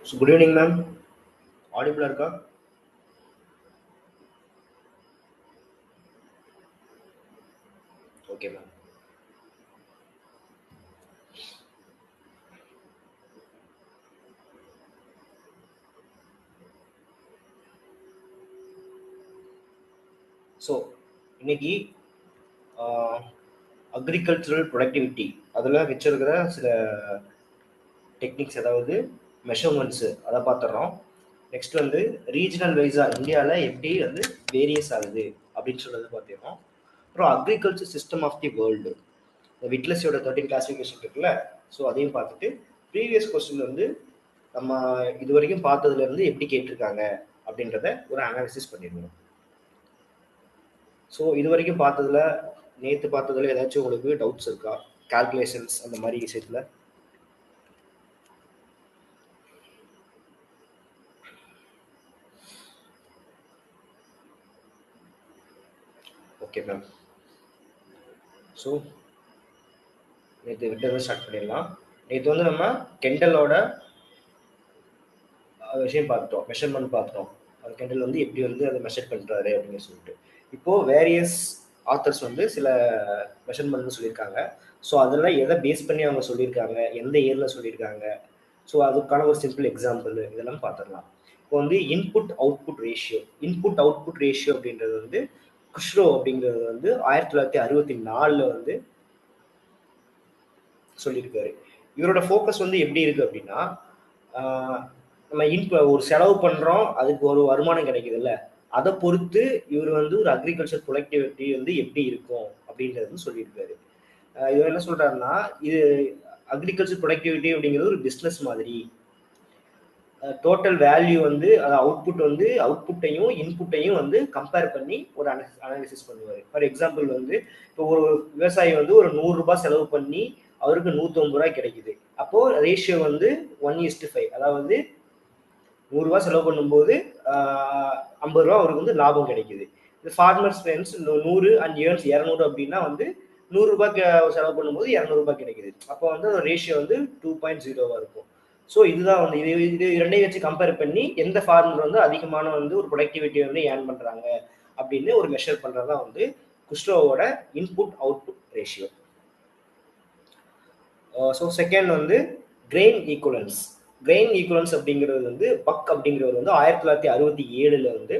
So good evening, ma'am. Audible இருக்கா? Okay, ma'am. So இன்னைக்கு agricultural productivity அதில் வச்சிருக்கிற சில டெக்னிக்ஸ், அதாவது மெஷர்மெண்ட்ஸு, அதை பார்த்துடுறோம். நெக்ஸ்ட் வந்து ரீஜனல் வைஸாக இந்தியாவில் எப்படி வந்து வேரியஸ் ஆகுது அப்படின்னு சொல்றது பார்த்துடுறோம். அப்புறம் agriculture system of the world, இந்த விட்லஸியோட 13 கிளாசிஃபிகேஷன் இருக்குல்ல, ஸோ அதையும் பார்த்துட்டு ப்ரீவியஸ் கொஸ்டின் வந்து நம்ம இது வரைக்கும் பார்த்ததுலேருந்து எப்படி கேட்டிருக்காங்க அப்படின்றத ஒரு அனாலிசிஸ் பண்ணிடுவோம். ஸோ இது வரைக்கும் பார்த்ததுல, நேற்று பார்த்ததுல ஏதாச்சும் உங்களுக்கு டவுட்ஸ் இருக்கா? கால்குலேஷன்ஸ் அந்த மாதிரி விஷயத்துல? Okay ma'am. ஸோ நேற்று விட்டு ஸ்டார்ட் பண்ணிடலாம். நேற்று வந்து நம்ம கெண்டலோட விஷயம் பார்த்துட்டோம், மெஷர்மெண்ட் பார்த்துட்டோம். அது கெண்டல் வந்து எப்படி வந்து அதை மெஷர் பண்ணுறாரு அப்படின்னு சொல்லிட்டு. இப்போது வேரியஸ் ஆத்தர்ஸ் வந்து சில மெஷர்மெண்ட்னு சொல்லியிருக்காங்க. ஸோ அதில் எதை பேஸ் பண்ணி அவங்க சொல்லியிருக்காங்க, எந்த இயரில் சொல்லியிருக்காங்க, ஸோ அதுக்கான ஒரு சிம்பிள் எக்ஸாம்பிள் இதெல்லாம் பார்த்துடலாம். இப்போ வந்து இன்புட் அவுட்புட் ரேஷியோ அப்படின்றது வந்து குஷ்ரோ அப்படிங்கிறது வந்து 1964 வந்து சொல்லியிருக்காரு. இவரோட ஃபோக்கஸ் வந்து எப்படி இருக்கு அப்படின்னா, நம்ம ஒரு செலவு பண்றோம், அதுக்கு ஒரு வருமானம் கிடைக்குதுல்ல, அதை பொறுத்து இவர் வந்து ஒரு அக்ரிகல்ச்சர் ப்ரொடக்டிவிட்டி வந்து எப்படி இருக்கும் அப்படின்றது சொல்லியிருக்காரு. இவர் என்ன சொல்றாருன்னா, இது அக்ரிகல்ச்சர் ப்ரொடக்டிவிட்டி அப்படிங்கிறது ஒரு பிஸ்னஸ் மாதிரி. டோட்டல் வேல்யூ வந்து அவுட்புட்டையும் இன்புட்டையும் வந்து கம்பேர் பண்ணி ஒரு அனாலிசிஸ் பண்ணுவார். ஃபார் எக்ஸாம்பிள் வந்து இப்போ ஒரு விவசாயி வந்து ஒரு 100 ரூபாய் செலவு பண்ணி அவருக்கு 150 ரூபாய் கிடைக்குது. அப்போ ரேஷியோ வந்து 1:5, அதாவது 100 ரூபாய் செலவு பண்ணும்போது 50 ரூபா அவருக்கு வந்து லாபம் கிடைக்குது. இந்த ஃபார்மர்ஸ் ஃப்ரெண்ட்ஸ் 100 அண்ட் ஏர்ன்ஸ் 200 அப்படின்னா வந்து 100 ரூபாய்க்கு செலவு பண்ணும்போது 200 ரூபாய் கிடைக்குது. அப்போ வந்து ரேஷியோ வந்து 2.0 இருக்கும். ஸோ இதுதான் வந்து இது ரெண்டையும் வச்சு கம்பேர் பண்ணி எந்த ஃபார்மர் வந்து அதிகமான வந்து ஒரு ப்ரொடக்டிவிட்டி வந்து ஏர்ன் பண்றாங்க அப்படின்னு ஒரு மெஷர் பண்றதுதான் வந்து குஷ்ரோவோட input output ratio. So second வந்து கிரெயின் ஈக்குவலன்ஸ் அப்படிங்கிறது வந்து பக் அப்படிங்கிறவர் வந்து 1967 வந்து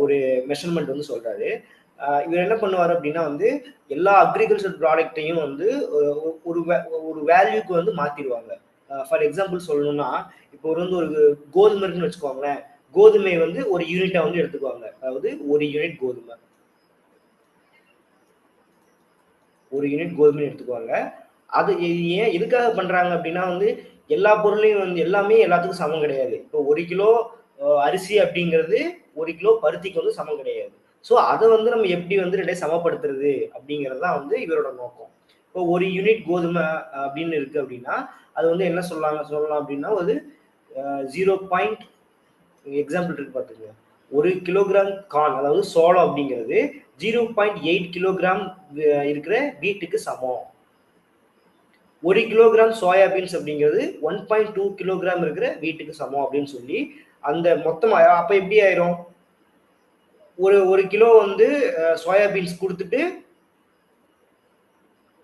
ஒரு மெஷர்மெண்ட் வந்து சொல்றாரு. இவர் என்ன பண்ணுவார் அப்படின்னா வந்து எல்லா அக்ரிகல்ச்சர் ப்ராடக்டையும் வந்து ஒரு வேல்யூக்கு வந்து மாத்திடுவாங்க. ஃபார் எக்ஸாம்பிள் சொல்லணும்னா, இப்போ வந்து ஒரு கோதுமை இருக்குன்னு வச்சுக்கோங்களேன். கோதுமை வந்து ஒரு யூனிட்டா வந்து எடுத்துக்குவாங்க. அதாவது ஒரு யூனிட் கோதுமை எடுத்துக்குவாங்க. அது ஏன் எதுக்காக பண்றாங்க அப்படின்னா வந்து எல்லா பொருளையும் வந்து எல்லாமே எல்லாத்துக்கும் சமம் கிடையாது. இப்போ 1 கிலோ அரிசி அப்படிங்கிறது 1 கிலோ பருத்திக்கு வந்து சமம் கிடையாது. ஸோ அதை வந்து நம்ம எப்படி வந்து ரெண்டையும் சமப்படுத்துறது அப்படிங்கிறது தான் வந்து இவரோட நோக்கம். இப்போ ஒரு யூனிட் கோதுமை அப்படின்னு இருக்கு அப்படின்னா அது வந்து என்ன சொல்லலாம் அப்படின்னா ஒரு 0. எக்ஸாம்பிள் இருக்கு பார்த்துக்கோங்க. 1 கிலோகிராம் கார்ன், அதாவது சோளம் அப்படிங்கிறது 0.8 கிலோகிராம் இருக்கிற வீட்டுக்கு சமம். 1 கிலோகிராம் சோயாபீன்ஸ் அப்படிங்கிறது 1.2 கிலோகிராம் இருக்கிற வீட்டுக்கு சமம் அப்படின்னு சொல்லி அந்த மொத்தம் அப்ப எப்படி ஆயிரும், ஒரு கிலோ வந்து சோயாபீன்ஸ் கொடுத்துட்டு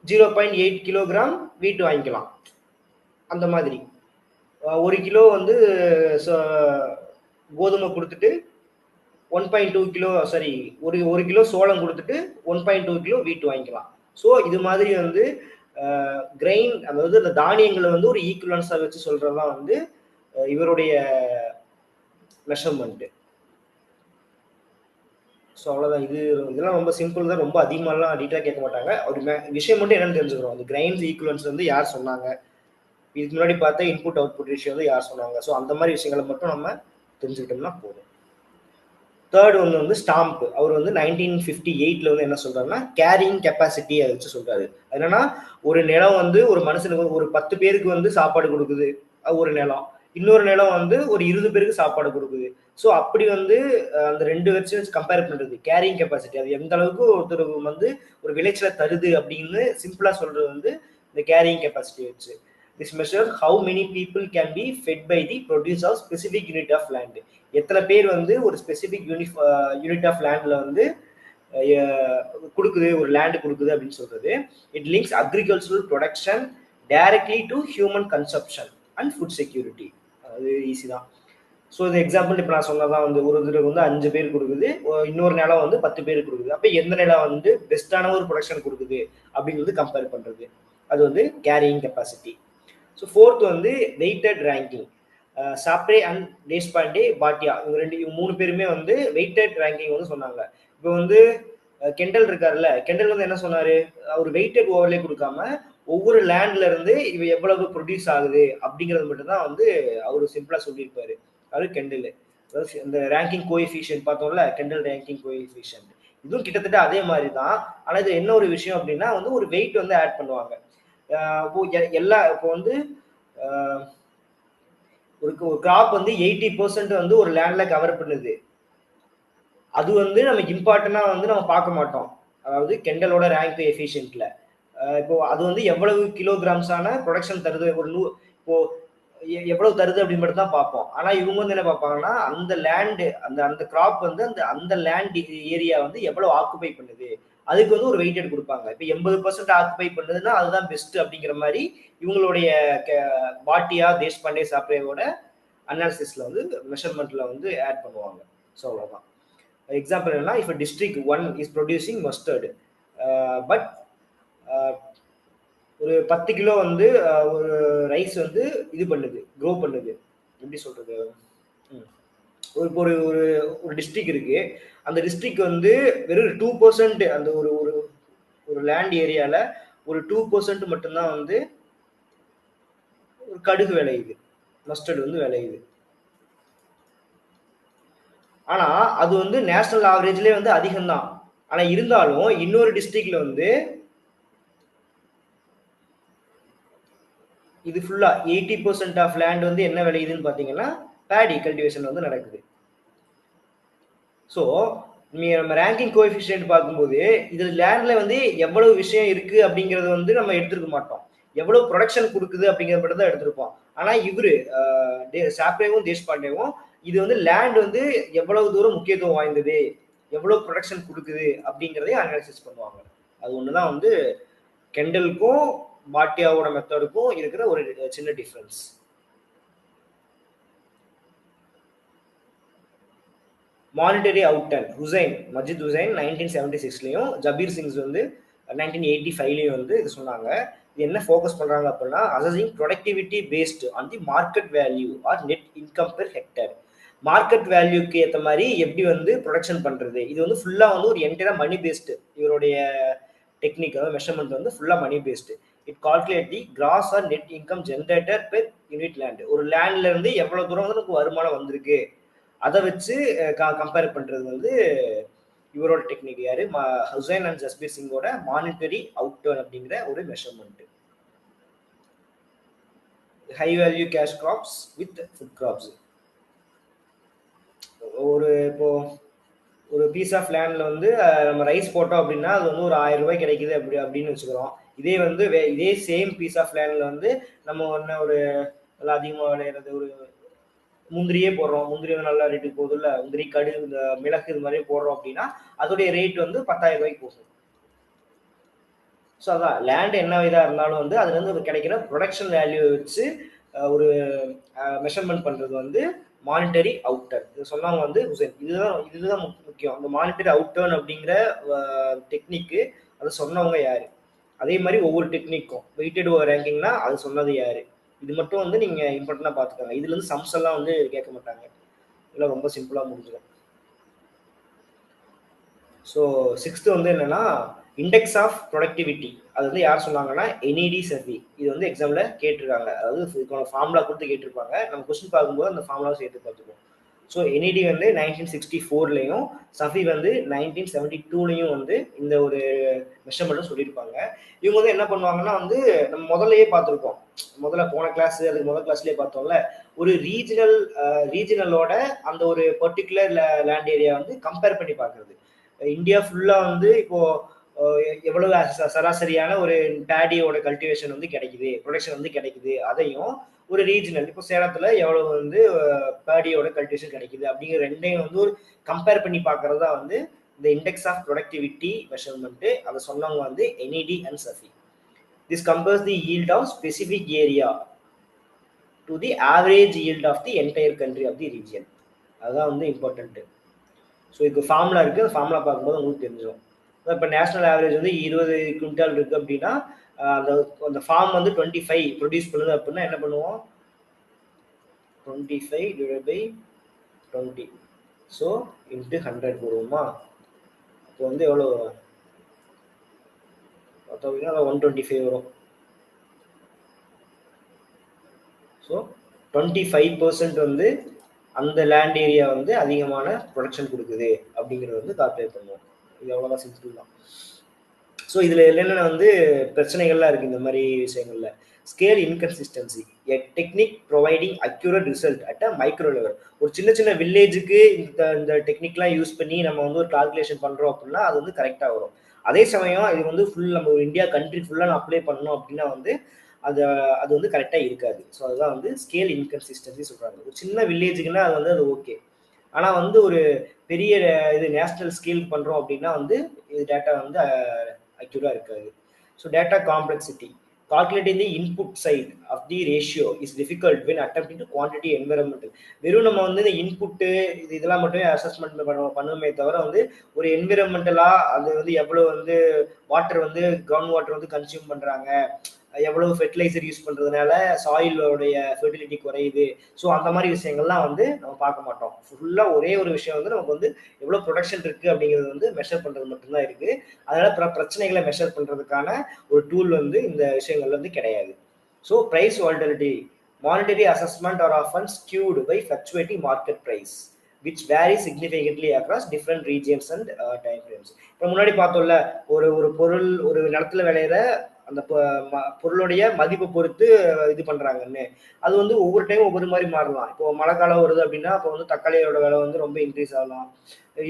0.8 கிலோகிராம் வீட்டு வாங்கிக்கலாம். அந்த மாதிரி 1 கிலோ வந்து கோதுமை கொடுத்துட்டு 1.2 கிலோ ஒரு கிலோ சோளம் கொடுத்துட்டு 1.2 கிலோ வீட்டு வாங்கிக்கலாம். ஸோ இது மாதிரி வந்து கிரெயின், அதாவது இந்த தானியங்களை வந்து ஒரு ஈக்குவலன்ஸா வச்சு சொல்றதுதான் வந்து இவருடைய மெஷர்மெண்ட். ஸோ அவ்வளோதான். இதெல்லாம் ரொம்ப சிம்பிள் தான், ரொம்ப அதிகமாகலாம் டீட்டெயிலாக கேட்க மாட்டாங்க. ஒரு விஷயம் மட்டும் என்னன்னு தெரிஞ்சுக்கிறோம், அந்த கிரெயின்ஸ் ஈக்குவலன்ஸ் வந்து யார் சொன்னாங்க, இதுக்கு முன்னாடி பார்த்தா இன்புட் அவுட்புட் ரேஷியோ வந்து யார் சொன்னாங்க. ஸோ அந்த மாதிரி விஷயங்களை மட்டும் நம்ம தெரிஞ்சுக்கிட்டோம்னா போதும். தேர்ட் ஒன்று வந்து ஸ்டாம்ப். அவர் வந்து 1958 வந்து என்ன சொல்றாருன்னா கேரிங் கெப்பாசிட்டி அதை வச்சு சொல்றாரு. என்னன்னா ஒரு நிலம் வந்து ஒரு மனுஷனுக்கு ஒரு 10 பேருக்கு வந்து சாப்பாடு கொடுக்குது ஒரு நிலம், இன்னொரு நிலம் வந்து ஒரு 20 பேருக்கு சாப்பாடு கொடுக்குது. ஸோ அப்படி வந்து அந்த ரெண்டு வச்சு கம்பேர் பண்றது கேரிங் கெப்பாசிட்டி, அது எந்த அளவுக்கு ஒருத்தர் வந்து ஒரு விளைச்சலை தருது அப்படின்னு சிம்பிளா சொல்றது வந்து இந்த கேரிங் கெப்பாசிட்டி வச்சு. This measures how many people can be fed by the produce of specific unit of land. எத்தனை பேர் வந்து ஒரு ஸ்பெசிபிக் யூனிட் ஆஃப் லேண்ட்ல வந்து கொடுக்குது, ஒரு லேண்ட் கொடுக்குது அப்படின்னு சொல்றது. It links agricultural production directly to human consumption and food security. அது ஈஸி தான். ஸோ இது எக்ஸாம்பிள் இப்போ நான் சொன்னதான் வந்து ஒரு இதுக்கு வந்து 5 பேர் கொடுக்குது, இன்னொரு நிலம் வந்து 10 பேர் கொடுக்குது. அப்போ எந்த நிலம் வந்து பெஸ்ட்டான ஒரு ப்ரொடக்ஷன் கொடுக்குது அப்படிங்கிறது கம்பேர் பண்ணுறது. அது வந்து கேரியிங் கெப்பாசிட்டி. ஸோ ஃபோர்த் வந்து weighted ranking. Sapre and Deshpande பாட்டியா இவங்க 3 பேருமே வந்து வெயிட்டட் ரேங்கிங் வந்து சொன்னாங்க. இப்போ வந்து கெண்டல் இருக்காருல்ல, கெண்டல் வந்து என்ன சொன்னாரு, ஒரு வெயிட்டட் ஓவர்லே கொடுக்காம ஒவ்வொரு லேண்ட்ல இருந்து இவ எவ்வளவு ப்ரொடியூஸ் ஆகுது அப்படிங்கிறது மட்டும் தான் வந்து அவரு சிம்பிளா சொல்லியிருப்பாரு. அது கெண்டல். அதாவது இந்த ரேங்கிங் கோஎஃபிஷியன்ட் பார்த்தோம்ல, கெண்டல் ரேங்கிங் கோஎஃபிஷியன்ட், இதுவும் கிட்டத்தட்ட அதே மாதிரி தான். ஆனா இது என்ன ஒரு விஷயம் அப்படின்னா வந்து ஒரு வெயிட் வந்து ஆட் பண்ணுவாங்க. எல்லா இப்போ வந்து ஒரு கிராப் வந்து 80% வந்து ஒரு லேண்ட்ல கவர் பண்ணுது. அது வந்து நமக்கு இம்பார்ட்டன்டா வந்து நம்ம பார்க்க மாட்டோம். அதாவது கெண்டலோட ரேங்க் எஃபிஷியன்ட்ல இப்போ அது வந்து எவ்வளவு கிலோகிராம்ஸான ப்ரொடக்ஷன் தருது, ஒரு இப்போ எவ்வளவு தருது அப்படின்னு மட்டும் தான் பார்ப்போம். ஆனா இவங்க வந்து என்ன பார்ப்பாங்கன்னா அந்த லேண்டு அந்த கிராப் வந்து அந்த லேண்ட் ஏரியா வந்து எவ்வளவு ஆக்குபை பண்ணுது அதுக்கு வந்து ஒரு வெயிட்டட் கொடுப்பாங்க. இப்போ 80% ஆக்குபை பண்ணுதுன்னா அதுதான் பெஸ்ட் அப்படிங்கிற மாதிரி இவங்களுடைய பாட்டியா தேஷ்பாண்டே சாப்ரேவோட அனாலிசிஸ்ல வந்து மெஷர்மெண்ட்ல வந்து ஆட் பண்ணுவாங்க. ஸோ அவ்வளோதான். எக்ஸாம்பிள் என்னன்னா, if district 1 is producing mustard but ஒரு 10 கிலோ வந்து ஒரு ரைஸ் வந்து இது பண்ணுது, க்ரோ பண்ணுது. எப்படி சொல்றது, ஒரு ஒரு ஒரு டிஸ்ட்ரிக்ட் இருக்கு, அந்த டிஸ்ட்ரிக்ட் வந்து வெறும் 2% அந்த ஒரு ஒரு லேண்ட் ஏரியால ஒரு 2% மட்டும்தான் வந்து ஒரு கடுகு விளையுது, மஸ்டர்டு வந்து விளையுது. ஆனா அது வந்து நேஷனல் ஆவரேஜ்லேயே வந்து அதிகம்தான். ஆனா இருந்தாலும் இன்னொரு டிஸ்ட்ரிக்ட்ல வந்து இது ஃபுல்லா 80% ஆஃப் லேண்ட் வந்து என்ன விளையுதுன்னு பாத்தீங்கன்னா பேடி கல்டிவேஷன் வந்து நடக்குது. ஸோ நம்ம ரேங்கிங் கோஎஃபிஷியன்ட் பார்க்கும்போது இது லேண்ட்ல வந்து எவ்வளவு விஷயம் இருக்கு அப்படிங்கறது வந்து நம்ம எடுத்துருக்க மாட்டோம், எவ்வளவு ப்ரொடக்ஷன் கொடுக்குது அப்படிங்கிற மட்டும் தான் எடுத்திருப்போம். ஆனா இவரு சாப்ரேவும் தேஷ்பாண்டேவும் இது வந்து லேண்ட் வந்து எவ்வளவு தூரம் முக்கியத்துவம் வாய்ந்தது, எவ்வளவு ப்ரொடக்ஷன் கொடுக்குது அப்படிங்கிறதையும் அனாலிசிஸ் பண்ணுவாங்க. அது ஒண்ணுதான் வந்து கெண்டலுக்கும் பாட்டியாவோட மெத்தடுக்கும் இருக்கிற ஒரு சின்ன டிஃபரன்ஸ். மானிட்டரி அவுட்டன் மஜித் ஹுசைன் 1976லயும் ஜபீர் சிங்ஸ் வந்து 1985லயும் வந்து இது சொன்னாங்க. இது என்ன ஃபோக்கஸ் பண்றாங்க அப்படின்னா, assessing productivity based on the market value or net income per hectare. Market வேல்யூக்கு ஏற்ற மாதிரி எப்படி வந்து ப்ரொடக்ஷன் பண்றது, இது வந்து ஃபுல்லா வந்து ஒரு என்டையரா மணி பேஸ்டு. இவருடைய டெக்னிக் மெஷர்மெண்ட் வந்து ஃபுல்லா money based. It calculate the gross or net income generated per unit land. ஒரு லேண்ட்ல இருந்து எவ்வளவு தூரம் வந்து நமக்கு வருமானம் வந்திருக்கு அதை வச்சு கம்பேர் பண்றது வந்து இவரோட டெக்னிக். யாரு, ஹுசைன் அண்ட் ஜஸ்பீர் சிங்கோட மானிட்டரி அவுட்டர்ன் அப்படிங்கிற ஒரு measurement. High value cash crops with food crops. இப்போ ஒரு பீஸ் ஆஃப் லேண்ட்ல வந்து நம்ம ரைஸ் போட்டோம் அப்படின்னா அது வந்து ஒரு 1000 ரூபாய் கிடைக்குது அப்படின்னு வச்சுக்கிறோம். இதே வந்து இதே சேம் பீஸ் ஆஃப் லேண்ட்ல வந்து நம்ம ஒன்று ஒரு நல்லா அதிகமாக விளையிறது ஒரு முந்திரியே போடுறோம், முந்திரி நல்லா ரேட்டுக்கு போகுது இல்ல, முந்திரி கடு இந்த மிளகு இது மாதிரி போடுறோம் அப்படின்னா அதோடைய ரேட் வந்து 10,000 ரூபாய்க்கு போகும். ஸோ அதான் லேண்ட் என்ன இதாக இருந்தாலும் வந்து அதுல இருந்து கிடைக்கிற ப்ரொடக்ஷன் வேல்யூ வச்சு ஒரு மெஷர்மெண்ட் பண்றது வந்து மானிட்டரி அவுட்டர். இது சொன்னவங்க வந்து ஹுசைன். இதுதான் முக்கியம், அந்த மானிட்டரி அவுட்டர்ன் அப்படிங்கிற டெக்னிக்கு. அதை சொன்னவங்க யாரு, அதே மாதிரி ஒவ்வொரு டெக்னிக்கும் வெயிட்டட் ரேங்கிங்னா அது சொன்னது யாரு, இது மட்டும் வந்து நீங்க இம்பார்ட்டன்டா பாத்துக்கோங்க. இதுல இருந்து சம்ஸ் எல்லாம் வந்து கேட்க மாட்டாங்க, இதெல்லாம் ரொம்ப சிம்பிளா முடிஞ்சிடும். ஸோ 6th வந்து என்னன்னா இண்டெக்ஸ் ஆஃப் ப்ரொடக்டிவிட்டி. அது வந்து யார் சொன்னாங்கன்னா NED சஃபி. இது வந்து எக்ஸாம்ல கேட்டிருக்காங்க, அதாவது இதுக்கான ஃபார்முலா கொடுத்து கேட்டிருப்பாங்க. நம்ம கொஸ்டின் பார்க்கும்போது அந்த ஃபார்முலா சேர்த்து பார்த்துப்போம். ஸோ NED வந்து 1964லயும் சஃபி வந்து 1972லயும் வந்து இந்த ஒரு மெஷர்மெண்ட்டும் சொல்லியிருப்பாங்க. இவங்க வந்து என்ன பண்ணுவாங்கன்னா வந்து நம்ம முதல்லயே பார்த்துருக்கோம், முதல்ல போன கிளாஸ் அதுக்கு முதல் கிளாஸ்லயே பார்த்தோம்ல, ஒரு ரீஜனலோட அந்த ஒரு பர்டிகுலர் லேண்ட் ஏரியா வந்து கம்பேர் பண்ணி பார்க்கறது. இந்தியா ஃபுல்லா வந்து இப்போ எவ்வளவு சராசரியான ஒரு பேடியோட கல்டிவேஷன் வந்து கிடைக்குது, ப்ரொடக்ஷன் வந்து கிடைக்குது, அதையும் ஒரு ரீஜனல் இப்போ சேலத்துல எவ்வளவு வந்து பேடியோட கல்டிவேஷன் கிடைக்குது அப்படிங்கிற ரெண்டையும் வந்து ஒரு கம்பேர் பண்ணி பார்க்கறதா வந்து இந்த இண்டெக்ஸ் ஆஃப் ப்ரொடக்டிவிட்டி மெஷர்மெண்ட். அதை சொன்னவங்க வந்து Enyedi and Shafi. This compares the yield of specific area to the average yield of the entire country of the region. அதுதான் வந்து இம்பார்ட்டன்ட். ஸோ இதுக்கு ஃபார்முலா இருக்கு, அந்த ஃபார்முலா பார்க்கும்போது உங்களுக்கு தெரிஞ்சிடும். இப்போ நேஷனல் ஆவரேஜ் வந்து 20 குவிண்டால் இருக்கு அப்படின்னா அந்த அந்த ஃபார்ம் வந்து 25 ப்ரொடியூஸ் பண்ணுது அப்படின்னா என்ன பண்ணுவோம், 25 டிவைட் பை 20, ஸோ இன்ட்டு 100 போடுவோமா. இப்போ வந்து எவ்வளோ வரும் பார்த்தோம்னா 125 வரும். ஸோ 25% வந்து அந்த லேண்ட் ஏரியா வந்து அதிகமான ப்ரொடக்ஷன் கொடுக்குது அப்படிங்கிறது வந்து கால்குலேட் பண்ணுவோம். இது எவ்வளோதான் சிம்பிள் தான். ஸோ இதில் என்னென்ன வந்து பிரச்சனைகள்லாம் இருக்குது இந்த மாதிரி விஷயங்கள்ல. Scale inconsistency, a technique providing accurate result at a micro level. ஒரு சின்ன சின்ன வில்லேஜுக்கு இந்த டெக்னிக்லாம் யூஸ் பண்ணி நம்ம வந்து ஒரு கால்குலேஷன் பண்ணுறோம் அப்படின்னா அது வந்து கரெக்டாக வரும். அதே சமயம் இது வந்து ஃபுல் நம்ம ஒரு இந்தியா கண்ட்ரி ஃபுல்லாக அப்ளை பண்ணணும் அப்படின்னா வந்து அது வந்து கரெக்டாக இருக்காது. ஸோ அதுதான் வந்து ஸ்கேல் இன்கன்சிஸ்டன்சி சொல்கிறாங்க. ஒரு சின்ன வில்லேஜுக்குன்னா அது வந்து அது ஓகே. ஆனால் வந்து ஒரு பெரிய இது நேஷனல் ஸ்கேல் பண்ணுறோம் அப்படின்னா வந்து இது டேட்டா வந்து அக்யூரேட்டாக இருக்காது. So data complexity, calculating the input side of the ratio is difficult when attempting to quantity environmental. வெறும் நம்ம வந்து இந்த இன்புட்டு இதெல்லாம் மட்டுமே அசஸ்மெண்ட் பண்ணுமே தவிர வந்து ஒரு என்விரான்மெண்டலா அது வந்து எவ்வளவு வந்து வாட்டர் வந்து கிரவுண்ட் வாட்டர் வந்து கன்சியூம் பண்றாங்க, எவ்வளவு ஃபெர்டிலைசர் யூஸ் பண்றதுனால சாயிலோடைய ஃபெர்டிலிட்டி குறையுது, ஸோ அந்த மாதிரி விஷயங்கள்லாம் வந்து நம்ம பார்க்க மாட்டோம். ஃபுல்லா ஒரே ஒரு விஷயம் வந்து நமக்கு வந்து எவ்வளவு ப்ரொடக்ஷன் இருக்கு அப்படிங்கிறது வந்து மெஷர் பண்றது மட்டும்தான் இருக்கு. அதனால பிரச்சனைகளை மெஷர் பண்றதுக்கான ஒரு டூல் வந்து இந்த விஷயங்கள்ல வந்து கிடையாது. So price volatility, monetary assessment are often skewed by fluctuating market price which vary significantly across different regions and time frames. இப்போ முன்னாடி பார்த்தோம்ல, ஒரு பொருள் ஒரு நிலத்துல விளையிற அந்த பொருளுடைய மதிப்பை பொறுத்து இது பண்றாங்கன்னு. அது வந்து ஒவ்வொரு டைம் ஒவ்வொரு மாதிரி மாறலாம். இப்போ மழை காலம் வருது அப்படின்னா அப்போ வந்து தக்காளியோட விலை வந்து ரொம்ப இன்க்ரீஸ் ஆகலாம்.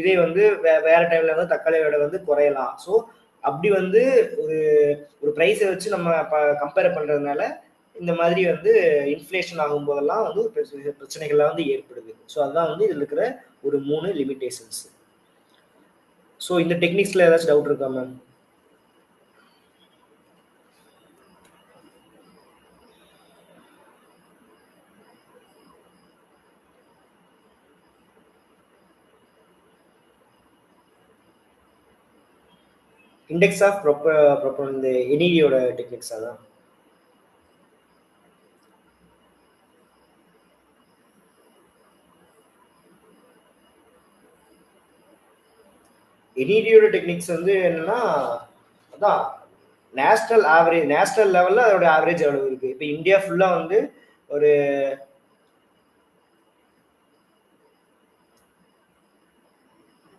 இதே வந்து வேற டைம்ல வந்து தக்காளியோட வந்து குறையலாம். ஸோ அப்படி வந்து ஒரு ஒரு ப்ரைஸை வச்சு நம்ம கம்பேர் பண்றதுனால இந்த மாதிரி வந்து இன்ஃப்ளேஷன் ஆகும் போதெல்லாம் வந்து பிரச்சனைகள்லாம் வந்து ஏற்படுது. ஸோ அதுதான் வந்து இதுல இருக்கிற ஒரு 3 லிமிடேஷன்ஸ். ஸோ இந்த டெக்னிக்ஸ்ல ஏதாச்சும் டவுட் இருக்கா மேம்? இண்டெக்ஸ் ஆஃப் ப்ராப்பர் இந்த என்இடியோட டெக்னிக்ஸ் அதான். என்இடியோட டெக்னிக்ஸ் வந்து என்னன்னா அதான் நேஷனல் ஆவரேஜ், நேஷனல் லெவல்ல அதோட ஆவரேஜ் எவ்வளவு இருக்கு. இப்போ இந்தியா ஃபுல்லா வந்து ஒரு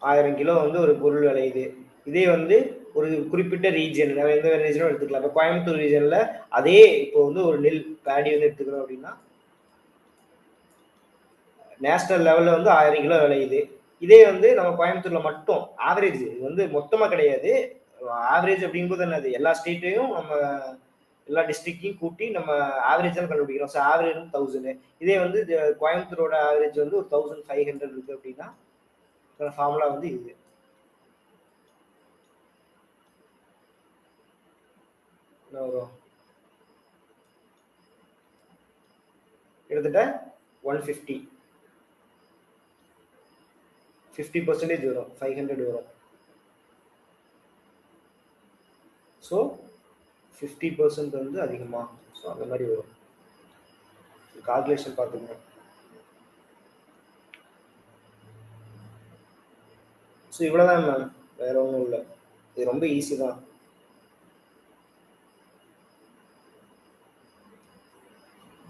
1000 கிலோ வந்து ஒரு பொருள் விளையுது. இதே வந்து ஒரு குறிப்பிட்ட ரீஜன், எந்த ரீஜனும் எடுத்துக்கலாம். இப்போ கோயம்புத்தூர் ரீஜன்ல அதே இப்போ வந்து ஒரு நெல் பேடி வந்து எடுத்துக்கிறோம் அப்படின்னா நேஷனல் லெவல்ல வந்து 1000 கிலோ விளையுது. இதே வந்து நம்ம கோயம்புத்தூர்ல மட்டும் ஆவரேஜ், இது வந்து மொத்தமா கிடையாது, ஆவரேஜ் அப்படிங்கும்போது என்னது எல்லா ஸ்டேட்டையும் நம்ம எல்லா டிஸ்ட்ரிக்டையும் கூட்டி நம்ம ஆவரேஜ் தான் கண்டுபிடிக்கிறோம். So average 1000. இதே வந்து கோயம்புத்தூரோட ஆவரேஜ் வந்து ஒரு 1500 இருக்கு அப்படின்னா ஃபார்முலா வந்து இது. கிட்டத்தட்ட 150 50% வரும், 500 வரும். ஸோ 50% வந்து அதிகமா, ஸோ அந்த மாதிரி வரும். கால்குலேஷன் பார்த்துக்கணும். ஸோ இவ்வளோதான் மேம், வேற ஒன்றும் இல்லை. இது ரொம்ப ஈஸி தான்.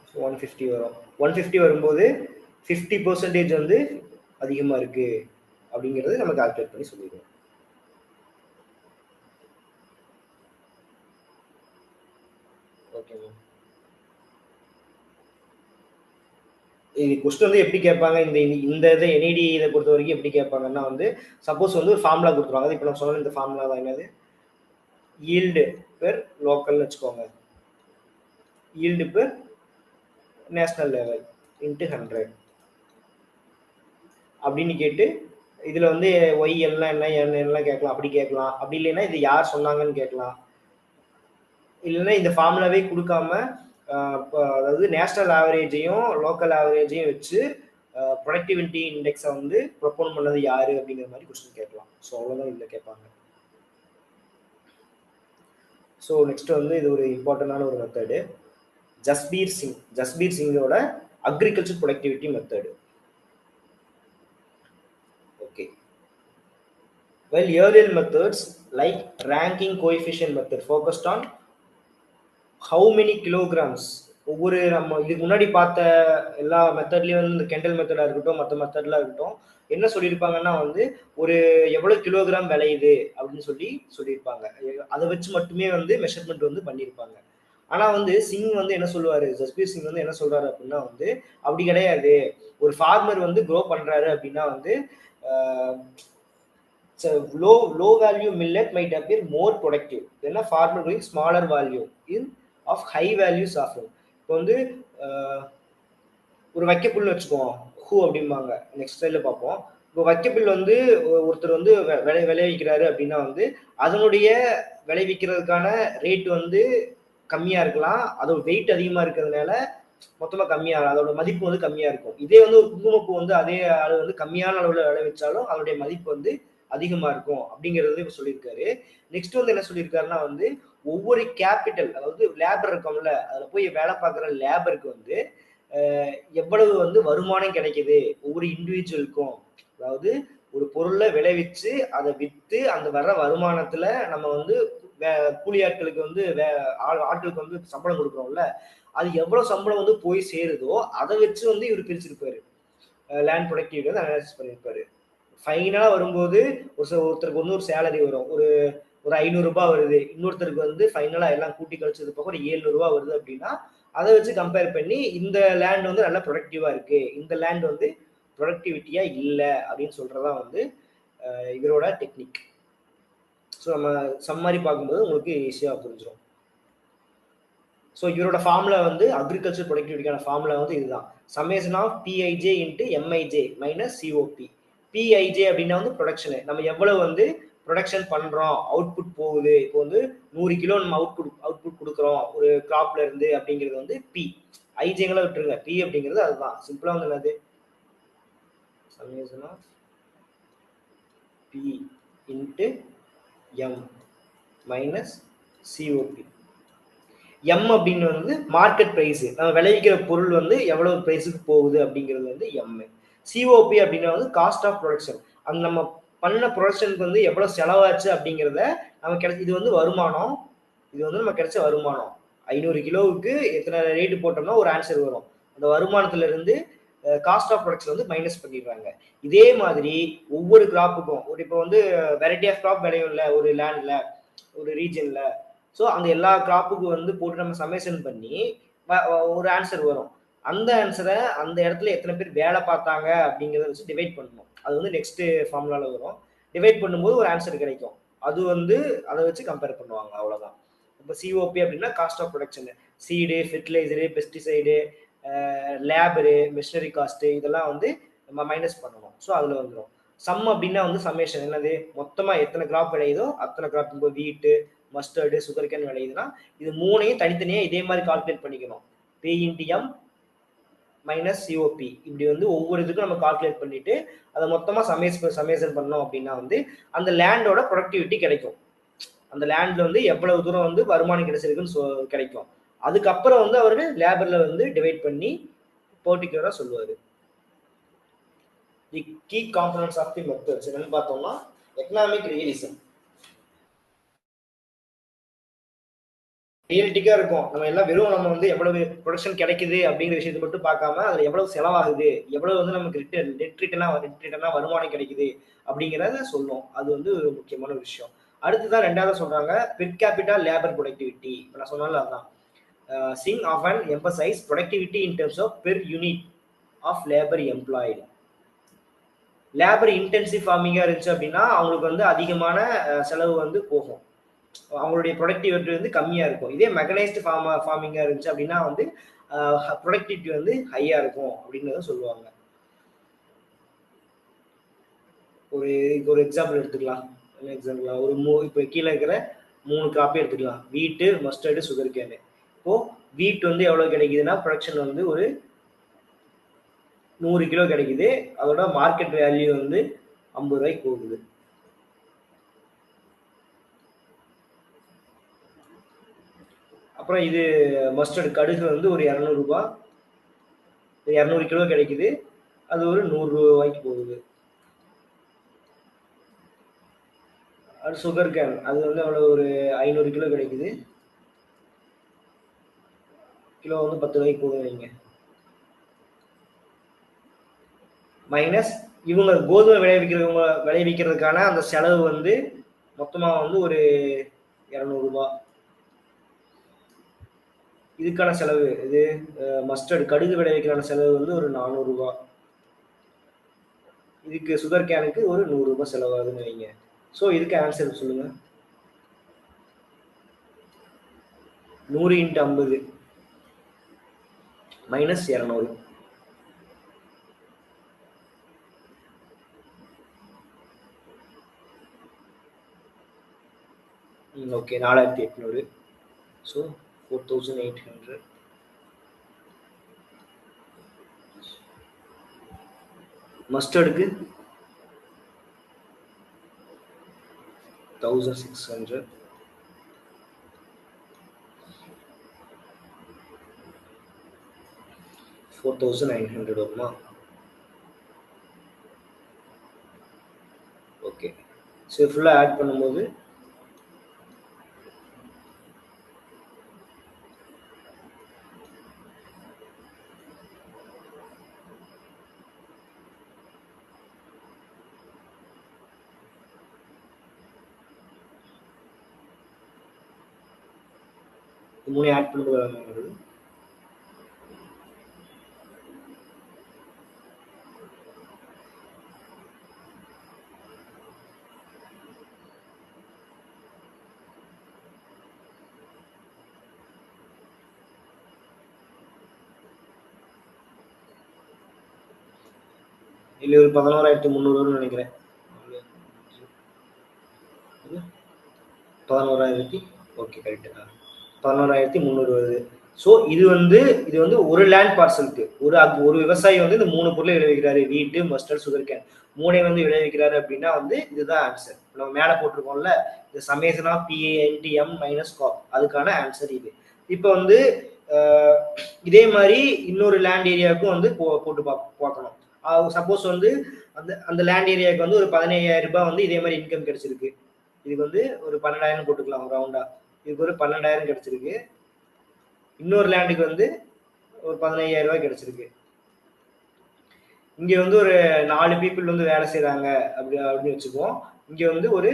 ஸோ 150 வரும். 150 வரும்போது 50% வந்து அதிகமாக இருக்கு அப்படிங்கிறது நம்ம கால்குலேட் பண்ணி சொல்லிடுவோம். Okay ma'am. இது கொஸ்டின் வந்து எப்படி கேட்பாங்க, இந்த இதை என்இடி இதை பொறுத்த வரைக்கும் எப்படி கேட்பாங்கன்னா வந்து சப்போஸ் வந்து ஒரு ஃபார்முலா கொடுத்துருவாங்க. இப்போ நான் சொன்ன இந்த ஃபார்முலா தான் என்னது ஈல்டு பெர் லோக்கல்னு வச்சுக்கோங்க, yield per national level into 100 அப்படின்னு கேட்டு இதுல வந்து ஒய் எல்லாம் என்ன எல்லாம் கேட்கலாம், அப்படி கேட்கலாம். அப்படி இல்லைன்னா இது யார் சொன்னாங்கன்னு கேட்கலாம். இல்லைன்னா இந்த ஃபார்முலாவே கொடுக்காம அதாவது நேஷனல் ஆவரேஜையும் லோக்கல் ஆவரேஜையும் வச்சு ப்ரொடக்டிவிட்டி இண்டெக்ஸை வந்து ப்ரொபோன் பண்ணது யாரு அப்படிங்கிற மாதிரி கொஸ்டின் கேட்கலாம். ஸோ அவ்வளோதான் இதில் கேட்பாங்க. ஸோ நெக்ஸ்ட் வந்து இது ஒரு இம்பார்ட்டண்டான ஒரு மெத்தடு, ஜஸ்பீர் சிங்கோட agriculture productivity method. Okay, well earlier methods like ranking coefficient method focused on how many kilograms, ஒவ்வொரு நம்ம இதுக்கு முன்னாடி பார்த்த எல்லா மெத்தட்லயும் வந்து இந்த கெண்டல் மெத்தடா இருக்கட்டும் மற்ற மெத்தட்லாம் இருக்கட்டும் என்ன சொல்லியிருப்பாங்கன்னா வந்து ஒரு எவ்வளவு கிலோகிராம் விளையுது அப்படின்னு சொல்லியிருப்பாங்க. அதை வச்சு மட்டுமே வந்து மெஷர்மெண்ட் வந்து பண்ணியிருப்பாங்க. ஆனா வந்து சிங் வந்து என்ன சொல்லுவாரு, ஜஸ்பீர் சிங் வந்து என்ன சொல்றாரு அப்படின்னா வந்து அப்படி கிடையாது. ஒரு ஃபார்மர் வந்து க்ரோ பண்றாரு அப்படின்னா வந்து low value millet might appear more productive than a farmer growing smaller value of high value saffron. இப்போ வந்து ஒரு வைக்கப்புல் வச்சுக்குவோம், ஹூ அப்படிம்பாங்க, நெக்ஸ்ட் ஸ்லைட்ல பார்ப்போம். இப்போ வைக்கப்புல் வந்து ஒருத்தர் வந்து விளைவிக்கிறாரு அப்படின்னா வந்து அதனுடைய விளைவிக்கிறதுக்கான ரேட் வந்து கம்மியா இருக்கலாம், அதோட வெயிட் அதிகமா இருக்கிறதுனால மொத்தமா கம்மியா, அதோட மதிப்பு வந்து கம்மியா இருக்கும். இதே வந்து ஒரு குங்குமப்பூ வந்து அதே அளவு வந்து கம்மியான அளவுல விளைவிச்சாலும் அதோடைய மதிப்பு வந்து அதிகமா இருக்கும் அப்படிங்கிறது சொல்லியிருக்காரு. நெக்ஸ்ட் வந்து என்ன சொல்லியிருக்காருன்னா வந்து ஒவ்வொரு கேபிட்டல், அதாவது லேபர் இருக்கோம்ல, அதுல போய் வேலை பார்க்குற லேபருக்கு வந்து எவ்வளவு வந்து வருமானம் கிடைக்குது ஒவ்வொரு இண்டிவிஜுவலுக்கும். அதாவது ஒரு பொருளை விளைவிச்சு அதை விற்று அந்த வர்ற வருமானத்துல நம்ம வந்து கூலி ஆட்களுக்கு வந்து ஆட்களுக்கு வந்து சம்பளம் கொடுக்குறோம்ல, அது எவ்வளவு சம்பளம் வந்து போய் சேருதோ அதை வச்சு வந்து இவர் பிரிச்சிருப்பாரு, லேண்ட் ப்ரொடக்டிவிட்டி வந்து அனாலிசிஸ் பண்ணியிருப்பாரு. ஃபைனலா வரும்போது ஒருத்தருக்கு வந்து ஒரு சேலரி வரும், ஒரு 500 ரூபாய் வருது, இன்னொருத்தருக்கு வந்து ஃபைனலா எல்லாம் கூட்டி கழிச்சது போக ஒரு 700 ரூபாய் வருது அப்படின்னா அதை வச்சு கம்பேர் பண்ணி இந்த லேண்ட் வந்து நல்லா ப்ரொடக்டிவா இருக்கு, இந்த லேண்ட் வந்து ப்ரொடக்டிவிட்டியா இல்லை அப்படின்னு சொல்றதா வந்து இவரோட டெக்னிக். ஸோ நம்ம சம்மரி பார்க்கும்போது உங்களுக்கு ஈஸியா புரிஞ்சிடும். ஸோ இவரோட ஃபார்முலா வந்து அக்ரிகல்ச்சர் ப்ரொடக்டிவிட்டிக்கான ஃபார்முலா வந்து இதுதான், summation of PIJ into MIJ minus COP. PIJ அப்படின்னா வந்து ப்ரொடக்ஷனு, நம்ம எவ்வளவு வந்து ப்ரொடக்ஷன் பண்றோம், அவுட்புட் போகுது. இப்போ வந்து 100 கிலோ நம்ம அவுட்புட் கொடுக்குறோம் ஒரு கிராப்ல இருந்து அப்படிங்கிறது வந்து பி. ஐஜேங்களை விட்டுருங்க, பி அப்படிங்கிறது அதுதான் சிம்பிளா வந்து என்னது, summation of p into m minus COP. M அப்படின்னு வந்து மார்க்கெட் பிரைஸ், நம்ம விளைவிக்கிற பொருள் வந்து எவ்வளவு பிரைஸுக்கு போகுது அப்படிங்கிறது வந்து எம். சிஓபி அப்படின்னா வந்து காஸ்ட் ஆஃப் ப்ரொடக்ஷன், அந்த நம்ம பண்ண ப்ரொடக்ஷனுக்கு வந்து எவ்வளவு செலவாச்சு அப்படிங்கிறத நம்ம கிடைச்ச, இது வந்து வருமானம், இது வந்து நம்ம கிடைச்ச வருமானம். 500 கிலோவுக்கு எத்தனை ரேட்டு போட்டோம்னா ஒரு ஆன்சர் வரும், அந்த வருமானத்துல இருந்து காஸ்ட் ஆஃப் ப்ரொடக்ஷன் வந்து மைனஸ் பண்ணிடுறாங்க. இதே மாதிரி ஒவ்வொரு கிராப்புக்கும் ஒரு இப்போ வந்து வெரைட்டி ஆஃப் கிராப் விளையும்ல ஒரு லேண்ட்ல ஒரு ரீஜன்ல, ஸோ அந்த எல்லா கிராப்புக்கு வந்து போட்டு நம்ம சமேஷன் பண்ணி ஒரு ஆன்சர் வரும். அந்த ஆன்சரை அந்த இடத்துல எத்தனை பேர் வேலை பார்த்தாங்க அப்படிங்கிறத வச்சு டிவைட் பண்ணணும். அது வந்து நெக்ஸ்ட் ஃபார்முலால வரும். டிவைட் பண்ணும்போது ஒரு ஆன்சர் கிடைக்கும், அது வந்து அதை வச்சு கம்பேர் பண்ணுவாங்க, அவ்வளோதான். இப்போ சிஓபி அப்படின்னா cost of production, seed, fertiliser, pesticide, labour, machinery cost, இதெல்லாம் வந்து நம்ம மைனஸ் பண்ணணும். ஸோ அதில் வந்துடும். சம் அப்படின்னா வந்து சம்மேஷன், என்னது மொத்தமாக எத்தனை கிராப் விளையுதோ அத்தனை கிராப். இப்போ வீட்டு, மஸ்டர்டு, சுகர் கேன் விளையுதுன்னா இது மூணையும் தனித்தனியாக இதே மாதிரி கால்குலேட் பண்ணிக்கணும். P into m minus COP, இப்படி வந்து ஒவ்வொரு இதுக்கும் நம்ம கால்குலேட் பண்ணிட்டு அதை மொத்தமாக சமேஷன் பண்ணோம் அப்படின்னா வந்து அந்த லேண்டோட ப்ரொடக்டிவிட்டி கிடைக்கும். அந்த லேண்ட்ல வந்து எவ்வளவு தூரம் வந்து வருமானம் கிடைச்சிருக்குன்னு கிடைக்கும். அதுக்கப்புறம் வந்து அவர்கள் லேபர்ல வந்து டிவைட் பண்ணி பர்டிகுலரா சொல்லுவாரு. The key components of the methods என்னன்னு பார்த்தோம்னா எக்கனாமிக் ரியலிசம். ரியலிட்டிக்கா இருக்கும், நம்ம எல்லாம் வெறும் நம்ம வந்து எவ்வளவு ப்ரொடக்ஷன் கிடைக்குது அப்படிங்கிற விஷயத்தை மட்டும் பார்க்காம அதுல எவ்வளவு செலவாகுது, எவ்வளவு வந்து நமக்கு நெட் ரிட்டர்னா வருமானம் கிடைக்குது அப்படிங்கிறத சொல்லும். அது வந்து ஒரு முக்கியமான விஷயம். அடுத்துதான் ரெண்டாவது சொல்றாங்க பெர் கேபிட்டா லேபர் ப்ரொடக்டிவிட்டி. இப்போ நான் சொன்னாலும் அதுதான். Singh often emphasize productivity in terms of per unit of labor employed. Labour intensive ஃபார்மிங்கா இருந்துச்சு அப்படின்னா அவங்களுக்கு வந்து அதிகமான செலவு வந்து போகும். அவங்களுடைய ப்ரொடக்டிவிட்டி வந்து கம்மியாக இருக்கும். இதே மெக்கனைஸ்டு ஃபார்மிங்காக இருந்துச்சு அப்படின்னா வந்து ப்ரொடக்டிவிட்டி வந்து ஹையாக இருக்கும் அப்படின்றத சொல்லுவாங்க. ஒரு எக்ஸாம்பிள் எடுத்துக்கலாம். என்ன எக்ஸாம்பிள்? இப்போ கீழே இருக்கிற 3 காப்பி எடுத்துக்கலாம். வீட்டு, மஸ்டர்டு, சுகர் கேனு. இப்போ வீட் வந்து எவ்வளோ கிடைக்குதுன்னா ப்ரொடக்ஷன் வந்து ஒரு 100 கிலோ கிடைக்குது. அதோட மார்க்கெட் வேல்யூ வந்து 50 ரூபாய்க்கு போகுது. அப்புறம் இது மஸ்டர்டு கடுகு வந்து ஒரு 200 ரூபாய், 200 கிலோ கிடைக்குது. அது ஒரு 100 ரூபாய்க்கு போகுது. அது சுகர் கேன், அது வந்து அவ்வளோ ஒரு 500 கிலோ கிடைக்குது. கிலோ வந்து 10 ரூபாய்க்கு போகுது வைங்க. மைனஸ் இவங்க கோதுமை விளைவிக்கிறதுக்கான அந்த செலவு வந்து மொத்தமாக வந்து ஒரு 200 ரூபாய். இதுக்கான செலவு இது மஸ்டர்டு கடுகு விளைவிக்கிறான செலவு வந்து ஒரு 400 ரூபாய். இதுக்கு சுகர் கேனுக்கு ஒரு 100 ரூபாய் செலவாகுதுன்னு வைங்க. ஸோ இதுக்கு ஆன்சர் சொல்லுங்க. 100 × 50 மைனஸ் 200. ஓகே, 4800. ஸோ 4800. மஸ்டர்டுக்கு 1600. $4900 வருமா? ஓகே, ஸோ ஃபுல்லாக ஆட் பண்ணும்போது மூணு ஆட் பண்ணும்போது இல்லை ஒரு 11,300 வரும்னு நினைக்கிறேன். 11,000. Okay, correct. 11,300 வருது. ஸோ இது வந்து ஒரு லேண்ட் பார்சலுக்கு ஒரு விவசாயி வந்து இந்த 3 பொருளை விளைவிக்கிறாரு. வீட்டு, மஸ்டர்ட், சுகர் கேன் 3 வந்து விளைவிக்கிறாரு அப்படின்னா வந்து இதுதான் ஆன்சர். நம்ம மேலே போட்டிருக்கோம்ல, இந்த சமேஷன் ஆஃப் PANTM மைனஸ் காப், அதுக்கான ஆன்சர் இது. இப்போ வந்து இதே மாதிரி இன்னொரு லேண்ட் ஏரியாவுக்கும் வந்து போட்டு பார்க்கணும். சப்போஸ் வந்து அந்த லேண்ட் ஏரியாவுக்கு வந்து ஒரு 15,000 ரூபாய் வந்து இதே மாதிரி இன்கம் கிடைச்சிருக்கு. இதுக்கு வந்து ஒரு 12,000 போட்டுக்கலாம் ரவுண்டா. இதுக்கு ஒரு 12,000 கிடைச்சிருக்கு. இன்னொரு லேண்டுக்கு வந்து ஒரு 15,000 ரூபாய் கிடைச்சிருக்கு. இங்க வந்து ஒரு 4 பீப்புள் வந்து வேலை செய்யறாங்க அப்படின்னு வச்சுக்குவோம். இங்க வந்து ஒரு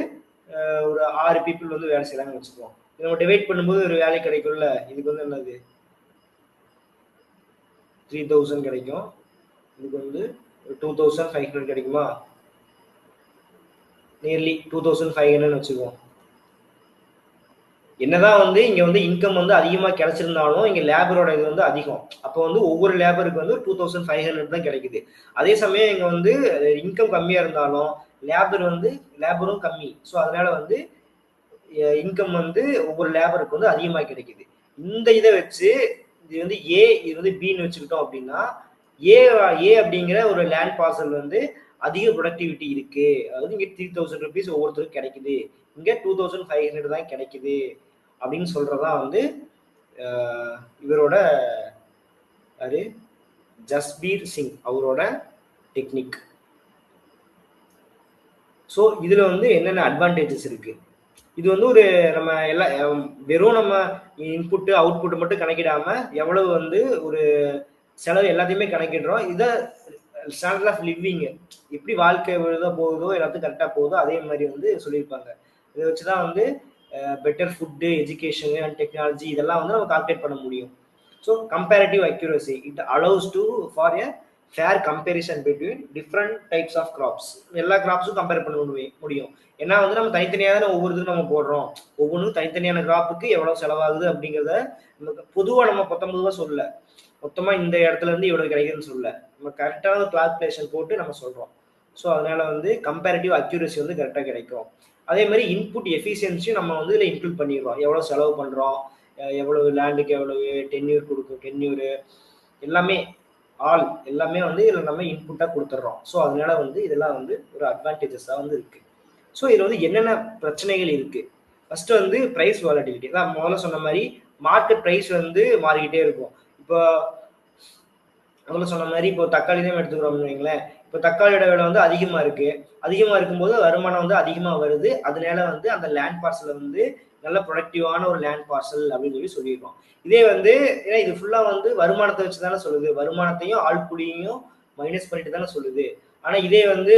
6 பீப்புள் வந்து வேலை செய்யறாங்கன்னு வச்சுக்குவோம். நம்ம டிவைட் பண்ணும்போது ஒரு வேலை கிடைக்கும்ல. இதுக்கு வந்து என்னது 3000 கிடைக்கும். இதுக்கு வந்து 2500 கிடைக்குமா? நியர்லி 2500 வச்சுக்குவோம். என்னதான் வந்து இங்க வந்து இன்கம் வந்து அதிகமா கிடைச்சிருந்தாலும் இங்க லேபரோட இது வந்து அதிகம். அப்போ வந்து ஒவ்வொரு லேபருக்கு வந்து 2500 தான் கிடைக்குது. அதே சமயம் இங்க வந்து இன்கம் கம்மியா இருந்தாலும் லேபரும் கம்மி. ஸோ அதனால வந்து இன்கம் வந்து ஒவ்வொரு லேபருக்கு வந்து அதிகமாக கிடைக்குது. இந்த இதை வச்சு இது வந்து இது வந்து பின்னு வச்சுக்கிட்டோம் அப்படின்னா ஏ அப்படிங்கிற ஒரு லேண்ட் பார்சல் வந்து அதிக ப்ரொடக்டிவிட்டி இருக்கு. அதாவது இங்க 3000 rupees ஒவ்வொருத்தருக்கும் கிடைக்குது, இங்க 2500 தான் கிடைக்குது அப்படின்னு சொல்றதான் வந்து இவரோட ஜஸ்பீர் சிங் அவரோட டெக்னிக். ஸோ இதுல வந்து என்னென்ன அட்வான்டேஜஸ் இருக்கு? இது வந்து ஒரு நம்ம வெறும் நம்ம இன்புட்டு அவுட்புட் மட்டும் கணக்கிடாம எவ்வளவு வந்து ஒரு செலவு எல்லாத்தையுமே கணக்கிடுறோம். இதை ஸ்டாண்டர்ட் ஆஃப் லிவிங் எப்படி வாழ்க்கை போகுதோ எல்லாத்துக்கும் கரெக்டா போகுதோ அதே மாதிரி வந்து சொல்லியிருப்பாங்க. இதை வச்சுதான் வந்து better food, education and technology இதெல்லாம் வந்து நம்ம கால்குலேட் பண்ண முடியும். So comparative accuracy it allows to for a fair comparison between different types of crops. எல்லா கிராப்ஸும் கம்பேர் பண்ண முடியும். ஏன்னா வந்து நம்ம தனித்தனியாக தானே ஒவ்வொருத்துக்கும் நம்ம போடுறோம். ஒவ்வொன்றும் தனித்தனியான கிராப்புக்கு எவ்வளோ செலவாகுது அப்படிங்கிறத நமக்கு பொதுவாக நம்ம பொதுவாக சொல்ல, மொத்தமாக இந்த இடத்துல இருந்து இவ்வளோ கிடைக்குதுன்னு சொல்ல, நம்ம கரெக்டான கால்குலேஷன் போட்டு நம்ம சொல்கிறோம். ஸோ அதனால வந்து கம்பேரிட்டிவ் அக்யூரசி வந்து கரெக்டாக கிடைக்கும். அதே மாதிரி இன்புட் எஃபிஷியன்சியும் நம்ம வந்து இதில் இன்க்ளூட் பண்ணிடுறோம். எவ்வளோ செலவு பண்ணுறோம், எவ்வளவு லேண்டுக்கு எவ்வளவு டென்யூர் கொடுக்கும், டென்யூரு எல்லாமே எல்லாமே வந்து இதில் நம்ம இன்புட்டாக கொடுத்துட்றோம். ஸோ அதனால வந்து இதெல்லாம் வந்து ஒரு அட்வான்டேஜஸாக வந்து இருக்கு. ஸோ இதில் வந்து என்னென்ன பிரச்சனைகள் இருக்கு? ஃபர்ஸ்ட் வந்து ப்ரைஸ் வாலட்டிலிட்டி தான். முதல்ல சொன்ன மாதிரி மார்க்கெட் ப்ரைஸ் வந்து மாறிக்கிட்டே இருக்கும். இப்போ முதல்ல சொன்ன மாதிரி இப்போ தக்காளி தான் எடுத்துக்கிறோம்னு வைங்களேன். இப்போ தக்காளியோட விலை வந்து அதிகமாக இருக்கு. அதிகமாக இருக்கும்போது வருமானம் வந்து அதிகமாக வருது. அதனால வந்து அந்த லேண்ட் பார்சலை வந்து நல்ல ப்ரொடக்டிவான ஒரு லேண்ட் பார்சல் அப்படின்னு சொல்லியிருக்கோம். இதே வந்து ஏன்னா இது ஃபுல்லாக வந்து வருமானத்தை வச்சு தானே சொல்லுது. வருமானத்தையும் ஆள்கூலியையும் மைனஸ் பண்ணிட்டு தானே சொல்லுது. ஆனால் இதே வந்து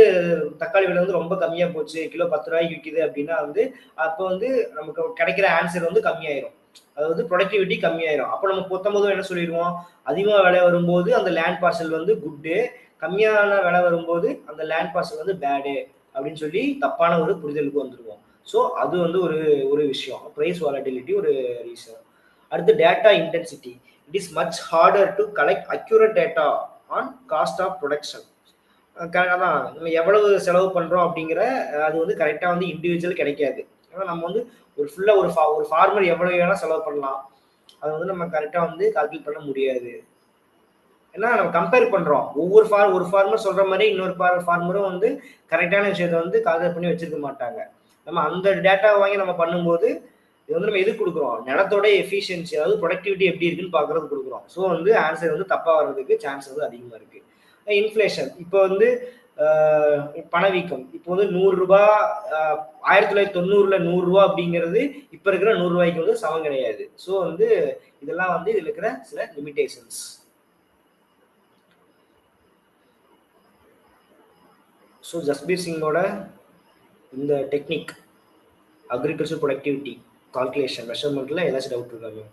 தக்காளி விலை வந்து ரொம்ப கம்மியாக போச்சு, கிலோ 10 ரூபாய்க்கு விற்கிது அப்படின்னா வந்து அப்போ வந்து நமக்கு கிடைக்கிற ஆன்சர் வந்து கம்மியாயிரும். அதாவது ப்ரொடக்டிவிட்டி கம்மியாயிரும். அப்போ நம்ம பொத்தம்போதும் என்ன சொல்லிடுவோம், அதிகமாக விலை வரும்போது அந்த லேண்ட் பார்சல் வந்து குட்டு, கம்மியான விலை வரும்போது அந்த லேண்ட் பார்சல் வந்து பேடு அப்படின்னு சொல்லி தப்பான ஒரு புரிதலுக்கு வந்துடுவோம். ஸோ அது வந்து ஒரு விஷயம். ப்ரைஸ் வாலட்டிலிட்டி ஒரு ரீசன். அடுத்து data intensity. It is much harder to collect accurate data on cost of production. அதான் நம்ம எவ்வளவு செலவு பண்ணுறோம் அப்படிங்கிற அது வந்து கரெக்டாக வந்து இண்டிவிஜுவல் கிடைக்காது. ஏன்னா நம்ம வந்து ஒரு ஃபுல்லாக ஒரு ஃபார்மர் எவ்வளோ வேணால் செலவு பண்ணலாம், அதை வந்து நம்ம கரெக்டாக வந்து கால்குலேட் பண்ண முடியாது. ஏன்னா நம்ம கம்பேர் பண்ணுறோம். ஒரு ஃபார்மர் சொல்கிற மாதிரி இன்னொரு ஃபார்மரும் வந்து கரெக்டான விஷயத்தை வந்து கால்குலேட் பண்ணி வச்சிருக்க மாட்டாங்க. நம்ம அந்த டேட்டாவை வாங்கி நம்ம பண்ணும்போது இது வந்து நம்ம எது கொடுக்குறோம், நிலத்தோட எஃபிஷியன்சி அதாவது ப்ரொடக்டிவிட்டி எப்படி இருக்குன்னு பார்க்கறது கொடுக்குறோம். ஸோ வந்து ஆன்சர் வந்து தப்பாக வர்றதுக்கு சான்ஸ் வந்து அதிகமாக இருக்குது. இன்ஃப்ளேஷன். இப்போ வந்து பணவீக்கம். இப்போ வந்து 100 ரூபாய் 1990ல் 100 ரூபா அப்படிங்கிறது இப்போ இருக்கிற 100 ரூபாய்க்கு வந்து சமம் கிடையாது. ஸோ வந்து இதெல்லாம் வந்து இதில் இருக்கிற சில லிமிடேஷன்ஸ். ஸோ ஜஸ்பீர் சிங்கோட இந்த டெக்னிக் அக்ரிகல்ச்சர் ப்ரொடக்டிவிட்டி கால்குலேஷன் மெஷர்மெண்ட்ல ஏதாச்சும் டவுட் இருக்காங்க?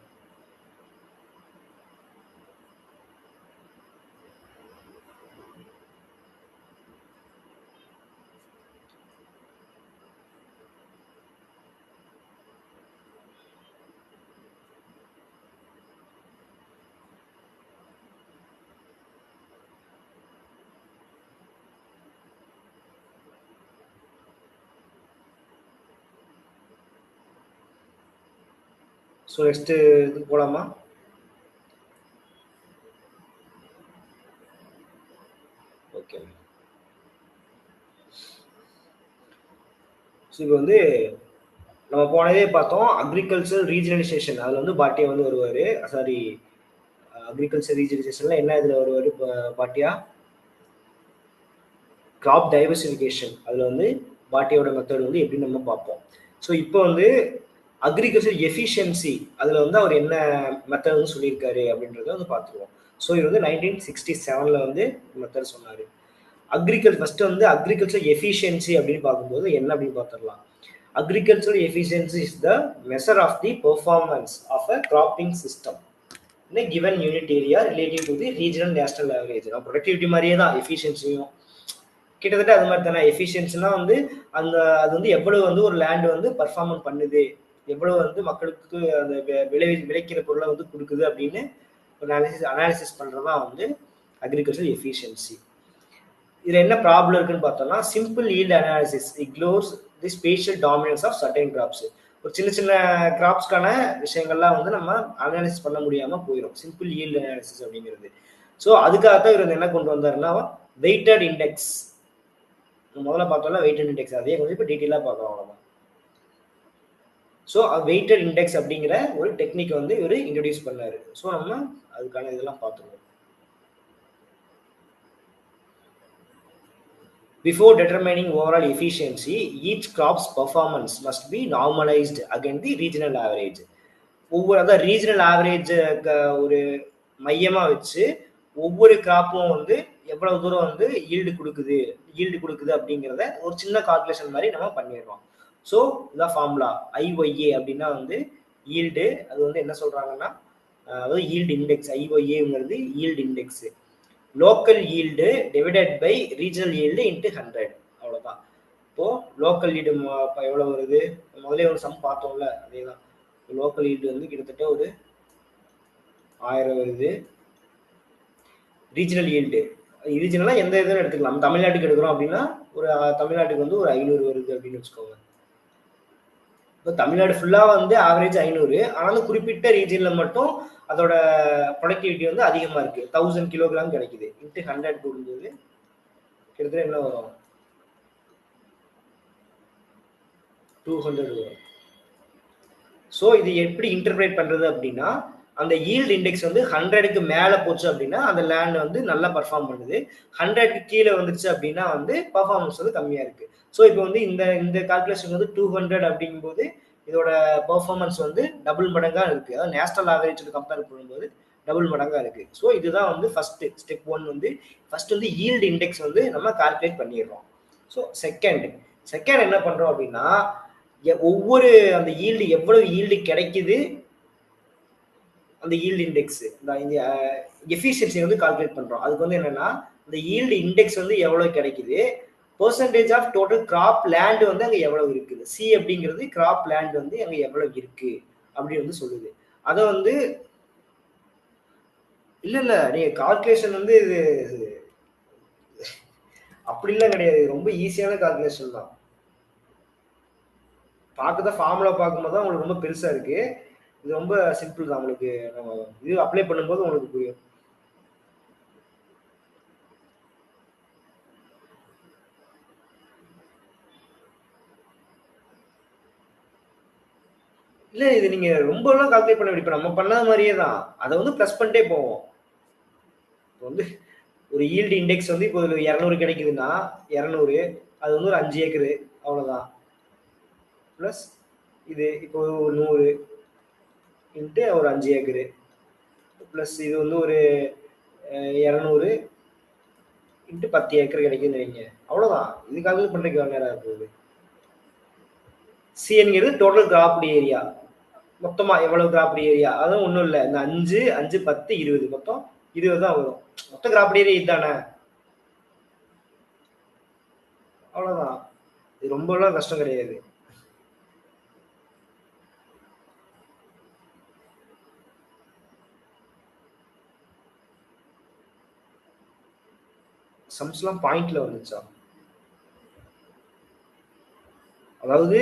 ஸோ நெக்ஸ்ட் இதுக்கு போகலாமா? ஓகே. ஸோ இப்போ வந்து நம்ம போனதே பார்த்தோம் அக்ரிகல்ச்சர் ரீஜனலைசேஷன். அதில் வந்து பாட்டியா வந்து வருவார். சாரி, அக்ரிகல்ச்சர் ரீஜனலைசேஷன்ல என்ன இதில் வருவார் பாட்டியா? Graph diversification. அதில் வந்து பாட்டியோட மெத்தட் வந்து எப்படி நம்ம பார்ப்போம். ஸோ இப்போ வந்து அக்ரிகல்ச்சர் எஃபிஷியன்சி அதில் வந்து அவர் என்ன மெத்தட் வந்து சொல்லியிருக்காரு அப்படின்றத வந்து பார்த்துருவோம். ஸோ இது வந்து 1967 வந்து மெத்தட் சொன்னார். ஃபர்ஸ்ட் வந்து அக்ரிகல்ச்சர் எஃபிஷியன்சி அப்படின்னு பார்க்கும்போது என்ன அப்படின்னு பார்த்துடலாம். Agricultural efficiency is the measure of the performance of a cropping system in a given unit area relative to the regional national average. Productivity மாதிரியே தான் எஃபிஷியன்சியும் கிட்டத்தட்ட அது மாதிரி தானே. எஃபிஷியன்சினா வந்து அது வந்து எவ்வளவு வந்து ஒரு லேண்ட் வந்து பர்ஃபார்மன்ஸ் பண்ணுது, எவ்வளவு வந்து மக்களுக்கு அந்த விளைக்கிற பொருளை வந்து கொடுக்குது அப்படின்னு ஒரு அனாலிசிஸ் பண்றதுதான் வந்து அக்ரிகல்ச்சர் எஃபிஷியன்சி. இதுல என்ன ப்ராப்ளம் இருக்குன்னு பார்த்தோம்னா simple yield analysis ignores the spatial dominance of certain crops. ஒரு சின்ன சின்ன கிராப்ஸ்க்கான விஷயங்கள்லாம் வந்து நம்ம அனாலிசிஸ் பண்ண முடியாம போயிடும் சிம்பிள் ஈல்ட் அனாலிசிஸ் அப்படிங்கிறது. ஸோ அதுக்காகத்தான் இவர் என்ன கொண்டு வந்தாருன்னா வெயிட்டட் இண்டெக்ஸ். முதல்ல பார்த்தோம்னா வெயிட்டட் இண்டெக்ஸ், அதே கொஞ்சம் இப்போ டீட்டெயிலாக பார்க்கலாம் அவ்வளோதான். ஸோ வெயிட்டட் இண்டெக்ஸ் அப்படிங்கிற ஒரு டெக்னிக் வந்து இவர் இன்ட்ரடியூஸ் பண்ணாரு. ஸோ நம்ம அதுக்கான இதெல்லாம் பார்த்துருவோம். Before determining overall efficiency, each crop's performance must be normalized against the regional average. ஒவ்வொரு ரீஜனல் ஆவரேஜ் ஒரு மையமா வச்சு ஒவ்வொரு கிராப்பும் வந்து எவ்வளவு தூரம் வந்து ஈல்டு கொடுக்குது அப்படிங்கிறத ஒரு சின்ன கால்குலேஷன் மாதிரி நம்ம பண்ணிடுறோம். ஸோ இதான் ஃபார்முலா. ஐஒய்ஏ அப்படின்னா வந்து ஈல்டு. அது வந்து என்ன சொல்றாங்கன்னா அதாவது ஈல்டு இண்டெக்ஸ். ஐஒய்ஏங்கிறது yield index. Local yield divided by regional yield into 100. அவ்வளோதான். இப்போ லோக்கல் ஈல்டு எவ்வளோ வருது, முதலே ஒரு சம் பார்த்தோம்ல, அதே தான். லோக்கல் ஈல்டு வந்து கிட்டத்தட்ட ஒரு 1000 வருது. ரீஜனல் ஈல்டு, ரீஜனலாக எந்த இதுன்னு எடுத்துக்கலாம். தமிழ்நாட்டுக்கு எடுக்கிறோம் அப்படின்னா ஒரு தமிழ்நாட்டுக்கு வந்து ஒரு 500 வருது அப்படின்னு வச்சுக்கோங்க. இப்போ தமிழ்நாடு ஃபுல்லாக வந்து ஆவரேஜ் 500, ஆனாலும் குறிப்பிட்ட ரீஜனில் மட்டும் அதோட ப்ரொடக்டிவிட்டி வந்து அதிகமாக இருக்குது. 1000 கிலோகிராம் கிடைக்குது. இன்ட்டு 100 போடும்போது கிட்டத்தட்ட என்ன வரும், 200 வரும். ஸோ இது எப்படி இன்டர்பிரேட் பண்ணுறது அப்படின்னா, அந்த ஈல்டு இண்டெக்ஸ் வந்து 100க்கு மேலே போச்சு அப்படின்னா அந்த லேண்ட் வந்து நல்லா பர்ஃபார்ம் பண்ணுது. 100க்கு கீழே வந்துருச்சு அப்படின்னா வந்து பர்ஃபார்மன்ஸ் வந்து கம்மியாக இருக்குது. ஸோ இப்போ வந்து இந்த கால்குலேஷன் வந்து 200 அப்படிங்கும்போது இதோட பர்ஃபார்மன்ஸ் வந்து டபுள் மடங்காக இருக்குது. அதாவது நேஷனல் ஆவரேஜ் கம்பேர் பண்ணும்போது டபுள் மடங்காக இருக்குது. ஸோ இதுதான் வந்து ஃபர்ஸ்ட் ஸ்டெப் 1 வந்து ஃபர்ஸ்ட் வந்து ஈல்டு இண்டெக்ஸ் வந்து நம்ம கால்குலேட் பண்ணிடுறோம். ஸோ செகண்ட் என்ன பண்ணுறோம் அப்படின்னா, ஒவ்வொரு அந்த ஈல்டு எவ்வளவு ஈல்டு கிடைக்குது, அந்த ஈல்டு இண்டெக்ஸ் இந்த எஃபிஷியன்சி வந்து கால்குலேட் பண்றோம். அதுக்கு வந்து என்னன்னா, இந்த ஈல்டு இண்டெக்ஸ் வந்து எவ்வளவு கிடைக்குது, percentage of total crop land வந்து அங்க எவ்வளவு இருக்குது, சி அப்படிங்கிறது கிராப் லேண்ட் வந்து அங்க எவ்வளவு இருக்கு அப்படி வந்து சொல்லுது. அதை வந்து இல்ல நீங்க கால்குலேஷன் வந்து இது அப்படிலாம் கிடையாது, ரொம்ப ஈஸியான கால்குலேஷன் தான். பார்க்கதான் ஃபார்முலா பார்க்கும்போது தான் உங்களுக்கு ரொம்ப பெருசா இருக்கு. இது ரொம்ப சிம்பிள் தான். உங்களுக்கு நம்ம இது அப்ளை பண்ணும்போது உங்களுக்கு புரியும். இல்ல இது நீங்க ரொம்ப எல்லாம் கால்குலேட் பண்ண வேண்டிய, இப்ப நம்ம பண்ணாத மாதிரியே தான். அதை வந்து பிளஸ் பண்ணிட்டே போவோம். இப்போ வந்து ஒரு ஈல்டு இண்டெக்ஸ் வந்து இப்போ 200 கிடைக்குதுன்னா 200 அது வந்து ஒரு 5 ஏக்கரு அவ்வளவுதான். பிளஸ் இது இப்போ ஒரு 100 இன்ட்டு ஒரு 5 ஏக்கரு பிளஸ் இது வந்து ஒரு 200 இன்ட்டு 10 ஏக்கர் கிடைக்குதுன்னு வைங்க. அவ்வளவுதான். இது கால்குலேட் பண்றதுக்கு எவ்வளவு நேரம் இருக்குது. சிங்கிறது டோட்டல் கிராப்டு ஏரியா, மொத்தமா எவ்வளவு கிராப்டு ஏரியா, அதுவும் ஒன்றும் இல்லை. இந்த 5 5 10 20 மொத்தம் 20 தான் வரும். மொத்த கிராப்டு ஏரியா இதுதானே, அவ்வளவுதான். இது ரொம்ப எல்லாம் கஷ்டம் கிடையாது. சம்ஸ்லாம் பாயிண்ட்ல வந்துச்சா, அதாவது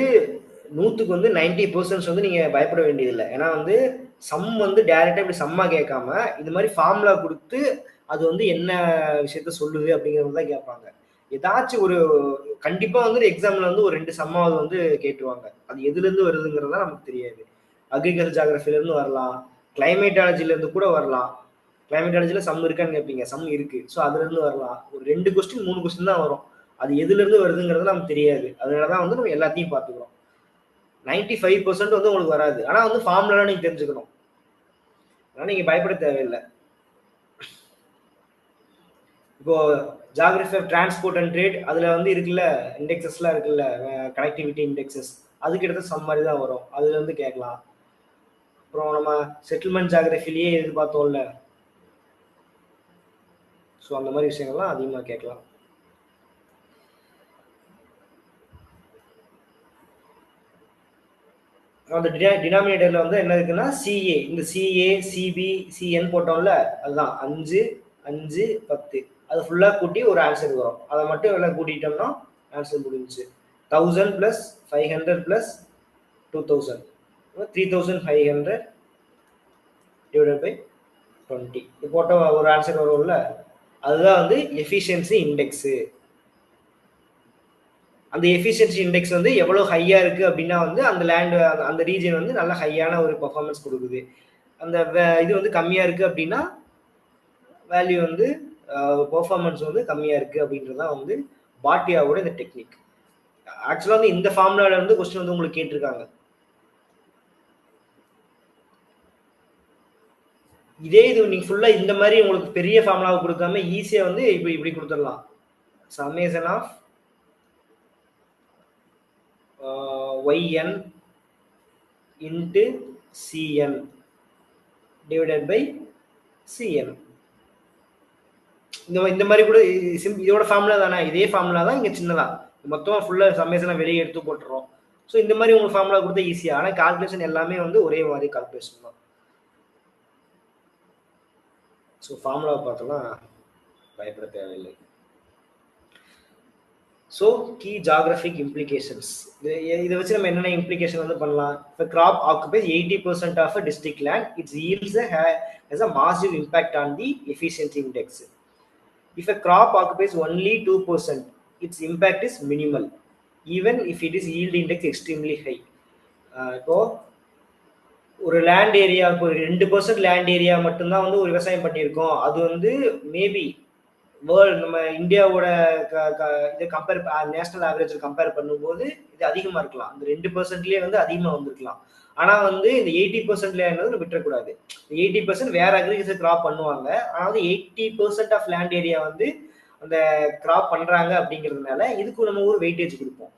100க்கு வந்து 90% வந்து நீங்க பயப்பட வேண்டியதில்லை. ஏன்னா வந்து சம் வந்து டைரக்டா இப்படி சம்மா கேட்காம இது மாதிரி ஃபார்முலா கொடுத்து அது வந்து என்ன விஷயத்த சொல்லுது அப்படிங்கிறது தான் கேட்பாங்க. ஏதாச்சும் ஒரு கண்டிப்பா வந்து எக்ஸாம்ல வந்து ஒரு 2 சம்மாவது வந்து கேட்டுருவாங்க. அது எதுல இருந்து வருதுங்கிறதா நமக்கு தெரியாது. அக்ரிகல்ச்சர் ஜியாகிரபில இருந்து வரலாம், கிளைமேட்டாலஜில இருந்து கூட வரலாம். கிளைமேட்டாலஜில சம் இருக்கான்னு கேட்பீங்க, சம் இருக்கு. ஸோ அதுல இருந்து வரலாம். ஒரு 2 கொஸ்டின் 3 கொஸ்டின் தான் வரும். அது எதுல இருந்து வருதுங்கிறது நமக்கு தெரியாது. அதனாலதான் வந்து நம்ம எல்லாத்தையும் பார்த்துக்கிறோம். 95% வந்து உங்களுக்கு வராது. ஆனா வந்து ஃபார்முலா நீங்க தெரிஞ்சுக்கணும். அதனால நீங்க பயப்பட தேவையில்லை. இப்போ geography of transport and trade அதுல வந்து இருக்குல்ல இண்டெக்ஸஸ்லாம் இருக்குல்ல, கனெக்டிவிட்டி இண்டெக்ஸஸ், அதுக்கு எடுத்த சம் மாதிரி தான் வரும். அதுல இருந்து கேட்கலாம். அப்புறம் நம்ம செட்டில்மெண்ட் ஜியாகிரபிலேயே எதிர்பார்த்தோம்ல, ஸோ அந்த மாதிரி விஷயங்கள்லாம் அதிகமாக கேட்கலாம். அந்த டினாமினேட்டர்ல வந்து என்ன இருக்குன்னா சிஏ, இந்த சிஏ சிபி சிஎன் போட்டோம்ல, அதுதான் 5 5 10, அது ஃபுல்லா கூட்டி ஒரு ஆன்சர் வரும். அதை மட்டும் எல்லாம் கூட்டிட்டோம்னா ஆன்சர் முடிஞ்சுச்சு. 1000 பிளஸ் 500 பிளஸ் 2000, 3500 டிவைடட் பை 20 இது போட்ட ஒரு ஆன்சர் வரும்ல, அதுதான் வந்து எஃபிஷியன்சி இண்டெக்ஸ். அந்த எஃபிஷியன்சி இண்டெக்ஸ் வந்து எவ்வளவு ஹையா இருக்கு அப்படின்னா வந்து அந்த லேண்ட் அந்த ரீஜன் வந்து நல்ல ஹையான ஒரு பெர்ஃபார்மன்ஸ் கொடுக்குது. அந்த இது வந்து கம்மியா இருக்கு அப்படின்னா வேல்யூ வந்து பெர்ஃபார்மன்ஸ் வந்து கம்மியா இருக்கு அப்படின்றதான் வந்து பாட்டியாவோட இந்த டெக்னிக். ஆக்சுவலா வந்து இந்த ஃபார்முலால இருந்து கொஸ்டின் வந்து உங்களுக்கு கேட்டிருக்காங்க. இதே இது நீங்க ஃபுல்லா இந்த மாதிரி உங்களுக்கு பெரிய ஃபார்முலாவை கொடுக்காம ஈஸியா வந்து இப்படி இப்படி கொடுத்துடலாம். Summation of yn into cn divided by cn. இந்த மாதிரி கூட இதோட ஃபார்முலா தானே, இதே ஃபார்முலா தான் இங்கே சின்னதா மொத்தமாக ஃபுல்லாக சம்மேஷனை வெளியே எடுத்து போட்டுறோம். ஸோ இந்த மாதிரி உங்களுக்கு ஃபார்முலா கொடுத்தா ஈஸியாக, ஆனால் கால்குலேஷன் எல்லாமே வந்து ஒரே மாதிரி கால்குலேஷன் தான். ஸோ ஃபார்முலாவை பார்த்தோம்னா பயப்பட தேவையில்லை. ஸோ கீ ஜாகிரபிக் இம்ப்ளிகேஷன்ஸ், இதை வச்சு நம்ம என்னென்ன இம்ப்ளிகேஷன் வந்து பண்ணலாம். இப்போ crop occupies 80% of a district land, its yields has a massive impact on the efficiency index. If a crop occupies only 2%, its impact is minimal, even if it is yield index extremely high. இப்போ ஒரு land area, இப்போ 2% land area மட்டும்தான் வந்து ஒரு விவசாயம் பண்ணியிருக்கோம், அது வந்து மேபி வேர்ல்டு நம்ம இந்தியாவோட இதை கம்பேர் நேஷனல் ஆவரேஜ் கம்பேர் பண்ணும்போது இது அதிகமாக இருக்கலாம், அந்த 2%லேயே வந்து அதிகமாக வந்திருக்கலாம். ஆனால் வந்து இந்த 80% விட்டுறக்கூடாது. 80% வேற அக்ரிகல்ச்சர் கிராப் பண்ணுவாங்க, ஆனால் 80% ஆஃப் லேண்ட் ஏரியா வந்து அந்த கிராப் பண்ணுறாங்க அப்படிங்கிறதுனால இதுக்கு நம்ம ஒரு வெயிட்டேஜ் கொடுப்போம்.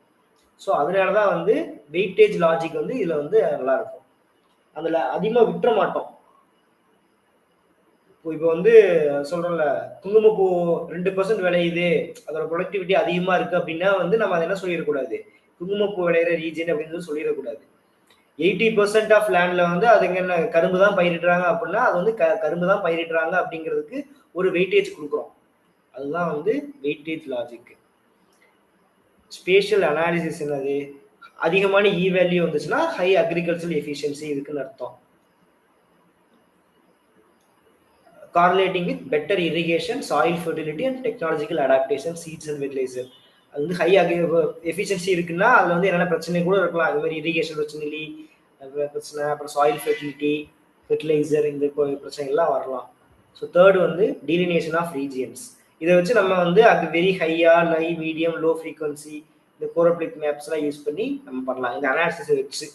ஸோ அதனால தான் வந்து வெயிட்டேஜ் லாஜிக் வந்து இதில் வந்து நல்லா இருக்கும், அதில் அதிகமாக விட்டுற மாட்டோம். இப்போ வந்து சொல்றோம்ல, குங்குமப்பூ 2% விளையுது, அதோட ப்ரொடக்டிவிட்டி அதிகமா இருக்கு அப்படின்னா வந்து நம்ம அதை என்ன சொல்லிடக்கூடாது, குங்குமப்பூ விளையிற ரீஜன் அப்படின்னு சொல்லிடக்கூடாது. 80% ஆஃப் லேண்ட்ல வந்து அது என்ன கரும்பு தான் பயிரிடுறாங்க அப்படின்னா அது வந்து கரும்பு தான் பயிரிடுறாங்க அப்படிங்கிறதுக்கு ஒரு வெயிட்டேஜ் கொடுக்குறோம். அதுதான் வந்து வெயிட்டேஜ் லாஜிக். ஸ்பேஷியல் அனாலிசிஸ் என்னது, அதிகமான இ வேல்யூ வந்துச்சுன்னா ஹை அக்ரிகல்ச்சரல் எஃபிஷியன்சி இருக்குன்னு அர்த்தம். correlating with better irrigation, soil fertility and technological adaptation, seeds and fertilizer. அது வந்து ஹை எஃபிஷியன்சி இருக்குன்னா அதில் வந்து என்னென்ன பிரச்சனை கூட இருக்கலாம், அது மாதிரி இரிகேஷன் பிரச்சனை, அப்புறம் சாயில் ஃபெர்டிலிட்டி, ஃபெர்டிலைசர், இந்த பிரச்சனைகள்லாம் வரலாம். ஸோ தேர்ட் வந்து டீலினேஷன் ஆஃப் ரீஜியன்ஸ். இதை வச்சு நம்ம வந்து அது வெரி ஹையா, லை, மீடியம், லோ ஃப்ரீக்வன்சி, இந்த கோரோப்ளிக் மேப்ஸ்லாம் யூஸ் பண்ணி நம்ம பண்ணலாம் இந்த அனாலிசிஸ் வச்சு.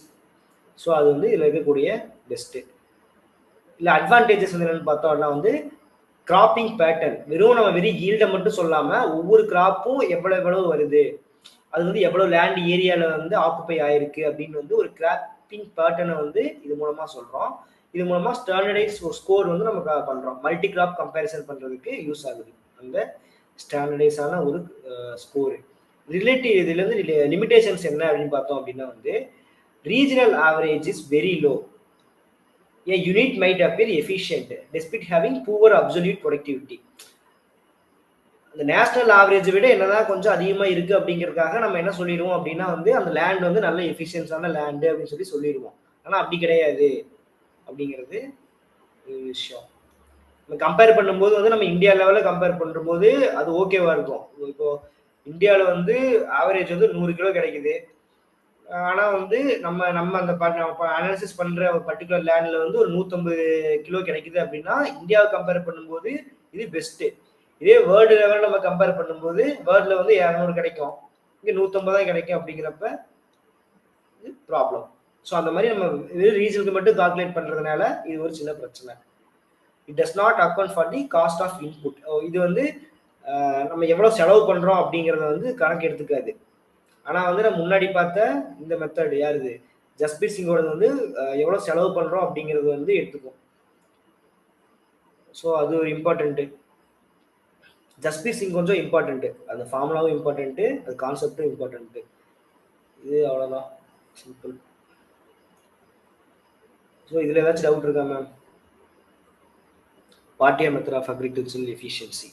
ஸோ அது வந்து இதில் இருக்கக்கூடிய பெஸ்ட்டு. இல்லை அட்வான்டேஜஸ் வந்து என்னென்னு பார்த்தோம்னா வந்து கிராப்பிங் பேட்டர்ன், வெறும் நம்ம வெறும் ஈல்டை மட்டும் சொல்லாமல் ஒவ்வொரு கிராப்பும் எவ்வளவு வருது, அது வந்து எவ்வளோ லேண்ட் ஏரியாவில் வந்து ஆக்குப்பை ஆயிருக்கு அப்படின்னு வந்து ஒரு கிராப்பிங் பேட்டர்னை வந்து இது மூலமாக சொல்கிறோம். இது மூலமாக ஸ்டாண்டர்டைஸ் ஒரு ஸ்கோர் வந்து நம்ம பண்ணுறோம், மல்டி கிராப் கம்பேரிசன் பண்ணுறதுக்கு யூஸ் ஆகுது அந்த ஸ்டாண்டர்டைஸான ஒரு ஸ்கோரு. ரிலேட்டிவ் இதுலேருந்து லிமிடேஷன்ஸ் என்ன அப்படின்னு பார்த்தோம் அப்படின்னா வந்து regional average is very low. A unit might appear efficient despite having poor absolute productivity. அந்த நேஷனல் ஆவரேஜ் விட என்னதான் கொஞ்சம் அதிகமாக இருக்கு அப்படிங்கிறதுக்காக நம்ம என்ன சொல்லிடுவோம் அப்படின்னா வந்து அந்த லேண்ட் வந்து நல்ல எஃபிஷியன்ஸான லேண்டு அப்படின்னு சொல்லிடுவோம். ஆனால் அப்படி கிடையாது அப்படிங்கிறது ஒரு விஷயம். நம்ம கம்பேர் பண்ணும்போது வந்து நம்ம இந்தியா லெவலில் கம்பேர் பண்ணும்போது அது ஓகேவா இருக்கும். இப்போ இந்தியாவில் வந்து ஆவரேஜ் வந்து 100 கிலோ கிடைக்குது, ஆனால் வந்து நம்ம அந்த அனாலிசிஸ் பண்ணுற ஒரு பர்டிகுலர் லேண்டில் வந்து ஒரு 150 கிலோ கிடைக்குது அப்படின்னா இந்தியாவை கம்பேர் பண்ணும்போது இது பெஸ்ட்டு. இதே வேர்ல்டு லெவலில் நம்ம கம்பேர் பண்ணும்போது வேர்ல்டில் வந்து 200 கிடைக்கும், இங்கே 150 தான் கிடைக்கும் அப்படிங்கிறப்ப இது ப்ராப்ளம். ஸோ அந்த மாதிரி நம்ம ரீசனுக்கு மட்டும் கால்குலேட் பண்ணுறதுனால இது ஒரு சின்ன பிரச்சனை. It does not account for the cost of input. இது வந்து நம்ம எவ்வளோ செலவு பண்ணுறோம் அப்படிங்கிறத வந்து கணக்கு எடுத்துக்காது. ஆனால் வந்து நம்ம முன்னாடி பார்த்த இந்த மெத்தட் யாருது, ஜஸ்பீர் சிங்கோடது வந்து எவ்வளோ செலவு பண்ணுறோம் அப்படிங்கிறது வந்து எடுத்துக்கும். ஸோ அது ஒரு இம்பார்ட்டண்ட்டு. ஜஸ்பீர் சிங் கொஞ்சம் இம்பார்ட்டண்ட்டு, அந்த ஃபார்முலாவும் இம்பார்ட்டண்ட்டு, அது கான்செப்டும் இம்பார்ட்டண்ட்டு. இது அவ்வளோதான், சிம்பிள். ஸோ இதில் ஏதாச்சும் டவுட் இருக்கா ma'am? Bhatia method of agricultural efficiency.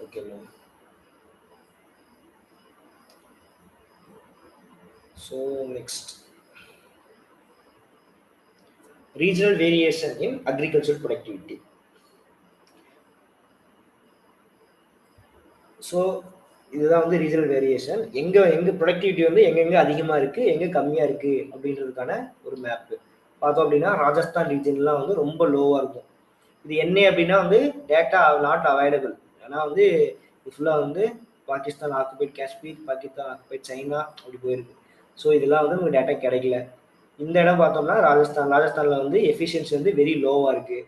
Okay ma'am. So next, regional variation in agricultural productivity. So இதுதான் வந்து ரீஜனல் வேரியேஷன். எங்கே ப்ரொடக்டிவிட்டி வந்து எங்கெங்கே அதிகமாக இருக்குது எங்கே கம்மியாக இருக்குது அப்படின்றதுக்கான ஒரு மேப்பு பார்த்தோம் அப்படின்னா ராஜஸ்தான் ரீஜன்லாம் வந்து ரொம்ப லோவாக இருக்கும். இது என்ன அப்படின்னா வந்து டேட்டா நாட் அவைலபிள். ஏன்னா வந்து இது ஃபுல்லாக வந்து Pakistan occupied Kashmir, Pakistan occupied China அப்படி போயிருக்கு. ஸோ இதெல்லாம் வந்து உங்களுக்கு டேட்டா கிடைக்கல. இந்த இடம் பார்த்தோம்னா ராஜஸ்தானில் வந்து எஃபிஷியன்சி வந்து வெரி லோவாக இருக்குது.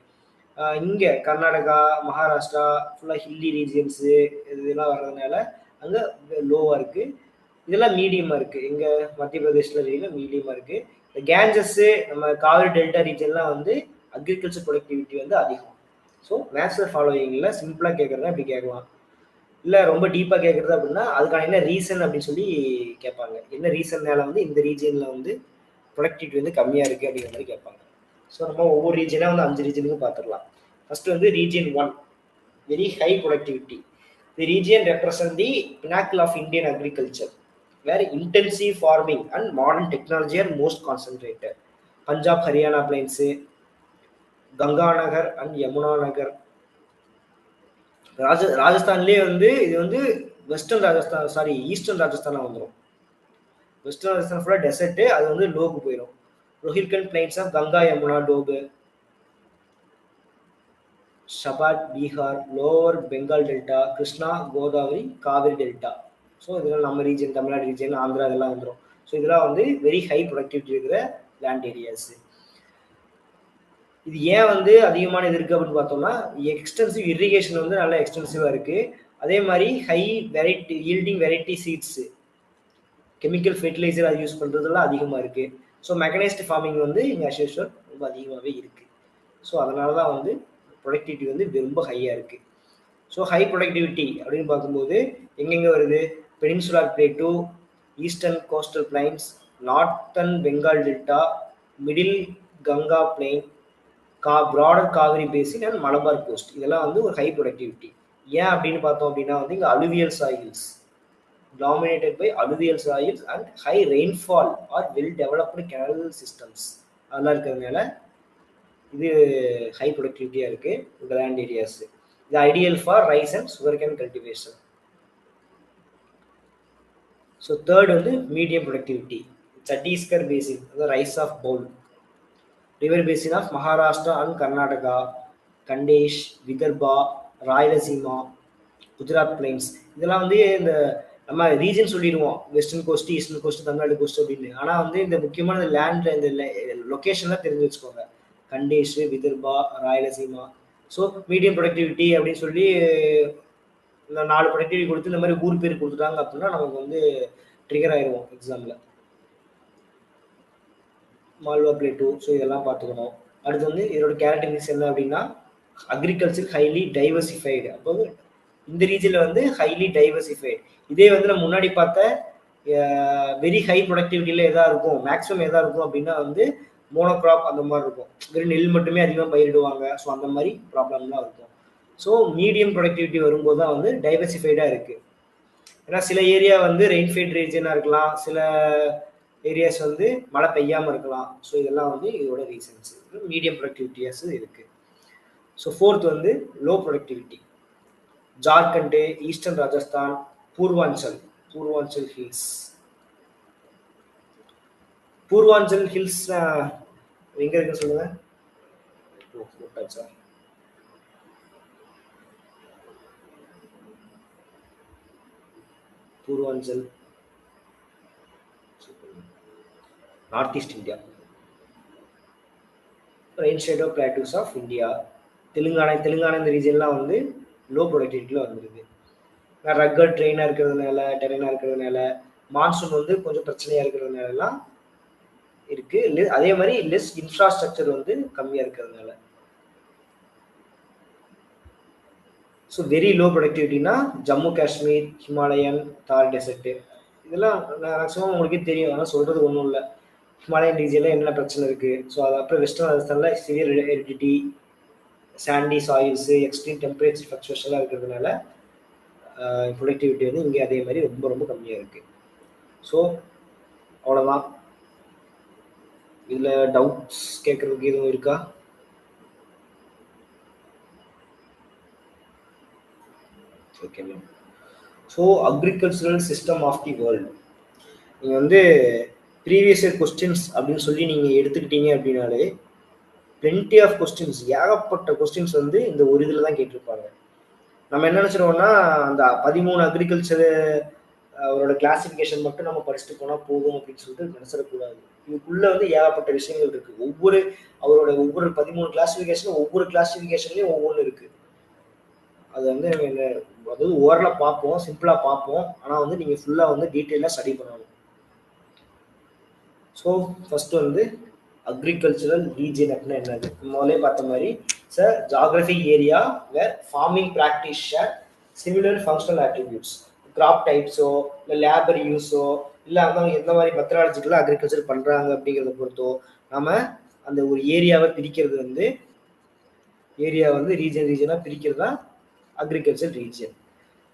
இங்கே கர்நாடகா, மகாராஷ்டிரா ஃபுல்லாக ஹில்லி ரீஜியன்ஸு இதெல்லாம் வர்றதுனால அங்கே லோவாக இருக்குது. இதெல்லாம் மீடியமாக இருக்குது. இங்கே மத்திய பிரதேஷில் மீடியமாக இருக்குது. இந்த கேஞ்சஸ்ஸு நம்ம காவிரி டெல்டா ரீஜன்லாம் வந்து அக்ரிகல்ச்சர் ப்ரொடக்டிவிட்டி வந்து அதிகம். ஸோ நேச்சுரல் ஃபாலோயிங்கில் சிம்பிளாக கேட்குறதா இப்படி கேட்கலாம். இல்லை ரொம்ப டீப்பாக கேட்குறது அப்படின்னா அதுக்கான என்ன ரீசன் அப்படின்னு சொல்லி கேட்பாங்க. என்ன ரீசன்னால வந்து இந்த ரீஜனில் வந்து ப்ரொடக்டிவிட்டி வந்து கம்மியாக இருக்குது அப்படிங்கிற மாதிரி கேட்பாங்க. ஸோ நம்ம ஒவ்வொரு ரீஜனாக வந்து 5 ரீஜனுக்கு பார்த்துடலாம். ஃபர்ஸ்ட் வந்து region 1, very high productivity. The region represent the pinnacle of Indian agriculture where intensive farming and modern technology are most concentrated. Punjab, Haryana plains, Ganga Nagar and Yamuna Nagar. ராஜஸ்தான்லேயே வந்து இது வந்து வெஸ்டர்ன் ராஜஸ்தான், சாரி ஈஸ்டர்ன் ராஜஸ்தானாக வந்துடும். வெஸ்டர்ன் ராஜஸ்தான் ஃபுல்லாக டெசர்ட்டு, அது வந்து லோக்கு போயிடும். ரோஹில்கண்ட் பிளைன்ஸ் ஆஃப் கங்கா யமுனா டோபு, ஷபாட் Bihar, lower Bengal delta, Krishna Godavari Kaveri delta. So இதெல்லாம் நம்ம ரீஜன், தமிழ்நாடு ரீஜன், ஆந்திரா இதெல்லாம் வந்துடும். ஸோ இதெல்லாம் வந்து வெரி ஹை ப்ரொடக்டிவிட்டி இருக்கிற லேண்ட் ஏரியாஸ். இது ஏன் வந்து அதிகமான இது இருக்குது அப்படின்னு பார்த்தோம்னா எக்ஸ்டென்சிவ் இரிகேஷன் வந்து நல்லா எக்ஸ்டென்சிவாக இருக்குது. அதே மாதிரி high variety yielding variety seeds, chemical fertiliser அது யூஸ் பண்ணுறதுலாம் அதிகமாக இருக்குது. ஸோ மெக்கனைஸ்டு ஃபார்மிங் வந்து இங்கே அசேஷுவல் ரொம்ப அதிகமாகவே இருக்குது. ஸோ அதனால தான் வந்து ப்ரொடக்டிவிட்டி வந்து ரொம்ப ஹையாக இருக்குது. ஸோ ஹை ப்ரொடக்டிவிட்டி அப்படின்னு பார்க்கும்போது எங்கெங்கே வருது? Peninsular plateau, eastern coastal plains, northern Bengal delta, middle Ganga plain, broader Kaveri basin and Malabar coast. இதெல்லாம் வந்து ஒரு ஹை ப்ரொடக்டிவிட்டி. ஏன் அப்படின்னு பார்த்தோம் அப்படின்னா வந்து இங்கே alluvial soils dominated by alluvial soils and high rainfall or well developed canal systems அதெல்லாம் இருக்கிறதுனால இது ஹை ப்ரொடக்டிவிட்டியாக இருக்குது இந்த லேண்ட் ஏரியாஸ். இது ideal for rice and sugar cane cultivation. So third வந்து மீடியம் ப்ரொடக்டிவிட்டி. சத்தீஸ்கர் பேசின், அதாவது rice of bowl, river basin of Maharashtra and Karnataka, Khandesh, Vidarbha, Rayalaseema, Gujarat plains. இதெல்லாம் வந்து இந்த நம்ம ரீஜன் சொல்லிடுவோம், western coast, eastern coast, Tamil Nadu coast அப்படின்னு. ஆனால் வந்து இந்த முக்கியமான லேண்ட் இந்த லொக்கேஷன்லாம் தெரிஞ்சு வச்சுக்கோங்க. Khandesh, Vidarbha, Rayalaseema. So medium productivity அப்படின்னு சொல்லி இந்த 4 ப்ரொடக்டிவிட்டி கொடுத்து இந்த மாதிரி ஊர் பேர் கொடுத்துட்டாங்க அப்படின்னா நமக்கு வந்து ட்ரிகர் ஆயிடுவோம் எக்ஸாமில். மால்வா பிளேட்டூ. ஸோ இதெல்லாம் பார்த்துக்கணும். அடுத்து வந்து இதோட கேரக்டரிஸ்டிக்ஸ் என்ன அப்படின்னா அக்ரிகல்ச்சர் ஹைலி டைவர்சிஃபைடு. அப்போ இந்த ரீஜனில் வந்து ஹைலி டைவர்சிஃபைடு. இதே வந்து நம்ம முன்னாடி பார்த்த வெரி ஹை ப்ரொடக்டிவிட்டியில் எதாக இருக்கும், மேக்ஸிமம் எதாக இருக்கும் அப்படின்னா வந்து மோனோக்ராப் அந்த மாதிரி இருக்கும். வெறும் நெல் மட்டுமே அதிகமாக பயிரிடுவாங்க. ஸோ அந்த மாதிரி ப்ராப்ளம்லாம் இருக்கும். ஸோ மீடியம் ப்ரொடக்டிவிட்டி வரும்போது தான் வந்து டைவர்சிஃபைடாக இருக்குது. ஏன்னா சில ஏரியா வந்து ரெயின்ஃபைட் ரீஜனாக இருக்கலாம், சில ஏரியாஸ் வந்து மழை பெய்யாமல் இருக்கலாம். ஸோ இதெல்லாம் வந்து இதோட ரீசன்ஸ். மீடியம் ப்ரொடக்டிவிட்டியாஸ் இருக்குது. ஸோ ஃபோர்த் வந்து low productivity. Jharkhand, eastern Rajasthan, Purvanchal hills. Purvanchal hills எங்கே இருக்குன்னு சொல்லுங்க. Purvanchal north east India, rain shadow plateaus of India. Telangana இந்த ரீஜன்லாம் வந்து லோ ப்ரொடக்டிவிட்டியில் வந்துருக்கு. ரக்கட் டெரெயினாக இருக்கிறதுனால மான்சூன் வந்து கொஞ்சம் பிரச்சனையாக இருக்கிறதுனாலலாம் இருக்குது. அதே மாதிரி லெஸ் இன்ஃப்ராஸ்ட்ரக்சர் வந்து கம்மியாக இருக்கிறதுனால. ஸோ வெரி லோ ப்ரொடக்டிவிட்டினா ஜம்மு காஷ்மீர், ஹிமாலயன், தார் டெசர்ட்டு. இதெல்லாம் மேக்ஸிமம் உங்களுக்கே தெரியும், ஆனால் சொல்கிறது ஒன்றும் இல்லை. ஹிமாலயன் ரீஜனில் என்னென்ன பிரச்சனை இருக்குது. ஸோ அது அப்புறம் வெஸ்டர்ன் ராஜஸ்தானில் severe aridity, sandy soils, extreme temperature ஃப்ளக்சுவேஷன்லாம் இருக்கிறதுனால ப்ரொடக்டிவிட்டி வந்து இங்கே அதே மாதிரி ரொம்ப ரொம்ப கம்மியாக இருக்குது. ஸோ அவ்வளோதான். இதில் டவுட்ஸ் கேட்குறதுக்கு எதுவும் இருக்கா? Okay ma'am. So agricultural system of the world நீங்கள் வந்து ப்ரீவியஸ் இயர் கொஸ்டின்ஸ் அப்படின்னு சொல்லி நீங்கள் எடுத்துக்கிட்டீங்க அப்படின்னாலே பிளென்டி ஆஃப் கொஸ்டின்ஸ், ஏகப்பட்ட கொஸ்டின்ஸ் வந்து இந்த ஒரு இதில் தான் கேட்டிருப்பாங்க. நம்ம என்ன நினச்சிருவோம்னா அந்த 13 அக்ரிகல்ச்சர் அவரோட கிளாசிஃபிகேஷன் மட்டும் நம்ம படிச்சுட்டு போனால் போதும் அப்படின்னு சொல்லிட்டு நினச்சிடக்கூடாது. இதுக்குள்ளே வந்து ஏகப்பட்ட விஷயங்கள் இருக்குது. அவரோட ஒவ்வொரு 13 கிளாசிஃபிகேஷனும் ஒவ்வொரு கிளாசிஃபிகேஷன்லேயும் ஒவ்வொன்று இருக்குது. அது வந்து அதாவது ஓரளவு பார்ப்போம், சிம்பிளாக பார்ப்போம். ஆனால் வந்து நீங்கள் ஃபுல்லாக வந்து டீட்டெயிலாக ஸ்டடி பண்ணணும். ஸோ ஃபஸ்ட்டு வந்து அக்ரிகல்ச்சரல் ரீஜன் அப்படின்னா என்னது? முதலே பார்த்த மாதிரி It's a geographic area where farming practice share similar functional attributes. Crop types-ஓ இல்லை லேபர் யூஸோ இல்லை அவங்க எந்த மாதிரி மெத்தடாலஜிக்கலாக அக்ரிகல்ச்சர் பண்ணுறாங்க அப்படிங்கிறத பொறுத்தோ நம்ம அந்த ஒரு ஏரியாவை பிரிக்கிறது வந்து ரீஜனாக பிரிக்கிறது தான் அக்ரிகல்ச்சர் ரீஜன்.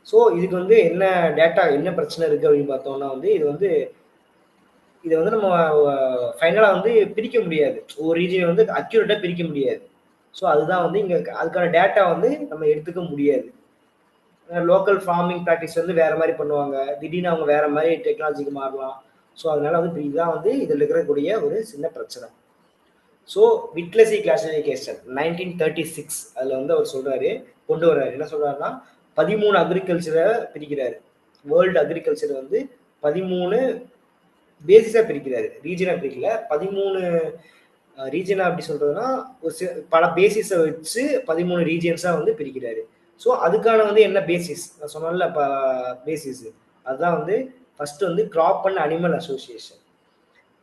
ஸோ இதுக்கு வந்து என்ன டேட்டா என்ன பிரச்சனை இருக்குது அப்படின்னு பார்த்தோம்னா வந்து இதை வந்து நம்ம ஃபைனலாக வந்து பிரிக்க முடியாது, ஒரு ரீஜனை வந்து அக்யூரேட்டாக பிரிக்க முடியாது. ஸோ அதுதான் வந்து இங்கே அதுக்கான டேட்டா வந்து நம்ம எடுத்துக்க முடியாது. லோக்கல் ஃபார்மிங் ப்ராக்டிஸ் வந்து வேற மாதிரி பண்ணுவாங்க, திடீர்னு அவங்க வேற மாதிரி டெக்னாலஜிக்கு மாறலாம். ஸோ அதனால வந்து இதுதான் வந்து இதில் இருக்கக்கூடிய ஒரு சின்ன பிரச்சனை. ஸோ விட்லசி கிளாசிஃபிகேஷன் 1936 அதில் வந்து அவர் கொண்டு வர்றாரு. என்ன சொல்றாருன்னா 13 அக்ரிகல்ச்சரை பிரிக்கிறாரு. வேர்ல்டு அக்ரிகல்ச்சர் வந்து 13 பேசிஸாக பிரிக்கிறாரு, ரீஜனாக பிரிக்கல. 13 ரீஜனா அப்படி சொல்றதுன்னா ஒரு பல பேசிஸை வச்சு 13 ரீஜன்ஸாக வந்து பிரிக்கிறாரு. ஸோ அதுக்கான வந்து என்ன பேசிஸ் நான் சொன்னேன்ல பேசிஸ், அதுதான் வந்து ஃபர்ஸ்ட் வந்து கிராப் அண்ட் அனிமல் அசோசியேஷன்.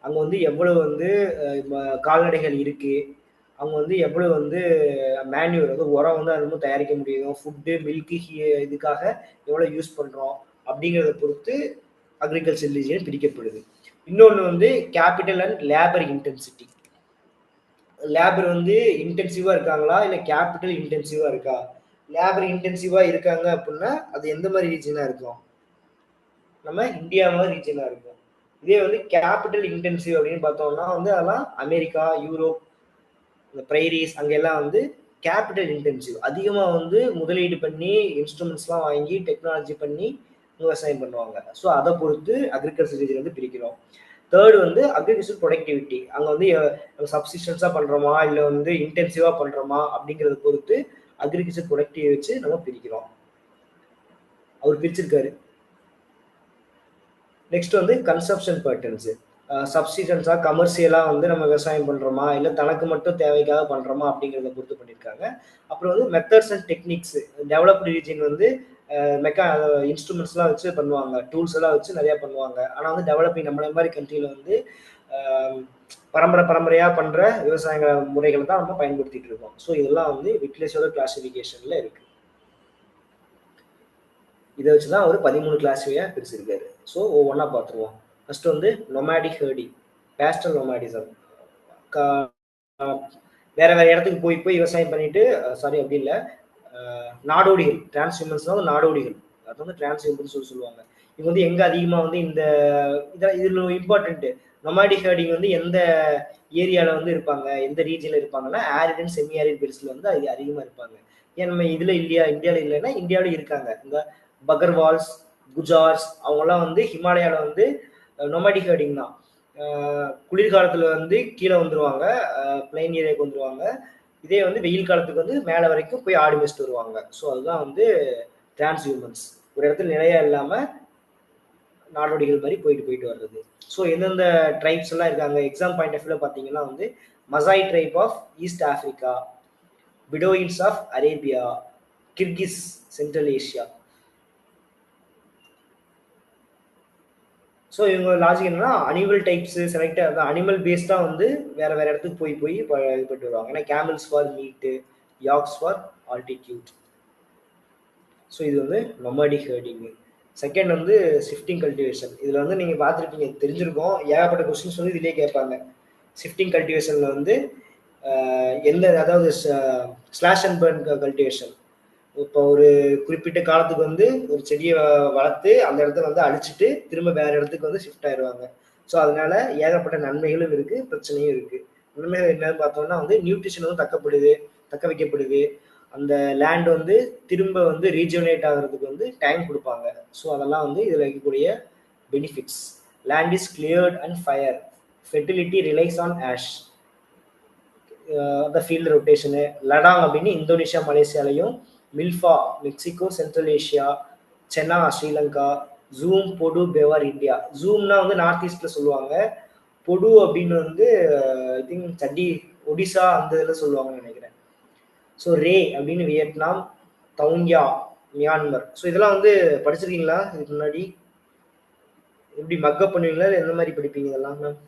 அங்கே வந்து எவ்வளவு வந்து கால்நடைகள் இருக்கு, அவங்க வந்து எவ்வளவு வந்து மேன்யூர் வந்து உரம் வந்து அது தயாரிக்க முடியும், ஃபுட்டு மில்க்கு இதுக்காக எவ்வளோ யூஸ் பண்ணுறோம் அப்படிங்கிறத பொறுத்து அக்ரிகல்ச்சர் ரீஜன் பிரிக்கப்படுது. இன்னொன்று வந்து capital and labour intensity. Labour வந்து இன்டென்சிவாக இருக்காங்களா இல்லை கேபிட்டல் இன்டென்சிவாக இருக்கா? லேபர் இன்டென்சிவாக இருக்காங்க அப்படின்னா அது எந்த மாதிரி ரீஜனாக இருக்கும்? நம்ம இந்தியா மாதிரி ரீஜனாக இருக்கும். இதே வந்து கேபிட்டல் இன்டென்சிவ் அப்படின்னு பார்த்தோம்னா வந்து அதெல்லாம் அமெரிக்கா, யூரோப், இந்த பிரைரிஸ் அங்கெல்லாம் வந்து கேபிட்டல் இன்டென்சிவ், அதிகமாக வந்து முதலீடு பண்ணி இன்ஸ்ட்ருமெண்ட்ஸ்லாம் வாங்கி டெக்னாலஜி பண்ணி விவசாயம் பண்ணுவாங்க. ஸோ அதை பொறுத்து அக்ரிகல்ச்சர் ரீஜன் வந்து பிரிக்கிறோம். தேர்டு வந்து அக்ரிகல்ச்சர் ப்ரொடக்டிவிட்டி, அங்கே வந்து சப்சிஸ்டன்ஸாக பண்ணுறோமா இல்லை வந்து இன்டென்சிவாக பண்ணுறோமா அப்படிங்கிறத பொறுத்து அக்ரிகல்ச்சர் ப்ரொடக்டிவிட்டி வச்சு நம்ம பிரிக்கிறோம். அவர் பிரிச்சிருக்காரு. நெக்ஸ்ட் வந்து கன்சப்ஷன் பேட்டர்ன்ஸு, சப்சிஸ்டன்ஸாக கமர்ஷியலாக வந்து நம்ம விவசாயம் பண்ணுறோமா இல்லை தனக்கு மட்டும் தேவைக்காக பண்ணுறோமா அப்படிங்கிறத பொறுத்து பண்ணியிருக்காங்க. அப்புறம் வந்து methods and techniques, developed region வந்து இன்ஸ்ட்ருமெண்ட்ஸ்லாம் வச்சு பண்ணுவாங்க, டூல்ஸ் எல்லாம் வச்சு நிறையா பண்ணுவாங்க. ஆனால் வந்து டெவலப்பிங் நம்மள மாதிரி கண்ட்ரியில் வந்து பரம்பரையாக பண்ணுற விவசாய முறைகளை தான் நம்ம பயன்படுத்திட்டு இருக்கோம். ஸோ இதெல்லாம் வந்து விட்லஸோட கிளாசிஃபிகேஷனில் இருக்குது. இதை வச்சு தான் அவர் 13 கிளாஸிஃபையாக பிரிச்சிருக்காரு. ஸோ ஒவ்வொன்றா பார்த்துருவோம். ஃபர்ஸ்ட் வந்து நொமேடிக் ஹெர்டிங், பேஸ்டல் நொமேடிசம். வேற இடத்துக்கு போய் விவசாயம் பண்ணிட்டு, சாரி அப்படி இல்லை, நாடோடிகள், டிரான்ஸ்ஹியூமன்ஸ் வந்து நாடோடிகள், அது வந்து டிரான்ஸ்ஹியூமன்ஸ் சொல்லுவாங்க. இவங்க வந்து எங்கே அதிகமாக வந்து இதில் இம்பார்ட்டன்ட்டு நொமேடிக் ஹெர்டிங் வந்து எந்த ஏரியாவில் வந்து இருப்பாங்க, எந்த ரீஜனில் இருப்பாங்கன்னா ஆரிட் அண்ட் செமி ஆரிட் பெல்ட்ஸில் வந்து அது அதிகமாக இருப்பாங்க. ஏன் நம்ம இதில் இல்லையா, இந்தியாவில் இல்லைன்னா இந்தியாவில் இருக்காங்க. இந்த பகர்வால்ஸ், குஜார்ஸ் அவங்கெல்லாம் வந்து ஹிமாலயாவில் வந்து நொமேடிக் ஹெர்டிங் தான். குளிர்காலத்தில் வந்து கீழே வந்துடுவாங்க, பிளைன் ஏரியாவுக்கு வந்துடுவாங்க. இதே வந்து வெயில் காலத்துக்கு வந்து மேலே வரைக்கும் போய் ஆடி வச்சுட்டு வருவாங்க. ஸோ அதுதான் வந்து டிரான்ஸ்ஹியூமன்ஸ், ஒரு இடத்துல நிலையா இல்லாமல் நாடோடிகள் மாதிரி போயிட்டு வர்றது. ஸோ எந்தெந்த ட்ரைப்ஸ் எல்லாம் இருக்காங்க எக்ஸாம் பாயிண்ட் ஆஃப் வியூவில் பார்த்தீங்கன்னா வந்து Maasai tribe of east Africa, Bedouins of Arabia, Kirghiz central Asia. So இவங்க லாஜிக் என்னன்னா அனிமல் டைப்ஸ் செலக்ட், அனிமல் பேஸ்டாக வந்து வேற இடத்துக்கு போய் இது பண்ணிட்டு வருவாங்க. ஏன்னா கேமல்ஸ் ஃபார் மீட்டு, யாக்ஸ் ஃபார் ஆல்டிடியூட். ஸோ இது வந்து நொமேடிக் ஹெர்டிங்கு. செகண்ட் வந்து ஷிஃப்டிங் கல்டிவேஷன். இதில் வந்து நீங்கள் பார்த்துருப்பீங்க, தெரிஞ்சிருக்கோம், ஏகப்பட்ட கொஸ்டின்ஸ் வந்து இதிலே கேட்பாங்க. ஷிஃப்டிங் கல்டிவேஷனில் வந்து அதாவது ஸ்லாஷ் அண்ட் பர்ன் கல்டிவேஷன். இப்போ ஒரு குறிப்பிட்ட காலத்துக்கு வந்து ஒரு செடியை வளர்த்து அந்த இடத்துல வந்து அழிச்சிட்டு திரும்ப வேற இடத்துக்கு வந்து ஷிஃப்ட் ஆயிடுவாங்க. ஸோ அதனால ஏகப்பட்ட நன்மைகளும் இருக்கு, பிரச்சனையும் இருக்கு. நன்மைகள் என்னன்னு பார்த்தோம்னா வந்து நியூட்ரிஷன் வந்து தக்க வைக்கப்படுது. அந்த லேண்ட் வந்து திரும்ப வந்து ரீஜுவனேட் ஆகிறதுக்கு வந்து டைம் கொடுப்பாங்க. ஸோ அதெல்லாம் வந்து இதில் இருக்கக்கூடிய benefits. Land is cleared and fire, fertility relies on ash, அந்த ஃபீல்டு ரொட்டேஷனு. லடாங் அப்படின்னு இந்தோனேஷியா மலேசியாலையும், milpa Mexico central Asia, chena Sri Lanka, jhum podu bewar India. ஜூம்னா வந்து நார்த் ஈஸ்ட்ல சொல்லுவாங்க, பொடு அப்படின்னு வந்து ஐ திங்க் ஒடிசா அந்த இதில் சொல்லுவாங்கன்னு நினைக்கிறேன். ஸோ ரே அப்படின்னு வியட்நாம், தௌங்யா மியான்மர். ஸோ இதெல்லாம் வந்து படிச்சிருக்கீங்களா இதுக்கு முன்னாடி? எப்படி மக்கப் பண்ணுவீங்களா இல்லை எந்த மாதிரி படிப்பீங்க இதெல்லாம் மேம்?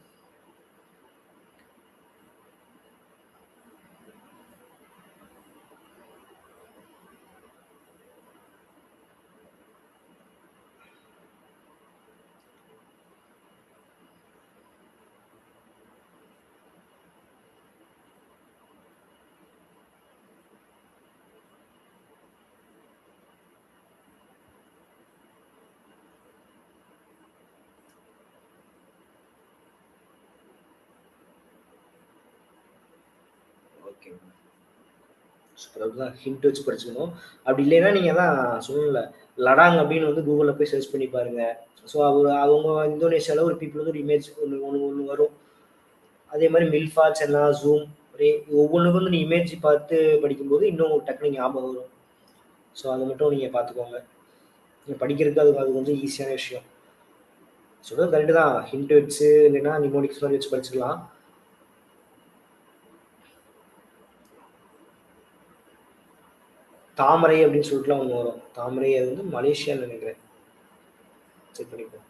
ஓகே. சூப்பர். அதுதான் ஹிண்ட் வச்சு படிச்சுக்கணும். அப்படி இல்லைன்னா நீங்க தான் சொல்லல லடாங் அப்படின்னு வந்து கூகுளில் போய் சர்ச் பண்ணி பாருங்க. ஸோ அவங்க இந்தோனேஷியாவில் ஒரு பீப்புள் வந்து ஒரு இமேஜ் ஒன்று வரும். அதே மாதிரி மில்ஃபா சென்னா ஜூம் ஒவ்வொன்றுக்கும் வந்து நீ இமேஜ் பார்த்து படிக்கும்போது இன்னும் டக்குனு ஞாபகம் வரும். ஸோ அதை மட்டும் நீங்கள் பார்த்துக்கோங்க. நீங்கள் படிக்கிறதுக்கு அது கொஞ்சம் ஈஸியான விஷயம். சொல்கிறது கரெக்டு தான். ஹிண்ட் வச்சு இல்லைன்னா நிமோனிக்ஸ் மாதிரி வச்சு படிச்சுக்கலாம். தாமரை அப்படின்னு சொல்லிட்டுலாம் ஒன்று வரும். தாமரை அது வந்து மலேசியான்னு நினைக்கிறேன். செக் பண்ணிப்போம்.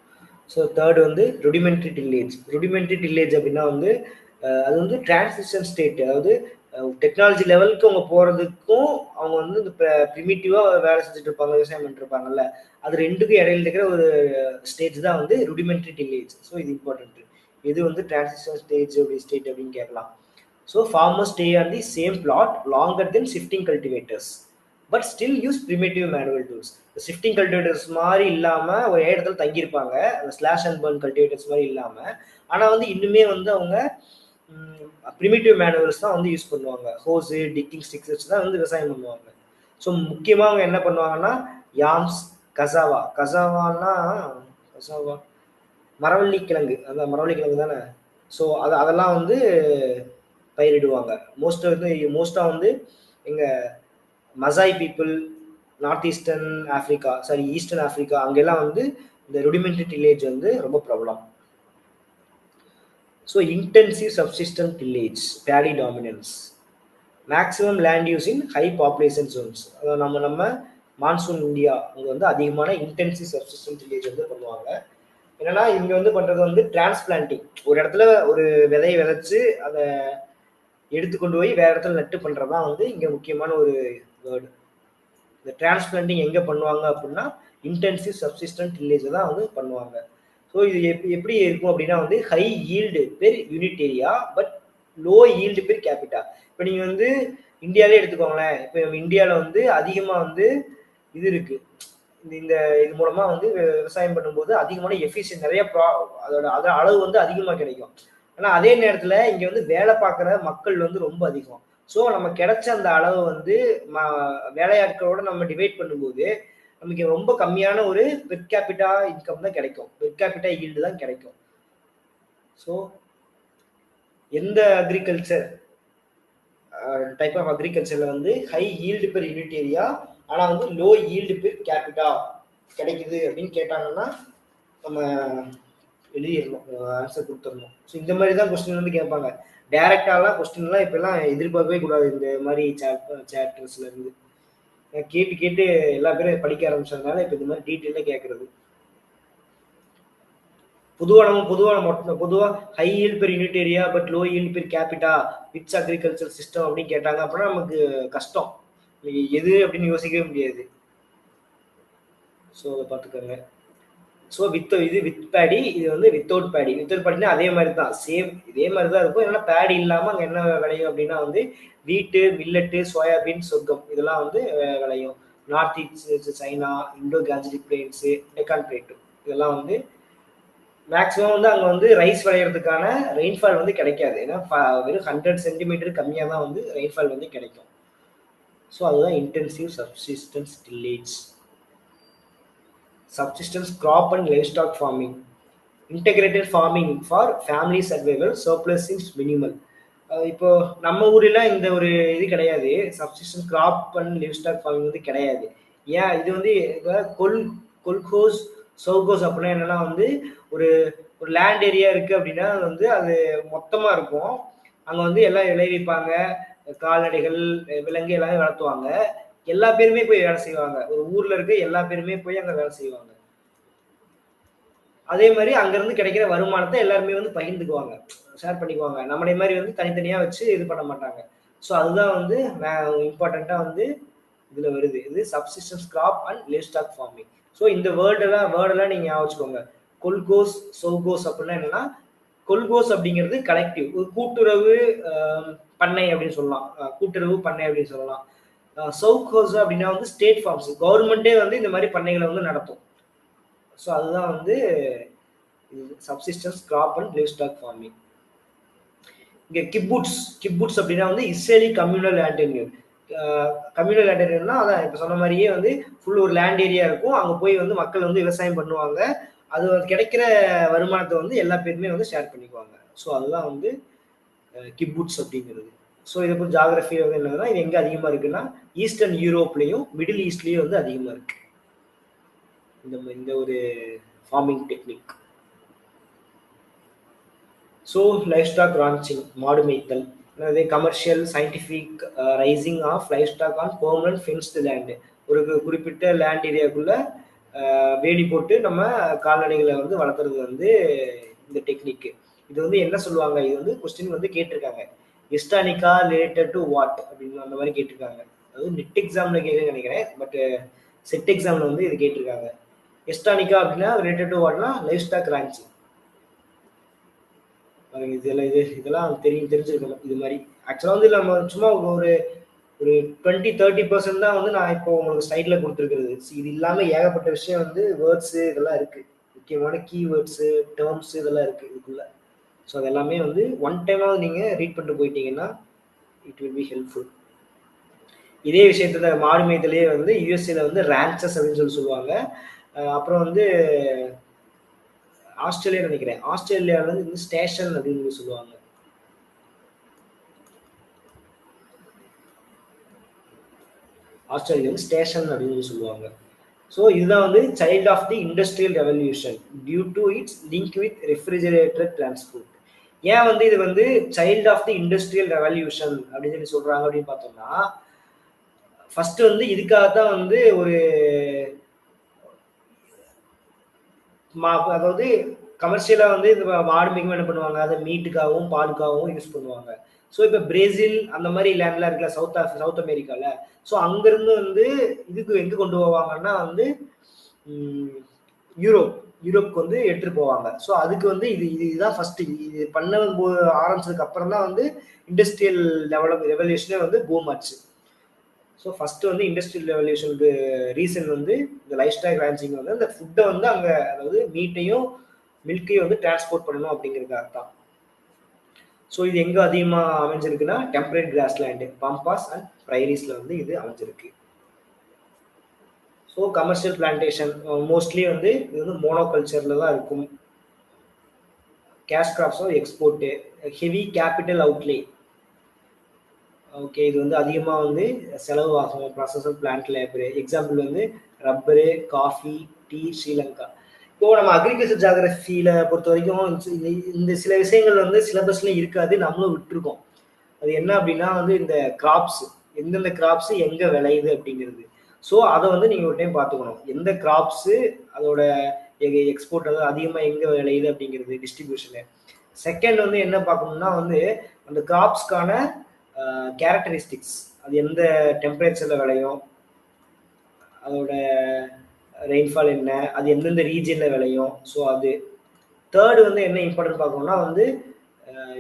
ஸோ தேர்ட் வந்து ருடிமெண்ட்ரி டில்லேஜ். ருடிமெண்ட்ரி டில்லேஜ் அப்படின்னா வந்து அது வந்து டிரான்சிஷன் ஸ்டேட். அதாவது டெக்னாலஜி லெவலுக்கு அவங்க போகிறதுக்கும் அவங்க வந்து இந்த ப்ரிமிட்டிவாக வேலை செஞ்சுட்டு இருப்பாங்க, விவசாயம் பண்ணிட்டு இருப்பாங்கல்ல, அது ரெண்டுக்கும் இடையில இருக்கிற ஒரு ஸ்டேஜ் தான் வந்து ருடிமெண்ட்ரி டில்லேஜ். ஸோ இது இம்பார்ட்டன்ட். இது வந்து டிரான்சிஷன் ஸ்டேஜ் ஸ்டேட் அப்படின்னு கேட்கலாம். So farmers stay on the same plot longer then shifting cultivators but still use primitive manual tools. Shifting cultivators மாதிரி இல்லாமல் ஒரு இடத்துல தங்கியிருப்பாங்க, அந்த ஸ்லாஷ் அண்ட் பர்ன் கல்டிவேட்டர்ஸ் மாதிரி இல்லாமல். ஆனால் வந்து இன்னுமே வந்து அவங்க ப்ரிமிட்டிவ் மேனுவல்ஸ் தான் வந்து யூஸ் பண்ணுவாங்க. ஹோஸு டிக்கிங் ஸ்டிக்ஸ் வச்சு தான் வந்து விவசாயம் பண்ணுவாங்க. ஸோ முக்கியமாக அவங்க என்ன பண்ணுவாங்கன்னா யாம்ஸ், கசாவானா மரவள்ளி கிழங்கு, அந்த மரவள்ளி கிழங்கு தானே. ஸோ அதெல்லாம் வந்து பயிரிடுவாங்க. மோஸ்ட்டாக வந்து எங்கள் Maasai people north eastern Africa, eastern Africa அங்கெல்லாம் வந்து இந்த ருடிமெண்ட்ரி டில்லேஜ் வந்து ரொம்ப problem. So intensive subsistent tillage, paddy dominance, maximum land use in high population zones. அதாவது நம்ம மான்சூன் இந்தியா அங்கே வந்து அதிகமான இன்டென்சிவ் சப்சிஸ்டன்ட் டில்லேஜ் வந்து பண்ணுவாங்க. என்னன்னா இங்கே வந்து பண்ணுறது வந்து டிரான்ஸ்பிளான்டிங். ஒரு இடத்துல ஒரு விதையை விதைச்சு அதை எடுத்துக்கொண்டு போய் வேற இடத்துல நட்டு பண்ணுறது தான் வந்து இங்கே முக்கியமான ஒரு வேர்டு. இந்த டிரான்ஸ்பிளான்டிங் எங்கே பண்ணுவாங்க அப்படின்னா இன்டென்சிவ் சப்சிஸ்டன்ட் டில்லேஜ் தான் வந்து பண்ணுவாங்க. ஸோ இது எப்படி இருக்கும் அப்படின்னா வந்து high yield per unit area but low yield per capita. இப்போ நீங்கள் வந்து இந்தியாவிலே எடுத்துக்கோங்களேன். இப்போ இந்தியாவில் வந்து அதிகமாக வந்து இது இருக்கு. இந்த இது மூலமா வந்து விவசாயம் பண்ணும்போது அதிகமான எஃபிஷியன்ட் நிறைய அதோட அளவு வந்து அதிகமாக கிடைக்கும். ஆனால் அதே நேரத்தில் இங்கே வந்து வேலை பார்க்குற மக்கள் வந்து ரொம்ப அதிகம். ஸோ நம்ம கிடைச்ச அந்த அளவு வந்து வேலையாட்களோட நம்ம டிவைட் பண்ணும்போது நமக்கு ரொம்ப கம்மியான ஒரு பெர் கேபிட்டா இன்கம் தான் கிடைக்கும், பெர் கேபிட்டா ஈல்டு தான் கிடைக்கும். ஸோ எந்த அக்ரிகல்ச்சர் டைப் ஆஃப் அக்ரிகல்ச்சரில் வந்து high yield per unit area ஆனால் வந்து லோ ஈல்டு பெர் கேபிட்டா கிடைக்குது அப்படின்னு கேட்டாங்கன்னா நம்ம எழுதிடணும், ஆன்சர் கொடுத்துடணும். ஸோ இந்த மாதிரி தான் கொஸ்டின் வந்து கேட்பாங்க. டைரக்டாலாம் கொஸ்டின்லாம் இப்போல்லாம் எதிர்பார்க்கவே கூடாது. இந்த மாதிரி சாப்டர்ஸ்ல இருந்து கேட்டு கேட்டு எல்லா பேரும் படிக்க ஆரம்பிச்சதுனால இப்போ இந்த மாதிரி டீட்டெயிலாக கேட்கறது. பொதுவாக high yield per unit area but low yield per capita which agriculture system அப்படின்னு கேட்டாங்க அப்படின்னா நமக்கு கஷ்டம், எது அப்படின்னு யோசிக்கவே முடியாது. ஸோ அதை பார்த்துக்கோங்க. ஸோ வித் பேடி, இது வந்து வித்தவுட் பேடி. வித்தவுட் பேடினா அதே மாதிரி தான், சேம் இதே மாதிரி தான் இருக்கும். ஏன்னா பேடி இல்லாமல் அங்கே என்ன விளையும் அப்படின்னா வந்து வீட்டு, மில்லட்டு, சோயாபீன், சொர்க்கம் இதெல்லாம் வந்து விளையும். North east China, Indo Gangetic plains, Deccan plateau இதெல்லாம் வந்து மேக்ஸிமம் வந்து அங்கே வந்து ரைஸ் விளையிறதுக்கான ரெயின்ஃபால் வந்து கிடைக்காது. ஏன்னா வெறும் 100 சென்டிமீட்டர் கம்மியாக தான் வந்து ரெயின்ஃபால் வந்து கிடைக்கும். ஸோ அதுதான் intensive subsistence tillage. Subsistence crop and livestock farming, integrated farming for family survival, surplus is minimal. இப்போ நம்ம ஊரில் இந்த ஒரு இது கிடையாது, subsistence crop and livestock farming வந்து கிடையாது. ஏன் இது வந்து கொல்கோஸ் சவுகோஸ் அப்படின்னா என்னன்னா வந்து ஒரு லேண்ட் ஏரியா இருக்கு அப்படின்னா வந்து அது மொத்தமா இருக்கும். அங்க வந்து எல்லாம் விளைவிப்பாங்க, கால்நடைகள், விலங்கு எல்லாமே வளர்த்துவாங்க. எல்லா பேருமே போய் வேலை செய்வாங்க. ஒரு ஊர்ல இருக்க எல்லா பேருமே போய் அங்க வேலை செய்வாங்க. அதே மாதிரி அங்க இருந்து கிடைக்கிற வருமானத்தை எல்லாருமே வந்து பகிர்ந்துக்குவாங்க, ஷேர் பண்ணிக்குவாங்க. நம்மளே மாதிரி வந்து தனித்தனியா வச்சு இது பண்ண மாட்டாங்க. ஸோ அதுதான் வந்து இம்பார்ட்டண்டா வந்து இதுல வருது. இது subsistence crop and livestock farming. So இந்த வேர்டெல்லாம் நீங்க ஞாபகம். கொல்கோஸ் சவுகோஸ் அப்படின்னா என்னன்னா, கொல்கோஸ் அப்படிங்கிறது கலெக்டிவ், ஒரு கூட்டுறவு பண்ணை அப்படின்னு சொல்லலாம், கூட்டுறவு பண்ணை அப்படின்னு சொல்லலாம். சவுகோஸ் அப்படின்னா வந்து ஸ்டேட் ஃபார்ம்ஸ், கவர்மெண்ட்டே வந்து இந்த மாதிரி பண்ணைகளை வந்து நடத்தும். ஸோ அதுதான் வந்து subsistence crop and livestock farming. இங்க கிப்புட்ஸ் அப்படின்னா வந்து Israeli communal land tenure. Communal land டென்யூர்னா அதான் இப்ப சொன்ன மாதிரியே வந்து ஃபுல் ஒரு லேண்ட் ஏரியா இருக்கும். அங்க போய் வந்து மக்கள் வந்து விவசாயம் பண்ணுவாங்க. அது கிடைக்கிற வருமானத்தை வந்து எல்லா பேருமே வந்து ஷேர் பண்ணிக்குவாங்க. ஸோ அதுதான் வந்து கிப்புட்ஸ் அப்படிங்கிறது. ஸோ இதை கொஞ்சம் ஜாகிரபி வந்து என்னன்னா இது எங்க அதிகமா இருக்குன்னா ஈஸ்டர்ன் யூரோப்லயும் மிடில் ஈஸ்ட்லயும் வந்து அதிகமா இருக்கு இந்த ஒரு farming technique. So livestock ranching, மாடு மேய்த்தல், அதாவது commercial scientific raising of livestock on permanent fenced land. ஒரு குறிப்பிட்ட லேண்ட் ஏரியாவுக்குள்ள வேலி போட்டு நம்ம கால்நடைகளை வந்து வளர்க்குறது வந்து இந்த டெக்னிக்கு. இது வந்து என்ன சொல்லுவாங்க, இது வந்து கொஸ்டின் வந்து கேட்டிருக்காங்க, எஸ்டானிகா ரிலேட்டட் டு வாட் அப்படின்னு அந்த மாதிரி கேட்டிருக்காங்க. அதாவது நெட் எக்ஸாம்ல கேட்குன்னு நினைக்கிறேன், பட் செட் எக்ஸாம்ல வந்து இது கேட்டிருக்காங்க. எஸ்டானிகா அப்படின்னா ரிலேட்டட் டு வாட்னா லைஃப் ஸ்டாக் ரான்ச்சிங். இதெல்லாம் தெரிஞ்சிருக்கணும். இது மாதிரி ஆக்சுவலாக வந்து நம்ம சும்மா ஒரு 20-30% தான் வந்து நான் இப்போ உங்களுக்கு ஸ்லைட்ல கொடுத்துருக்கிறது. இது இல்லாமல் ஏகப்பட்ட விஷயம் வந்து வேர்ட்ஸு இதெல்லாம் இருக்கு, முக்கியமான கீவேர்ட்ஸு டேர்ம்ஸ் இதெல்லாம் இருக்கு இதுக்குள்ள. ஸோ அது எல்லாமே வந்து ஒன் டைமாவது நீங்கள் ரீட் பண்ணிட்டு போயிட்டீங்கன்னா இட் வில் பி ஹெல்ப்ஃபுல். இதே விஷயத்துல மாடு மேய்தலே வந்து யூஎஸ்ஏல வந்து ரேன்ச்சஸ் அப்படின்னு சொல்லுவாங்க. அப்புறம் வந்து ஆஸ்திரேலியா நினைக்கிறேன், ஆஸ்திரேலியாவில் வந்து ஸ்டேஷன் அப்படின்னு சொல்லுவாங்க. ஆஸ்திரேலியா வந்து ஸ்டேஷன் அப்படின்னு சொல்லுவாங்க. ஸோ இதுதான் வந்து child of the industrial revolution due to its link with refrigerator transport. ஏன் வந்து இது வந்து child of the industrial revolution அப்படின்னு சொல்லி சொல்றாங்க அப்படின்னு பார்த்தோம்னா, ஃபர்ஸ்ட் வந்து இதுக்காகத்தான் வந்து ஒரு அதாவது கமர்ஷியலா வந்து இந்த மாடு மிகவும் என்ன பண்ணுவாங்க, அதை மீட்டுக்காகவும் பாலுக்காகவும் யூஸ் பண்ணுவாங்க. ஸோ இப்போ பிரேசில் அந்த மாதிரி லேண்ட்லாம் இருக்குல்ல, சவுத் அமெரிக்கால, ஸோ அங்கிருந்து வந்து இதுக்கு எங்க கொண்டு போவாங்கன்னா வந்து யூரோப்க்கு வந்து எடுத்துட்டு போவாங்க. ஸோ அதுக்கு வந்து இதுதான் ஃபர்ஸ்ட். இது பண்ண ஆரம்பிச்சதுக்கு அப்புறம் தான் வந்து இண்டஸ்ட்ரியல் ரெவல்யூஷனே வந்து பூம் ஆச்சு. ஸோ ஃபர்ஸ்ட் வந்து இண்டஸ்ட்ரியல் ரெவல்யூஷனுக்கு ரீசன் வந்து இந்த லைஃப் ஸ்டாக் ரான்ச்சிங் வந்து அந்த ஃபுட்டை வந்து அங்கே, அதாவது மீட்டையும் மில்கையும் வந்து டிரான்ஸ்போர்ட் பண்ணணும் அப்படிங்கிறதுக்காக தான். ஸோ இது எங்கே அதிகமாக அமைஞ்சிருக்குன்னா டெம்பரேட் கிராஸ்லேண்டு, பம்பாஸ் அண்ட் ப்ரைரிஸ்ல வந்து இது அமைஞ்சிருக்கு. ஸோ கமர்ஷியல் பிளான்டேஷன் மோஸ்ட்லி வந்து இது வந்து மோனோகல்ச்சர்ல தான் இருக்கும். கேஷ் கிராப்ஸும் export, heavy capital outlay. Okay, இது வந்து அதிகமாக வந்து செலவு ஆகும் ப்ராசஸர் பிளான்ட் லேபரு. எக்ஸாம்பிள் வந்து ரப்பரு, காஃபி, டீ, ஸ்ரீலங்கா. இப்போ நம்ம அக்ரிகல்ச்சர் ஜாகிரபியில பொறுத்த வரைக்கும் இந்த சில விஷயங்கள் வந்து சிலபஸ்லையும் இருக்காது, நம்மளும் விட்டுருக்கோம். அது என்ன அப்படின்னா வந்து இந்த கிராப்ஸ், எந்தெந்த கிராப்ஸ் எங்கே விளையுது அப்படிங்கிறது. ஸோ அதை வந்து நீங்கள் ஒரு டைம் பார்த்துக்கணும், எந்த கிராப்ஸு அதோட எக்ஸ்போர்ட் அதாவது அதிகமாக எங்கே விளையுது அப்படிங்கிறது, டிஸ்ட்ரிபியூஷனு. செகண்ட் வந்து என்ன பார்க்கணும்னா வந்து அந்த கிராப்ஸ்க்கான கேரக்டரிஸ்டிக்ஸ், அது எந்த டெம்பரேச்சர்ல விளையும், அதோட ரெயின்ஃபால் என்ன, அது எந்தெந்த ரீஜன்ல விளையும். ஸோ அது தேர்டு வந்து என்ன இம்பார்ட்டன்ட் பார்க்கணும்னா வந்து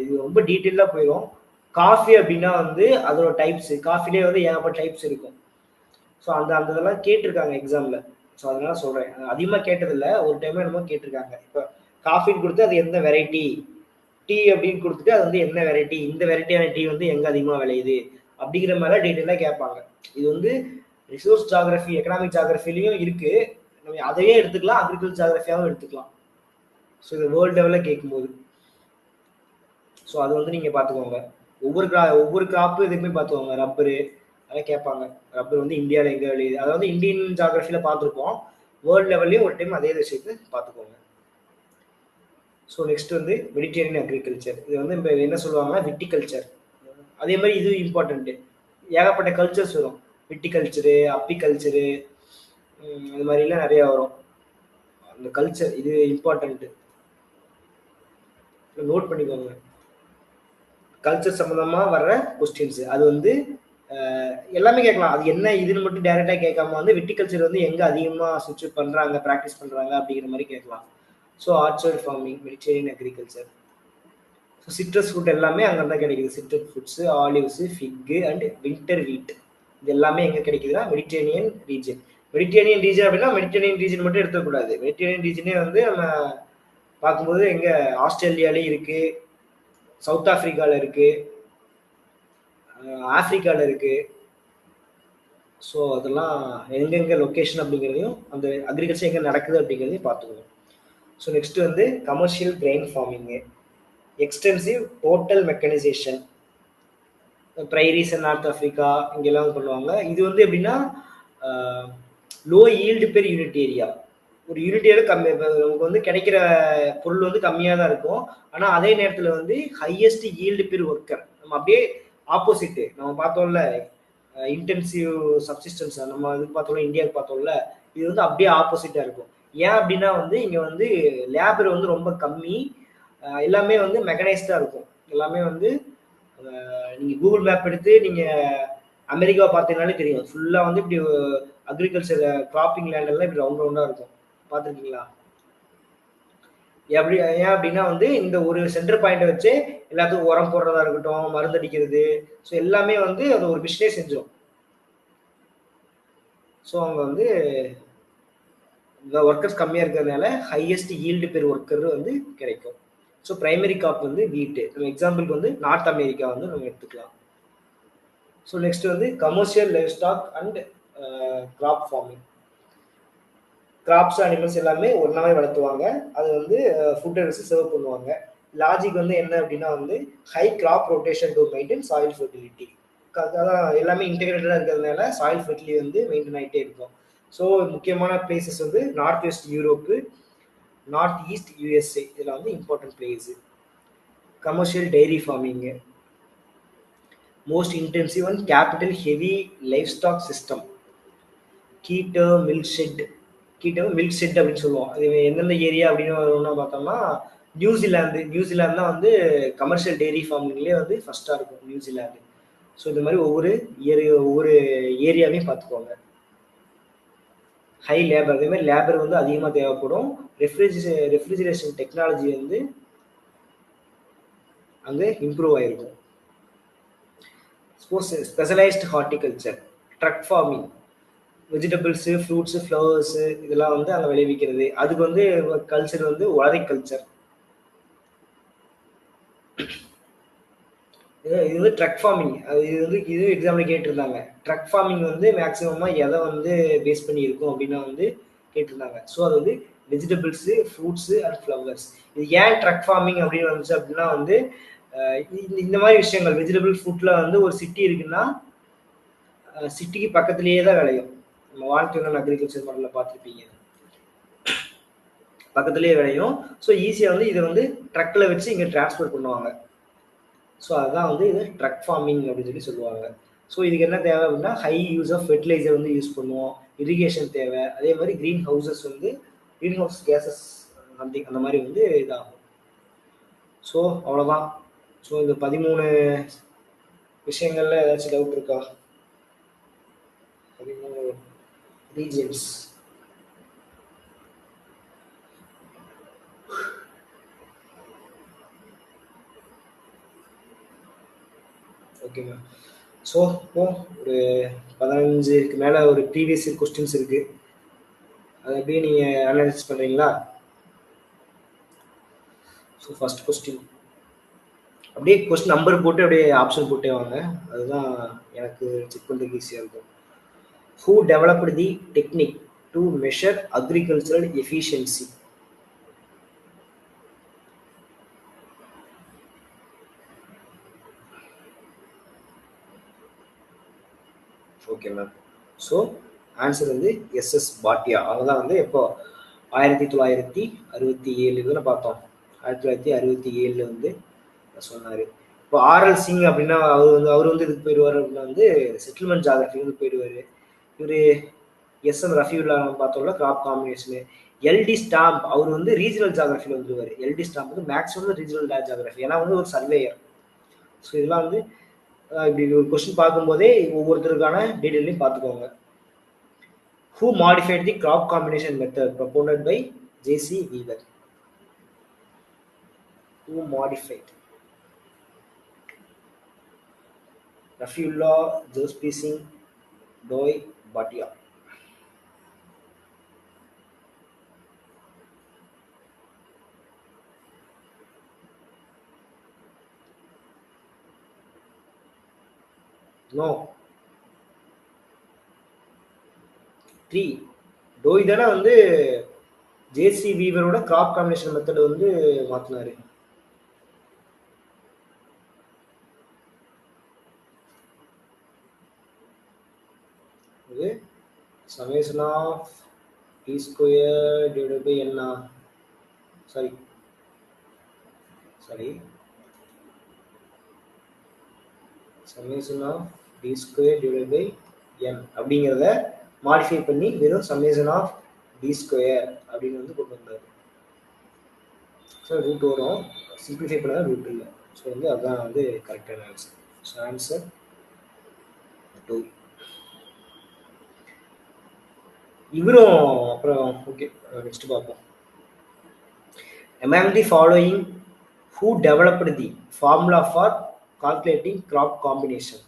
இது ரொம்ப டீட்டெயிலாக போயிடும். காஃபி அப்படின்னா வந்து அதோட டைப்ஸ், காஃபிலே வந்து ஏகப்பட்ட டைப்ஸ் இருக்கும். ஸோ அந்த இதெல்லாம் கேட்டிருக்காங்க எக்ஸாம்ல. ஸோ அதனால சொல்றேன், அதிகமாக கேட்டதில்ல, ஒரு டைம் என்னமோ கேட்டிருக்காங்க. இப்போ காஃபின்னு கொடுத்து அது எந்த வெரைட்டி, டீ அப்படின்னு கொடுத்துட்டு அது வந்து என்ன வெரைட்டி, இந்த வெரைட்டியான டீ வந்து எங்க அதிகமாக விளையுது அப்படிங்கிற மாதிரி டீட்டெயிலாக கேட்பாங்க. இது வந்து ரிசோர்ஸ் ஜாகிரபி, எக்கனாமிக் ஜாகிரபிலையும் இருக்கு, நம்ம அதையே எடுத்துக்கலாம், அக்ரிகல்ச்சர் ஜாகிரபியாவும் எடுத்துக்கலாம். ஸோ இது வேர்ல்டு லெவலில் கேட்கும்போது ஸோ அது வந்து நீங்கள் பார்த்துக்கோங்க. ஒவ்வொரு கிராப்பு இதுக்குமே பார்த்துக்கோங்க. ரப்பரு அதெல்லாம் கேட்பாங்க, ரப்பர் வந்து இந்தியாவில் எங்கே விளையுது, அதாவது இந்தியன் ஜாகிரபியில் பார்த்துருப்போம், வேர்ல்டு லெவல்லையும் ஒரு டைம் அதே விஷயத்தை பார்த்துக்கோங்க. ஸோ நெக்ஸ்ட் வந்து மெடிட்டேரியன் அக்ரிகல்ச்சர். இது வந்து இப்போ என்ன சொல்லுவாங்கன்னா விட்டிகல்ச்சர். அதே மாதிரி இது இம்பார்ட்டன்ட்டு, ஏகப்பட்ட கல்ச்சர்ஸ் வரும், விட்டிகல்ச்சரு, அப்பிகல்ச்சரு, அது மாதிரிலாம் நிறையா வரும். அந்த கல்ச்சர் இது இம்பார்ட்டன்ட்டு, நோட் பண்ணிக்கோங்க. கல்ச்சர் சம்மந்தமாக வர்ற கொஸ்டின்ஸு அது வந்து எல்லாமே கேட்கலாம். அது என்ன இதுன்னு மட்டும் டைரெக்டாக கேட்காம வந்து விட்டிகல்ச்சர் வந்து எங்கே அதிகமாக சுவிட்ச் பண்ணுறாங்க, ப்ராக்டிஸ் பண்ணுறாங்க அப்படிங்கிற மாதிரி கேட்கலாம். So orchard farming, Mediterranean agriculture. So citrus fruit எல்லாமே அங்கே தான் கிடைக்குது. Citrus fruits, olives, fig and winter wheat, இது எல்லாமே எங்கே கிடைக்குதுன்னா மெடிட்டேரியன் ரீஜன். மெடிட்டேரியன் ரீஜன் அப்படின்னா மெடிட்டேரியன் ரீஜன் மட்டும் எடுத்துக்கூடாது. மெடிட்டேரியன் ரீஜனே வந்து நம்ம பார்க்கும்போது எங்கே ஆஸ்திரேலியாலேயும் இருக்குது, சவுத் ஆப்பிரிக்காவில் இருக்கு, ஆப்பிரிக்காவில் இருக்கு. ஸோ அதெல்லாம் எங்கெங்க லொக்கேஷன் அப்படிங்கிறதையும் அந்த அக்ரிகல்ச்சர் எங்கே நடக்குது அப்படிங்கிறதையும் பார்த்துக்கணும். ஸோ நெக்ஸ்ட் வந்து commercial grain farming, extensive total mechanisation, prairies north Africa இங்கெல்லாம் பண்ணுவாங்க. இது வந்து எப்படின்னா low yield per unit area. ஒரு யூனிட் ஏரியா கம்மி, நமக்கு வந்து கிடைக்கிற பொருள் வந்து கம்மியாக தான் இருக்கும். ஆனால் அதே நேரத்தில் வந்து ஹையஸ்ட் ஈல்டு பெர் ஒர்க்கர். நம்ம அப்படியே ஆப்போசிட்டு நம்ம பார்த்தோம்ல இன்டென்சிவ் சப்சிஸ்டன்ஸ், நம்ம இது பார்த்தோம்ல இந்தியாவுக்கு பார்த்தோம்ல, இது வந்து அப்படியே ஆப்போசிட்டாக இருக்கும். ஏன் அப்படின்னா வந்து இங்கே வந்து லேபர் வந்து ரொம்ப கம்மி, எல்லாமே வந்து மெக்கனைஸ்டாக இருக்கும். எல்லாமே வந்து நீங்கள் கூகுள் மேப் எடுத்து நீங்கள் அமெரிக்காவை பார்த்தீங்கன்னாலே தெரியும், ஃபுல்லாக வந்து இப்படி அக்ரிகல்ச்சர் கிராப்பிங் லேண்ட் எல்லாம் இப்படி ரவுண்ட் ரவுண்டாக இருக்கும். பார்த்துருக்கீங்களா? எப்படி ஏன் அப்படின்னா வந்து இந்த ஒரு சென்டர் பாயிண்டை வச்சு எல்லாத்துக்கும் உரம் போடுறதா இருக்கட்டும், மருந்தடிக்கிறது, ஸோ எல்லாமே வந்து அது ஒரு மிஷினே செஞ்சிடும். ஸோ அவங்க வந்து இந்த ஒர்க்கர்ஸ் கம்மியாக இருக்கிறதுனால ஹையஸ்ட் ஈல்டு பெர் ஒர்க்கர் வந்து கிடைக்கும். ஸோ பிரைமரி காப் வந்து வீட்டு, நம்ம எக்ஸாம்பிளுக்கு வந்து நார்த் அமெரிக்கா வந்து நம்ம எடுத்துக்கலாம். ஸோ நெக்ஸ்ட் வந்து commercial livestock and crop farming. Crops animals எல்லாமே ஒன்றாவே வளர்த்துவாங்க, அது வந்து ஃபுட்டை வச்சு சர்வ் பண்ணுவாங்க. லாஜிக் வந்து என்ன அப்படின்னா வந்து high graph rotation to maintain soil fertility. அதான் எல்லாமே இன்டெகிரேட்டடாக இருக்கிறதுனால சாயில் ஃபெர்டிலிட்டி வந்து மெயின்டைன் ஆகிட்டே இருக்கும். ஸோ முக்கியமான பிளேசஸ் வந்து north west Europe, north east USA, இதில் வந்து important place. Commercial dairy farming, most intensive and capital heavy livestock system. Greater milk shed, greater milk shed அப்படின்னு சொல்லுவோம். அது எந்தெந்த ஏரியா அப்படின்னு பார்த்தோம்னா நியூசிலாந்து தான் வந்து கமர்ஷியல் டெய்ரி ஃபார்மிங்லேயே வந்து ஃபர்ஸ்ட்டாக இருக்கும், நியூசிலாந்து. ஸோ இந்த மாதிரி ஒவ்வொரு ஏரியாவையும் பார்த்துக்கோங்க. ஹை லேபர், அதே மாதிரி லேபர் வந்து அதிகமாக தேவைப்படும். ரெஃப்ரிஜரேஷன் டெக்னாலஜி வந்து அங்கே இம்ப்ரூவ் ஆகிருக்கும். Specialised horticulture, truck farming, vegetables, fruits, flowers இதெல்லாம் வந்து அங்கே விளைவிக்கிறது. அதுக்கு வந்து கல்ச்சர் வந்து ஒலரிக் கல்ச்சர். இது வந்து ட்ரக் ஃபார்மிங், இது எக்ஸாம்பிள் கேட்டிருந்தாங்க. ட்ரக் ஃபார்மிங் வந்து மேக்ஸிமமாக எதை வந்து பேஸ் பண்ணி இருக்கும் அப்படின்னா வந்து கேட்டிருந்தாங்க. ஸோ அது வந்து வெஜிடபிள்ஸு, ஃப்ரூட்ஸு அண்ட் ஃப்ளவர்ஸ். இது ஏன் ட்ரக் ஃபார்மிங் அப்படின்னு வந்துச்சு அப்படின்னா வந்து இந்த மாதிரி விஷயங்கள் வெஜிடபிள் ஃபுட்டில் வந்து ஒரு சிட்டி இருக்குன்னா சிட்டிக்கு பக்கத்துலேயே தான் விளையும். நம்ம வாழ்க்கை அக்ரிகல்ச்சர் மாடலில் பார்த்துருப்பீங்க, பக்கத்துலேயே விளையும். ஸோ ஈஸியாக வந்து இதை வந்து ட்ரக்கில் வச்சு இங்கே டிரான்ஸ்போர்ட் பண்ணுவாங்க. ஸோ அதுதான் வந்து இது ட்ரக் ஃபார்மிங் அப்படின்னு சொல்லுவாங்க. ஸோ இதுக்கு என்ன தேவை அப்படின்னா ஹை யூஸ் ஆஃப் ஃபெர்டிலைசர் வந்து யூஸ் பண்ணுவோம், இரிகேஷன் தேவை, அதே மாதிரி க்ரீன் ஹவுஸ் கேஸஸ் அந்த மாதிரி வந்து இதாகும். ஸோ அவ்வளோதான். ஸோ இந்த 13 விஷயங்கள்ல ஏதாச்சும் டவுட் இருக்கா? 13 ரீஜன்ஸ். ஓகேங்க. ஸோ இப்போ ஒரு 15க்கு மேலே ஒரு ப்ரீவியஸ் கொஸ்டின்ஸ் இருக்குது, அதை அப்படியே நீங்கள் அனலைஸ் பண்ணுறீங்களா? ஸோ ஃபர்ஸ்ட் கொஸ்டின் அப்படியே கொஸ்டின் நம்பர் போட்டு அப்படியே ஆப்ஷன் போட்டே வாங்க, அதுதான் எனக்கு செக் பண்ணுறதுக்கு ஈஸியாக இருக்கும். Who developed the technique to measure agricultural efficiency? Okay ma'am. So answer வந்து எஸ்எஸ் பாட்டியா. அவங்க தான் வந்து எப்போ 1967 இதில் பார்த்தோம், 1967 வந்து சொன்னார். இப்போ ஆர்எல் சிங் அப்படின்னா அவர் வந்து இதுக்கு போயிடுவார் அப்படின்னா வந்து செட்டில்மெண்ட் ஜாகிரபி வந்து போயிடுவார். இவர் எஸ்எம் ரஃபியுல்லா பார்த்தோம்ல கிராப் காம்பினேஷனு. எல்டி ஸ்டாம்ப் அவர் வந்து ரீஜனல் ஜாகிரபியில் வந்துருவார். எல்டி ஸ்டாம்ப் வந்து மேக்ஸிமம் ரீஜனல் ஜாகிரபி, ஏன்னா வந்து ஒரு சர்வேயர். ஸோ இதெல்லாம் வந்து இப்படி ஒரு கொஸ்டின் பார்க்கும்போதே ஒவ்வொருத்தருக்கான டீட்டெயிலையும் பார்த்துக்கோங்க. Who modified the crop combination method proposed by J.C. Weaver? Who modified? Rafiullah, Joseph Singh, Doi, Bhatia. No. 3 Doi தானே வந்து ஜேசி வீவரோட கிராப் காம்பினேஷன் மெத்தட் வந்து மாத்தினாரு. இது summation of t square divided by n. Sorry summation of d square divided by n அப்படிங்கிறத modify பண்ணி வெறும் summation of d square அப்படின்னு வந்து கொண்டு வந்தாரு. ஸோ ரூட் வரும், சிம்பிளிஃபை பண்ணால் ரூட் இல்லை. ஸோ வந்து அதுதான் வந்து கரெக்டான ஆன்சர். So answer 2. இவரும் அப்புறம் ஓகே நெக்ஸ்ட் பார்ப்போம். Among the following, who developed the formula for calculating crop combination?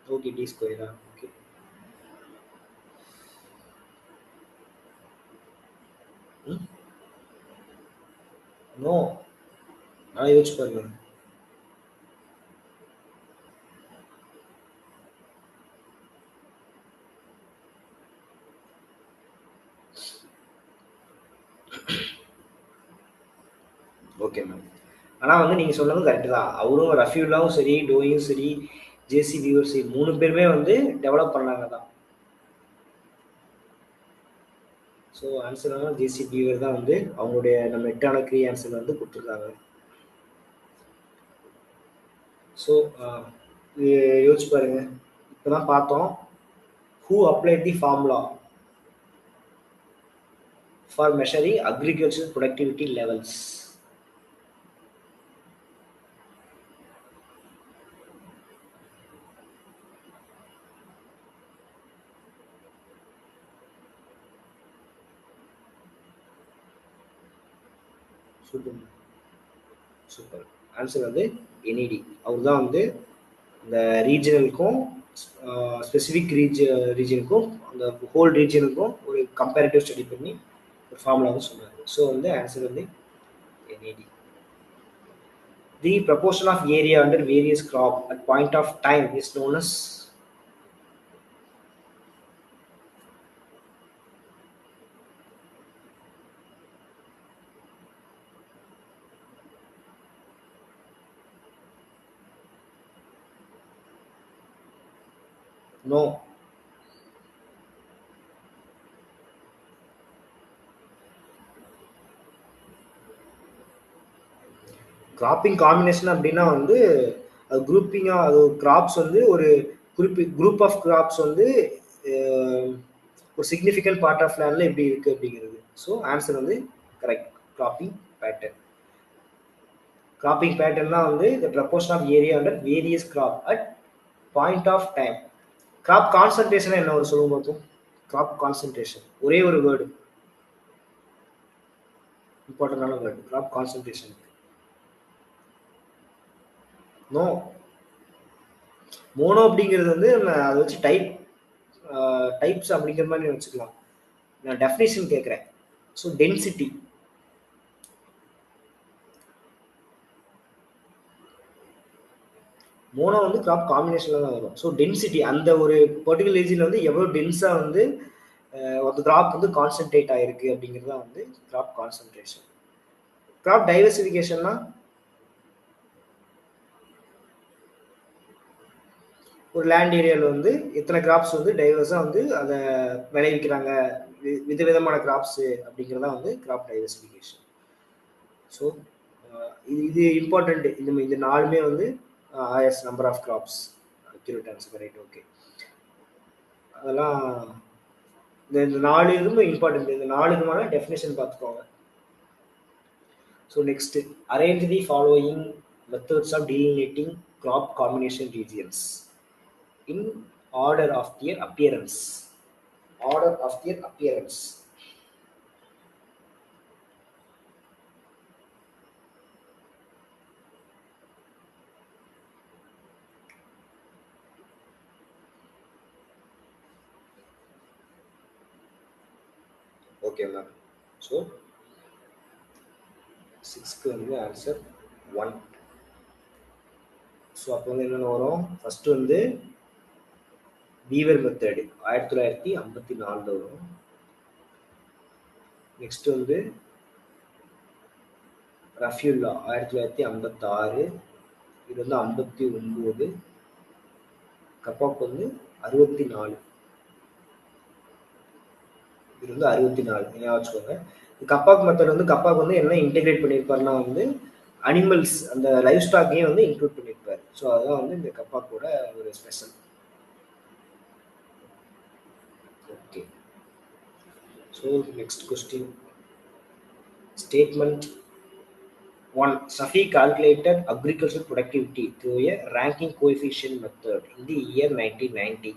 Okay, d square. Okay. No. நான் யோசிச்சு பாருங்க. Okay ma'am. ஆனால் வந்து நீங்கள் சொன்னது கரெக்டு தான். அவரும் ரஃபியுல்லாவும் சரி, டோயும் சரி, ஜேசி வீவர் சரி, 3 பேருமே வந்து டெவலப் பண்ணாங்க தான். ஸோ ஆன்சர் வந்து ஜேசி வீவர் தான் வந்து அவங்களுடைய நம்ம எட்டான க்ரீ ஆன்சர் வந்து கொடுத்துருக்காங்க. ஸோ யோசிச்சு பாருங்க. இப்போ தான் பார்த்தோம். Who applied the formula for measuring agricultural productivity levels? Super. Answer வந்து என்இடி. அவர் தான் வந்து இந்த ரீஜனலுக்கும் ஸ்பெசிஃபிக் ரீஜனுக்கும் அந்த ஹோல் ரீஜனுக்கும் ஒரு கம்பேரிட்டிவ் ஸ்டடி பண்ணி ஒரு ஃபார்முலா வந்து சொன்னார். ஸோ வந்து ஆன்சர் வந்து Enyedi. The proportion of area under various crop at point of time is known as. No. Cropping combination அப்படின்னா வந்து அது குரூப்பிங்காக, அது கிராப்ஸ் வந்து ஒரு குரூப் ஆஃப் கிராப்ஸ் வந்து ஒரு சிக்னிஃபிகண்ட் பார்ட் ஆஃப் லேண்டில் எப்படி இருக்குது அப்படிங்கிறது. ஸோ ஆன்சர் வந்து correct. Cropping pattern. Cropping pattern தான் வந்து the proportion of area under various crop at point of time. Crop concentration என்ன ஒரு சொல்லுங்க பார்ப்போம். கிராப் கான்சன்ட்ரேஷன் ஒரே ஒரு வேர்டு, இம்பார்ட்டன்டான word. Crop concentration. No. Mono அப்படிங்கிறது வந்து நம்ம அதை வச்சு டைப்ஸ் அப்படிங்கிற மாதிரி வச்சுக்கலாம். நான் டெஃபினேஷன் கேட்குறேன். So density. மோனோ வந்து கிராப் காம்பினேஷனில் தான் வரும். ஸோ டென்சிட்டி, அந்த ஒரு பர்டிகுலர் ஏஜில் வந்து எவ்வளோ டென்ஸாக வந்து ஒரு கிராப் வந்து கான்சென்ட்ரேட் ஆகிருக்கு அப்படிங்கிறது தான் வந்து கிராப் கான்சன்ட்ரேஷன். கிராப் டைவர்சிஃபிகேஷன்னா ஒரு லேண்ட் ஏரியாவில் வந்து எத்தனை கிராப்ஸ் வந்து டைவர்ஸாக வந்து அதை விளைவிக்கிறாங்க, விதவிதமான கிராப்ஸு அப்படிங்கிறதா வந்து கிராப் டைவர்சிஃபிகேஷன். ஸோ இது இம்பார்ட்டண்ட். இந்த 4மே வந்து ஆயஸ் number of crops. Accurate answer. Right. Okay. அதெல்லாம் இந்த 4 இதுவும் இம்பார்ட்டன்ட். இந்த 4க்குமான டெஃபினேஷன் பார்த்துக்கோங்க. So next, arrange the following methods of delineating crop combination regions in order of their appearance. Order of their appearance. Okay ma'am. So 6க்கு வந்து answer 1. So அப்போ வந்து என்னென்ன வரும், ஃபர்ஸ்ட் வந்து பீவர் மெத்தடு 1954 வரும். நெக்ஸ்ட் வந்து ரஃப்யூல்லா 1956, இது வந்து 59, கப்பாக் வந்து 64, இது வந்து 64 ஞாபகம் வச்சுக்கோங்க. கப்பாக் மெத்தட் வந்து கப்பாக் வந்து என்ன இன்டெகிரேட் பண்ணியிருப்பாருன்னா வந்து அனிமல்ஸ் அந்த லைஃப் ஸ்டாக்கையும் வந்து இன்க்ளூட் பண்ணியிருப்பாரு. ஸோ அதுதான் வந்து இந்த கப்பாக்கோட ஒரு special. Okay, so next question. Statement 1. Safi calculated agricultural productivity through a ranking coefficient method in the year 1990.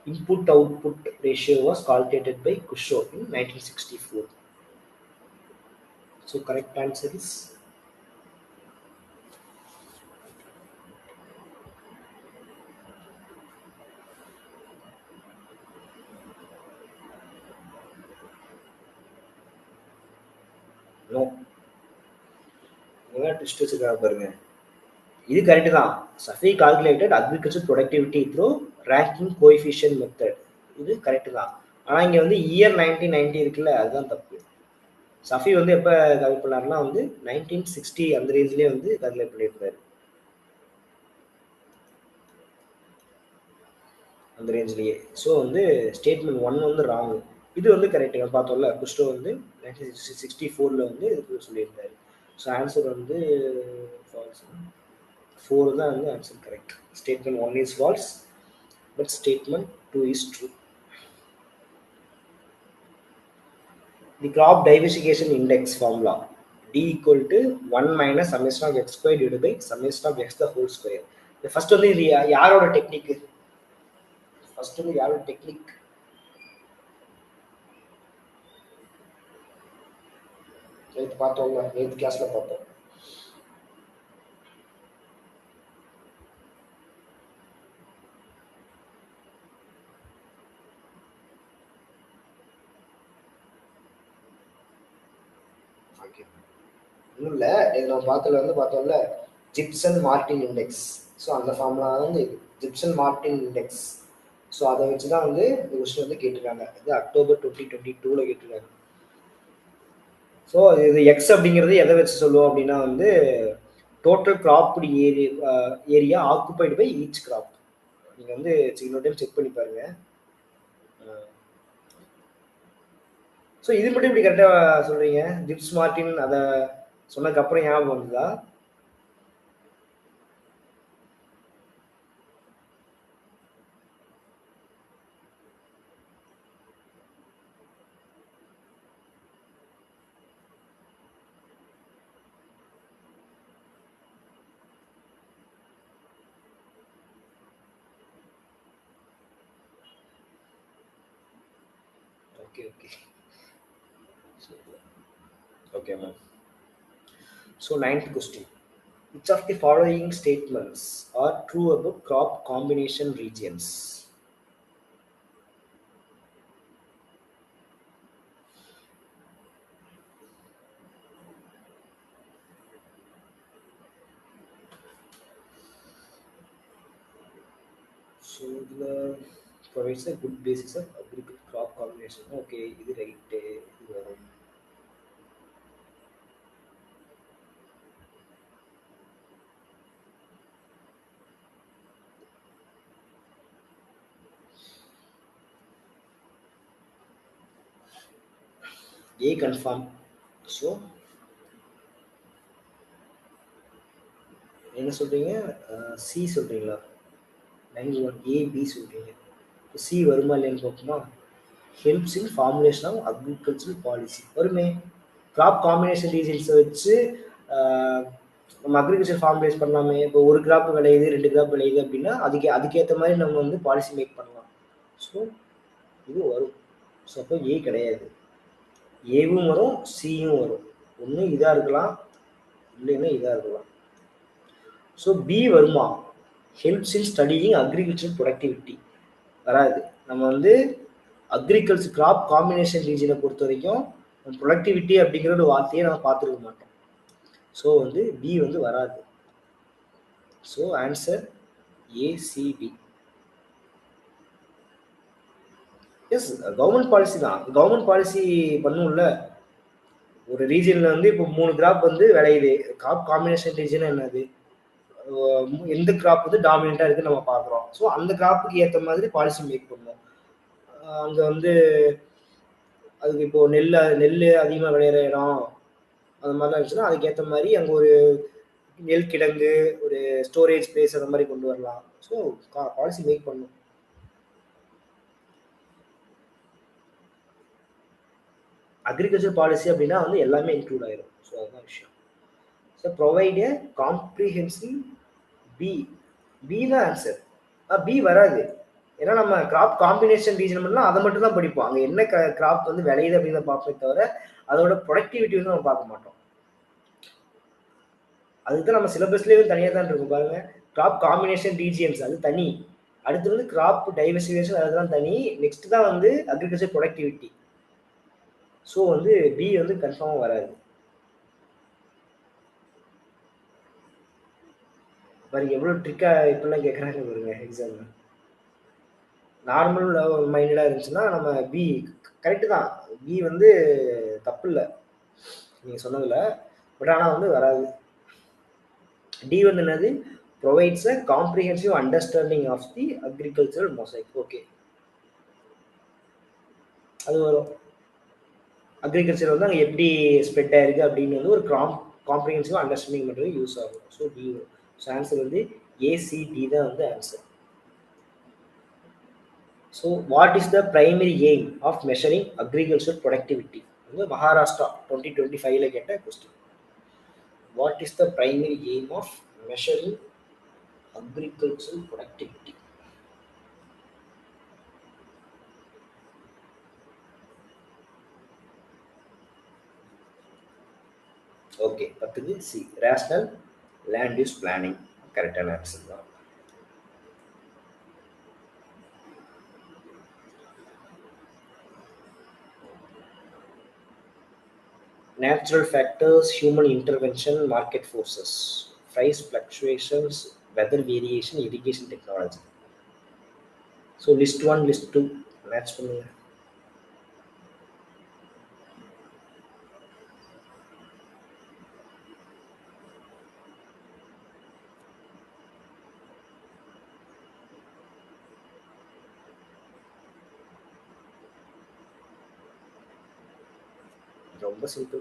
Input-output ratio was calculated by Kusho in 1964. So correct answer is no. Twist வச்சுக்காக பாருங்க, இது correct தான். Safi calculated agricultural productivity through ranking coefficient method, இது correct தான். ஆனா இங்க வந்து year 1990 இருக்குல்ல, அதுதான் தப்பு. Safi வந்து எப்ப கால்குலேட் பண்ணாருன்னா வந்து 1960 அந்த ரேஞ்சிலே வந்து கால்குலேட் பண்ணியிருந்தாரு, அந்த ரேஞ்சிலேயே. ஸோ வந்து ஸ்டேட்மெண்ட் 1 வந்து ராங். இது வந்து கரெக்ட் பார்த்தோம்ல, குஸ்டோ வந்து 1964 வந்து இதுக்கு சொல்லியிருந்தாரு. ஸோ ஆன்சர் வந்து ஃபால்ஸ். 4 தான் வந்து answer correct. Statement 1 is false, but statement 2 is true. The crop diversification index formula D equal to 1 minus summation of x square divided by summation of x the whole square. The first வந்து இது யாரோட technique? First வந்து யாரோட technique? நேற்று பார்த்தோம்ல, நேற்று கிளாஸ்ல பார்த்தோம். ஒன்றும் இல்லை, இது நம்ம பார்த்ததுல வந்து பார்த்தோம்ல ஜிப்சன் மார்டின் இண்டெக்ஸ். ஸோ அந்த ஃபார்முலா வந்து ஜிப்சன் மார்டின் இண்டெக்ஸ். ஸோ அதை வச்சு தான் வந்து இந்த கொஸ்டின் வந்து கேட்டிருக்காங்க. இது அக்டோபர் 2022 கேட்டிருக்காங்க. ஸோ இது எக்ஸ் அப்படிங்கிறது எதை வச்சு சொல்லுவோம் அப்படின்னா வந்து total cropped area occupied by each crop. நீங்கள் வந்து இன்னொரு டைம் செக் பண்ணி பாருங்க. ஸோ இது மட்டும் இப்படி கரெக்டாக சொல்றீங்க, ஜிப்ஸ் மார்டின் அதை சொன்னதுக்கு அப்புறம் ஞாபகம் வந்ததா? Okay okay okay ma'am. So 9th question. Which of the following statements are true about crop combination regions? So the provides a good basis of agricultural crop combination. Okay, இது right. இது வரும். A confirm. So என்ன சொல்றீங்க? C சொல்றீங்களா? 91 A B சொல்றீங்க. C வருமா இல்லைன்னு பார்ப்போமா? Helps in formulation of agricultural policy வருமே. கிராப் காம்பினேஷன் ரீசன்ஸை வச்சு நம்ம அக்ரிகல்ச்சர் ஃபார்முலேட் பண்ணலாமே. இப்போ ஒரு கிராப் விளையுது, 2 கிராப் விளையுது அப்படின்னா அதுக்கேற்ற மாதிரி நம்ம வந்து பாலிசி மேக் பண்ணலாம். ஸோ இது வரும். ஸோ அப்போ ஏ கிடையாது, ஏவும் வரும் சியும் வரும். ஒன்று இதாக இருக்கலாம், இல்லைன்னா இதாக இருக்கலாம். ஸோ பி வருமா? Helps in studying agriculture productivity வராது. நம்ம வந்து அக்ரிகல்ச்சர் கிராப் காம்பினேஷன் ரீஜனை பொறுத்த வரைக்கும் ப்ரொடக்டிவிட்டி அப்படிங்கிற ஒரு வார்த்தையை நம்ம பார்த்துருக்க மாட்டோம். ஸோ வந்து பி வந்து வராது. So answer ACB. Yes, government policy தான். கவர்மெண்ட் பாலிசி பண்ணும்ல. ஒரு ரீஜன்ல வந்து இப்போ 3 கிராப் வந்து விளையுது. கிராப் காம்பினேஷன் ரீஜன் என்னது? எந்த கிராப் வந்து டாமினண்டா இருக்குன்னு நம்ம பார்க்குறோம். ஸோ அந்த கிராப்புக்கு ஏற்ற மாதிரி பாலிசி மேக் பண்ணுவோம். அங்கே வந்து அதுக்கு இப்போ நெல் அதிகமாக விளையிற இடம் அந்த மாதிரிலாம் இருந்துச்சுன்னா அதுக்கேற்ற மாதிரி அங்கே ஒரு நெல் கிடங்கு, ஒரு ஸ்டோரேஜ் பிளேஸ் அந்த மாதிரி கொண்டு வரலாம். ஸோ பாலிசி மேக் பண்ணும். அக்ரிகல்ச்சர் பாலிசி அப்படின்னா வந்து எல்லாமே இன்க்ளூட் ஆயிரும். ஸோ அதுதான் விஷயம். ஸோ ப்ரொவைட் ஏ காம்ப்ரிஹென்சிவ் பி. பி தான் ஆன்சர். பி வராது. ஏன்னா நம்ம கிராப் காம்பினேஷன் ரீஜன் பண்ணலாம், அதை மட்டும் தான் படிப்போம். அங்கே என்ன கிராப் வந்து விளையுது அப்படின்னு பார்ப்போமே தவிர அதோட ப்ரொடக்டிவிட்டி வந்து நம்ம பார்க்க மாட்டோம். அதுக்கு நம்ம சிலபஸ்லேயே தனியாக தான் இருக்கும் பாருங்க. கிராப் காம்பினேஷன் ரீஜியன்ஸ் அது தனி. அடுத்து வந்து கிராப் டைவர்சிஃபிகேஷன் அதெல்லாம் தனி. நெக்ஸ்ட் தான் வந்து அக்ரிகல்ச்சர் ப்ரொடக்டிவிட்டி. ஸோ வந்து பி வந்து கன்ஃபார்மாக வராது. பாருங்க எவ்வளோ ட்ரிக்காக இப்படிலாம் கேட்குறாங்க பாருங்க எக்ஸாம்ல. நார்மல் மைண்டடாக இருந்துச்சுன்னா நம்ம பி கரெக்டு தான். பி வந்து தப்பு இல்லை நீங்கள் சொன்னதில். பட் ஆனால் வந்து வராது. டி வந்து என்னது? Provides a comprehensive understanding of the agricultural mosaic. Okay, அது வரும். அக்ரிகல்ச்சர் வந்து அங்கே எப்படி ஸ்ப்ரெட் ஆயிருக்கு அப்படின்னு வந்து ஒரு காம்ப்ரிஹென்சிவ் அண்டர்ஸ்டாண்டிங் பண்ணுறது யூஸ் ஆகும். ஸோ டி வரும். ஸோ ஆன்சர் வந்து ஏசிடி தான் வந்து ஆன்சர். So what is the primary aim of measuring agriculture productivity? வந்து மகாராஷ்டிரா 2025 கேட்ட question. What is the primary aim of measuring agriculture productivity? Okay, 10க்கு C rational land use planning கரெக்டான answer தான். Natural factors, human intervention, market forces, price fluctuations, weather variation, irrigation technology. So list 1, list 2 match பண்ணுங்க. ரொம்ப simple.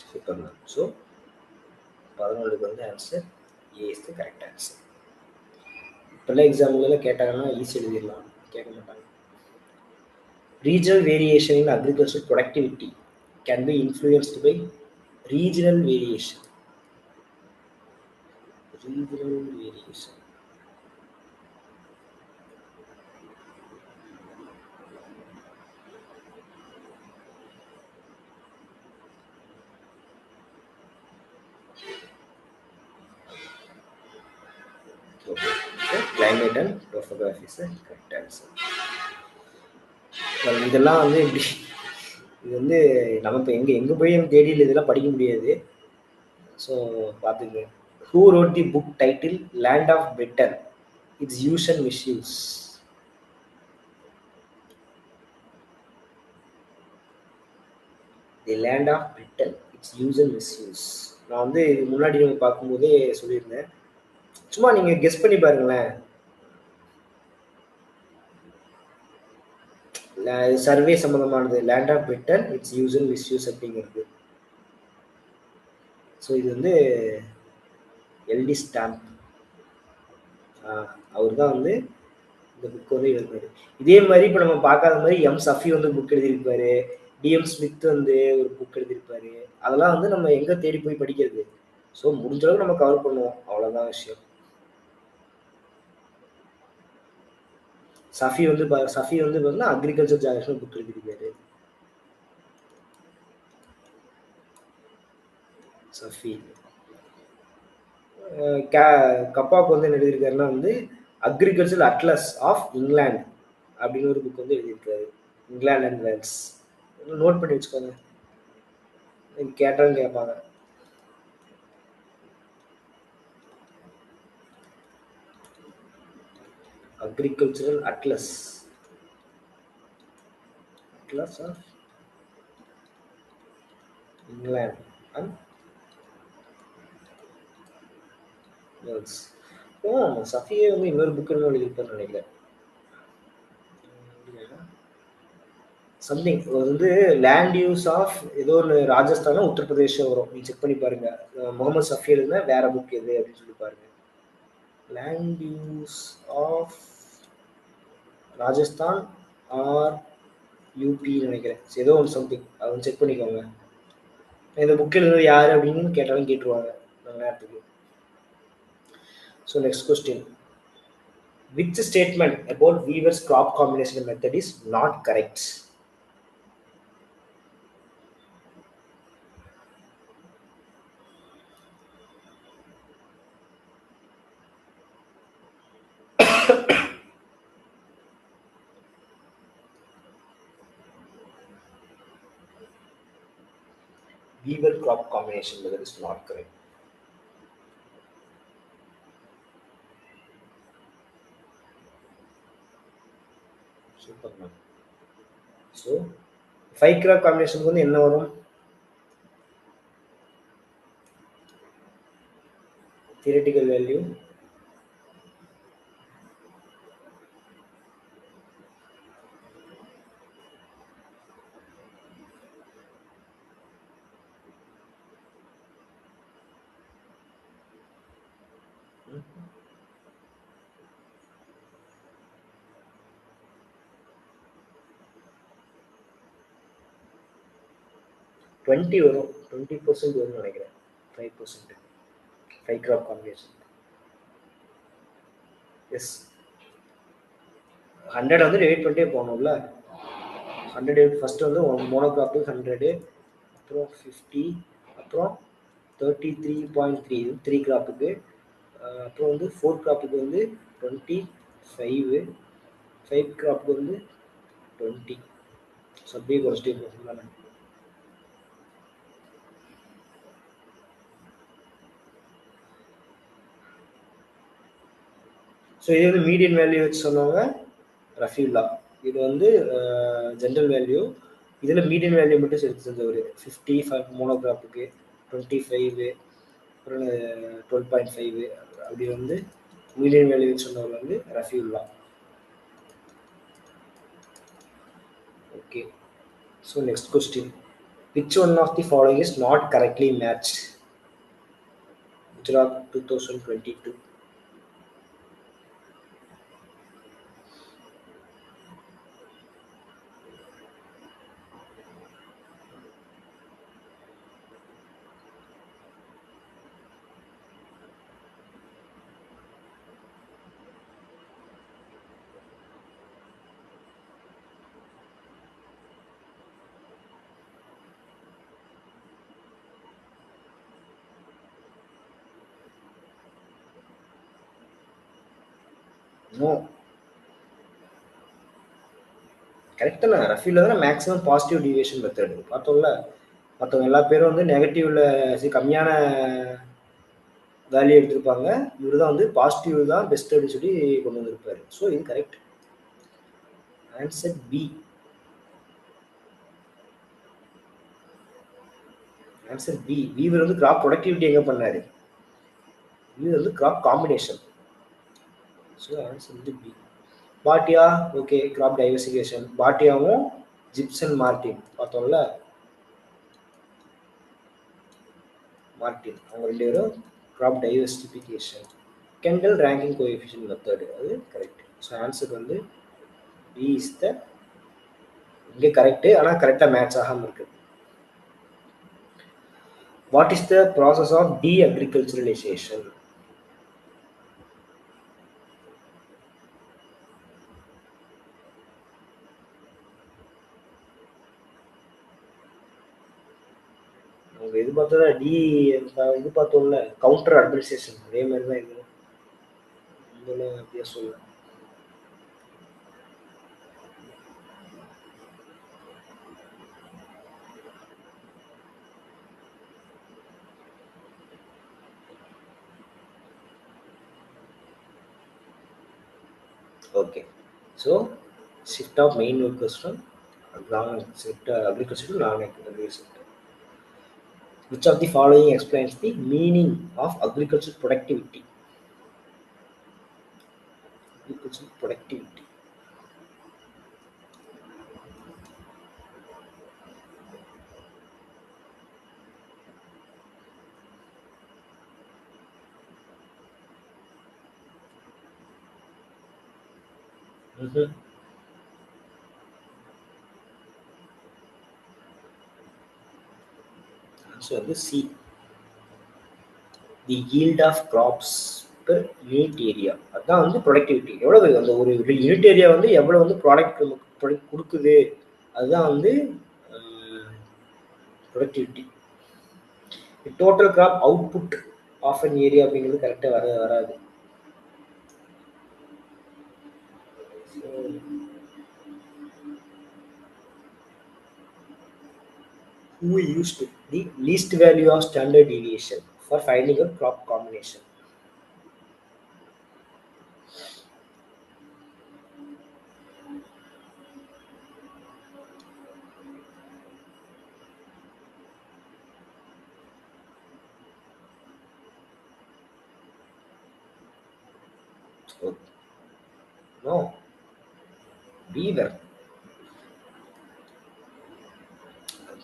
Super. So 11க்கு வந்து answer A is the correct answer. இப்போல்லாம் எக்ஸாம்லாம் கேட்டாங்கன்னா easy எழுதிடலாம், கேட்க மாட்டாங்க. Regional variation in agricultural productivity can be influenced by regional variation. Regional variation. Okay. So, climate and topography is the correct answer. இதெல்லாம் வந்து எப்படி இது வந்து நம்ம இப்போ எங்கே போய் தேடியில் இதெல்லாம் படிக்க முடியாது. ஸோ பார்த்துங்க. Who wrote the book title Land of Britain? Its use and misuse. The Land of Britain, its use and misuse. நான் வந்து முன்னாடி நம்ம பார்க்கும்போதே சொல்லியிருந்தேன். சும்மா நீங்கள் கெஸ் பண்ணி பாருங்களேன். சர்வே சம்மந்தமானது land of Britain, its use and misuse அப்படிங்கிறது. ஸோ இது வந்து எல்டி ஸ்டாம்ப், அவர் தான் வந்து இந்த புக் வந்து எழுதினாரு. இதே மாதிரி இப்போ நம்ம பார்க்காத மாதிரி எம் சஃபி வந்து புக் எழுதியிருப்பாரு, டிஎம் ஸ்மித் வந்து ஒரு புக் எழுதியிருப்பாரு. அதெல்லாம் வந்து நம்ம எங்கே தேடி போய் படிக்கிறது? ஸோ முடிஞ்ச அளவுக்கு நம்ம கவர் பண்ணுவோம், அவ்வளோதான் விஷயம். சஃபி வந்து பார்த்தீங்கன்னா அக்ரிகல்ச்சர் ஜாகிரபின்னு புக் எழுதியிருக்காரு. சஃபி. கப்பாவுக்கு வந்து என்ன எழுதியிருக்காருன்னா வந்து அக்ரிகல்ச்சர் அட்லஸ் ஆஃப் இங்கிலாந்து அப்படின்னு ஒரு புக் வந்து எழுதியிருக்காரு. England and Wales. நோட் பண்ணி வச்சுக்கோங்க, கேட்டாலும் கேட்பாங்க. Agricultural atlas of England and Wales. சஃபியே வந்து இன்னொரு புக் எழுதியிருப்பான்னு நினைக்கிறேன். சம்திங் வந்து லேண்ட் யூஸ் ஆஃப் ஏதோ ஒரு ராஜஸ்தானா உத்தரப்பிரதேசம் வரும், நீ செக் பண்ணி பாருங்க. முகமது சஃபி எழுதுனா வேற புக் எது அப்படின்னு சொல்லி பாருங்க. Land use of Rajasthan or UP நினைக்கிறேன், ஏதோ ஒன்று சம்திங், அதை வந்து செக் பண்ணிக்கோங்க. இந்த புக் எழுதுறது யாரு அப்படின்னு கேட்டாலும் கேட்டுருவாங்க நம்ம நேரத்துக்கு. So next question, which statement about weaver's crop combination method is not correct? Weaver crop combination method is not correct. Super man. So 5 crop combination வந்து என்ன வரும்? Theoretical value டுவெண்ட்டி வரும், 20% வரும்னு நினைக்கிறேன். 5%, 5 crop combination. எஸ், 100 வந்து divide பண்ணிட்டே போகணும்ல. 100 first வந்து மோனோ கிராப்புக்கு 100, அப்புறம் 50, அப்புறம் 33.3 3 கிராப்புக்கு, அப்புறம் வந்து 4 கிராப்புக்கு வந்து 25, 5 கிராப்புக்கு வந்து 20. ஸோ அப்படியே குறைச்சிட்டே போகும் தானே. ஸோ இது வந்து மீடியன் வேல்யூ வச்சு சொன்னவங்க ரஃபீல்லா. இது வந்து ஜென்ரல் வேல்யூ. இதில் மீடியன் வேல்யூ மட்டும் சேர்த்து செஞ்சவர் 50 மோனோகிராஃபுக்கு, 25, அப்புறம் 12.5 அப்படி வந்து மீடியன் வேல்யூ சொன்னவர் வந்து ரஃபீல்லா. Okay, so next question, which one of the following is not correctly matched? Gujarat 2022. No, கரெக்டாக தான். ரஃபீல தானே மேக்ஸிமம் பாசிட்டிவ் டிவியேஷன் மெத்தட் பார்த்தோம்ல. மற்றவங்க எல்லா பேரும் வந்து நெகட்டிவ்ல கம்மியான வேல்யூ எடுத்திருப்பாங்க. இவர் தான் வந்து பாசிட்டிவ் தான் பெஸ்ட் அப்படின்னு சொல்லி கொண்டு வந்திருப்பாரு. ஸோ இது correct. Answer B. Answer B. Weaver வந்து கிராப் ப்ரொடக்டிவிட்டி எங்கே பண்ணாரு? வீவர் வந்து கிராப் காம்பினேஷன். ஸோ ஆன்சர் வந்து B. Bhatia, okay, crop diversification. பாட்டியாவும் ஜிப்சன் மார்டின் பார்த்தோம்ல. மார்டின் அவங்க 2 பேரும் crop diversification. Kendall ranking coefficient method, அது கரெக்ட். ஸோ ஆன்சர் வந்து பி இஸ் த இங்கே கரெக்டு, ஆனால் கரெக்டாக மேட்ச் ஆகாமல் இருக்கு. What is the process of the agriculturalisation? அவங்க எதிர்பார்க்க பார்த்தா இது பார்த்தோம்ல கவுண்டர் அட்மினிஸ்ட்ரேஷன் அதே மாதிரி தான் இது இதெல்லாம் அப்படியே சொல்லலாம். Okay. So, shift of main workers from non-sector agriculture to non-agricultural sector. Which of the following explains the meaning of agricultural productivity? Agricultural productivity. Mm-hmm. So, the C. The yield of crops per unit area. அதான் வந்து productivity எவ்வளவு அந்த ஒரு unit area வந்து எவ்வளவு வந்து product கொடுக்குது அதுதான் வந்து productivity. Total crop output of an area அப்படிங்கிறது கரெக்டாக வராது. Who used the least value of standard deviation for finding a crop combination? No. Beaver.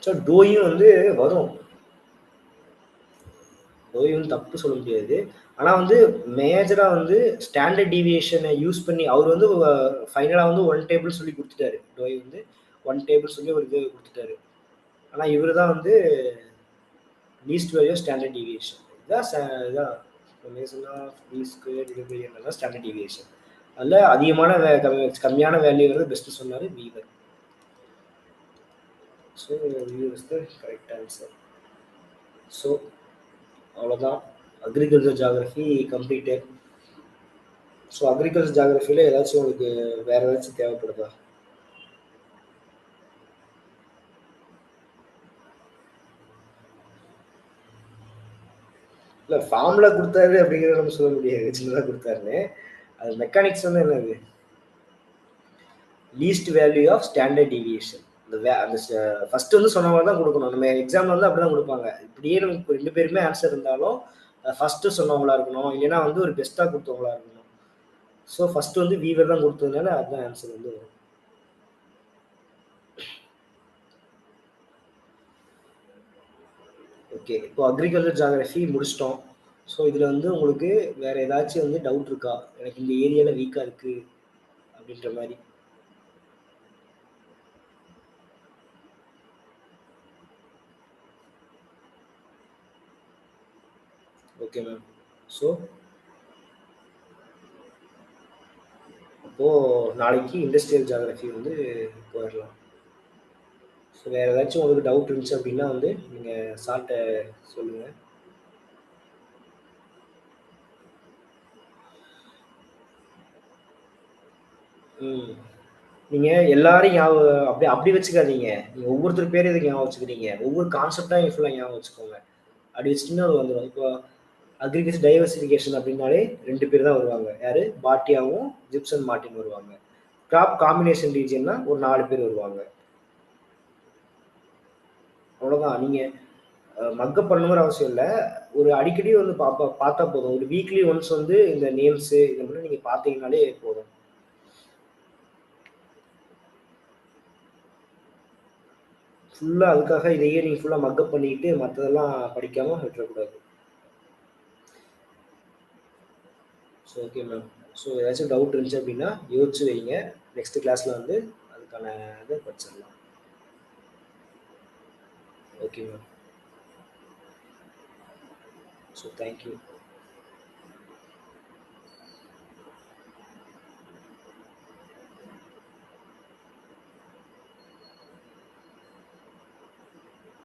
So டோயும் வந்து வரும். டோயும் தப்பு சொல்ல முடியாது. ஆனால் வந்து மேஜராக வந்து ஸ்டாண்டர்ட் டீவியேஷனை யூஸ் பண்ணி அவர் வந்து ஃபைனலாக வந்து 1 டேபிள் சொல்லி கொடுத்துட்டாரு. டோய் வந்து 1 டேபிள் சொல்லி ஒரு இது கொடுத்துட்டாரு. ஆனால் இவர் தான் வந்து லீஸ்ட் வேல்யூ ஸ்டாண்டர்ட் டீவியேஷன் இதான் summation of B square divided by n தான் ஸ்டாண்டர்ட் டீவியேஷன். அதில் அதிகமான கம்மியான வேல்யூ வந்து பெஸ்ட்டு சொன்னார் Weaver. So Weaver is the correct answer. So அவ்வளோதான் agriculture geography completed. So agriculture ஜியாகிரஃபியில் ஏதாச்சும் உங்களுக்கு வேறு ஏதாச்சும் தேவைப்படுதா? இல்லை ஃபார்முலா கொடுத்தாரு அப்படிங்கிறத நம்ம சொல்ல முடியாது, சின்னதாக கொடுத்தாருன்னு. அது மெக்கானிக்ஸ் வந்து என்னது? Least value of standard deviation. அந்த ஃபர்ஸ்ட் வந்து சொன்ன மாதிரி தான் கொடுக்கணும். நம்ம எக்ஸாம்ல வந்து அப்படி தான் கொடுப்பாங்க. இப்படியே நமக்கு 2 பேருமே ஆன்சர் இருந்தாலும் ஃபர்ஸ்ட்டு சொன்னவங்களா இருக்கணும், இல்லைன்னா வந்து ஒரு பெஸ்ட்டாக கொடுத்தவங்களா இருக்கணும். ஸோ ஃபர்ஸ்ட் வந்து வீவர் தான் கொடுத்ததுனால அதுதான் ஆன்சர் வந்து வரும். ஓகே, இப்போ அக்ரிகல்ச்சர் ஜியாகிரஃபி முடிச்சிட்டோம். ஸோ இதில் வந்து உங்களுக்கு வேற ஏதாச்சும் வந்து டவுட் இருக்கா? எனக்கு இந்த ஏரியாவில் வீக்காக இருக்கு அப்படின்ற மாதிரி. Okay ma'am. ஸோ அப்போது நாளைக்கு இண்டஸ்ட்ரியல் ஜியாகிரஃபி வந்து போயிடலாம். ஸோ வேறு ஏதாச்சும் உங்களுக்கு டவுட் இருந்துச்சு அப்படின்னா வந்து நீங்கள் சார்ட்ட சொல்லுங்கள். நீங்கள் எல்லாரும் ஞாபகம் அப்படி வச்சுக்காதீங்க. நீங்கள் ஒவ்வொருத்தர் பேர் எதுக்கு ஞாபகம் வச்சுக்கிறீங்க? ஒவ்வொரு கான்செப்டாக ஃபுல்லாக ஞாபகம் வச்சுக்கோங்க. அப்படி வச்சுட்டிங்கன்னா அது வந்துடும். இப்போ அக்ரிகல்ச்சர் டைவர்சிஃபிகேஷன் அப்படின்னாலே 2 பேர் தான் வருவாங்க. யார்? பாட்டியாவும் ஜிப்சன் மார்ட்டின் வருவாங்க. கிராப் காம்பினேஷன் ரீஜியன்னா ஒரு 4 பேர் வருவாங்க. அவ்வளோதான். நீங்கள் மக்கப் பண்ணணுங்கிற அவசியம் இல்லை. ஒரு அடிக்கடி வந்து பார்த்தா போதும். ஒரு வீக்லி ஒன்ஸ் வந்து இந்த நேம்ஸு இதை மட்டும் நீங்கள் பார்த்தீங்கன்னாலே போதும். ஃபுல்லாக அதுக்காக இதையே நீங்கள் ஃபுல்லாக மக்கப் பண்ணிக்கிட்டு மற்றதெல்லாம் படிக்காமல் விட்டுறக்கூடாது. So okay ma'am. ஸோ ஏதாச்சும் டவுட் இருந்துச்சு அப்படின்னா யோசிச்சு வைங்க. நெக்ஸ்ட் கிளாஸில் வந்து அதுக்கான இதை படிச்சிடலாம். Okay ma'am. So thank you.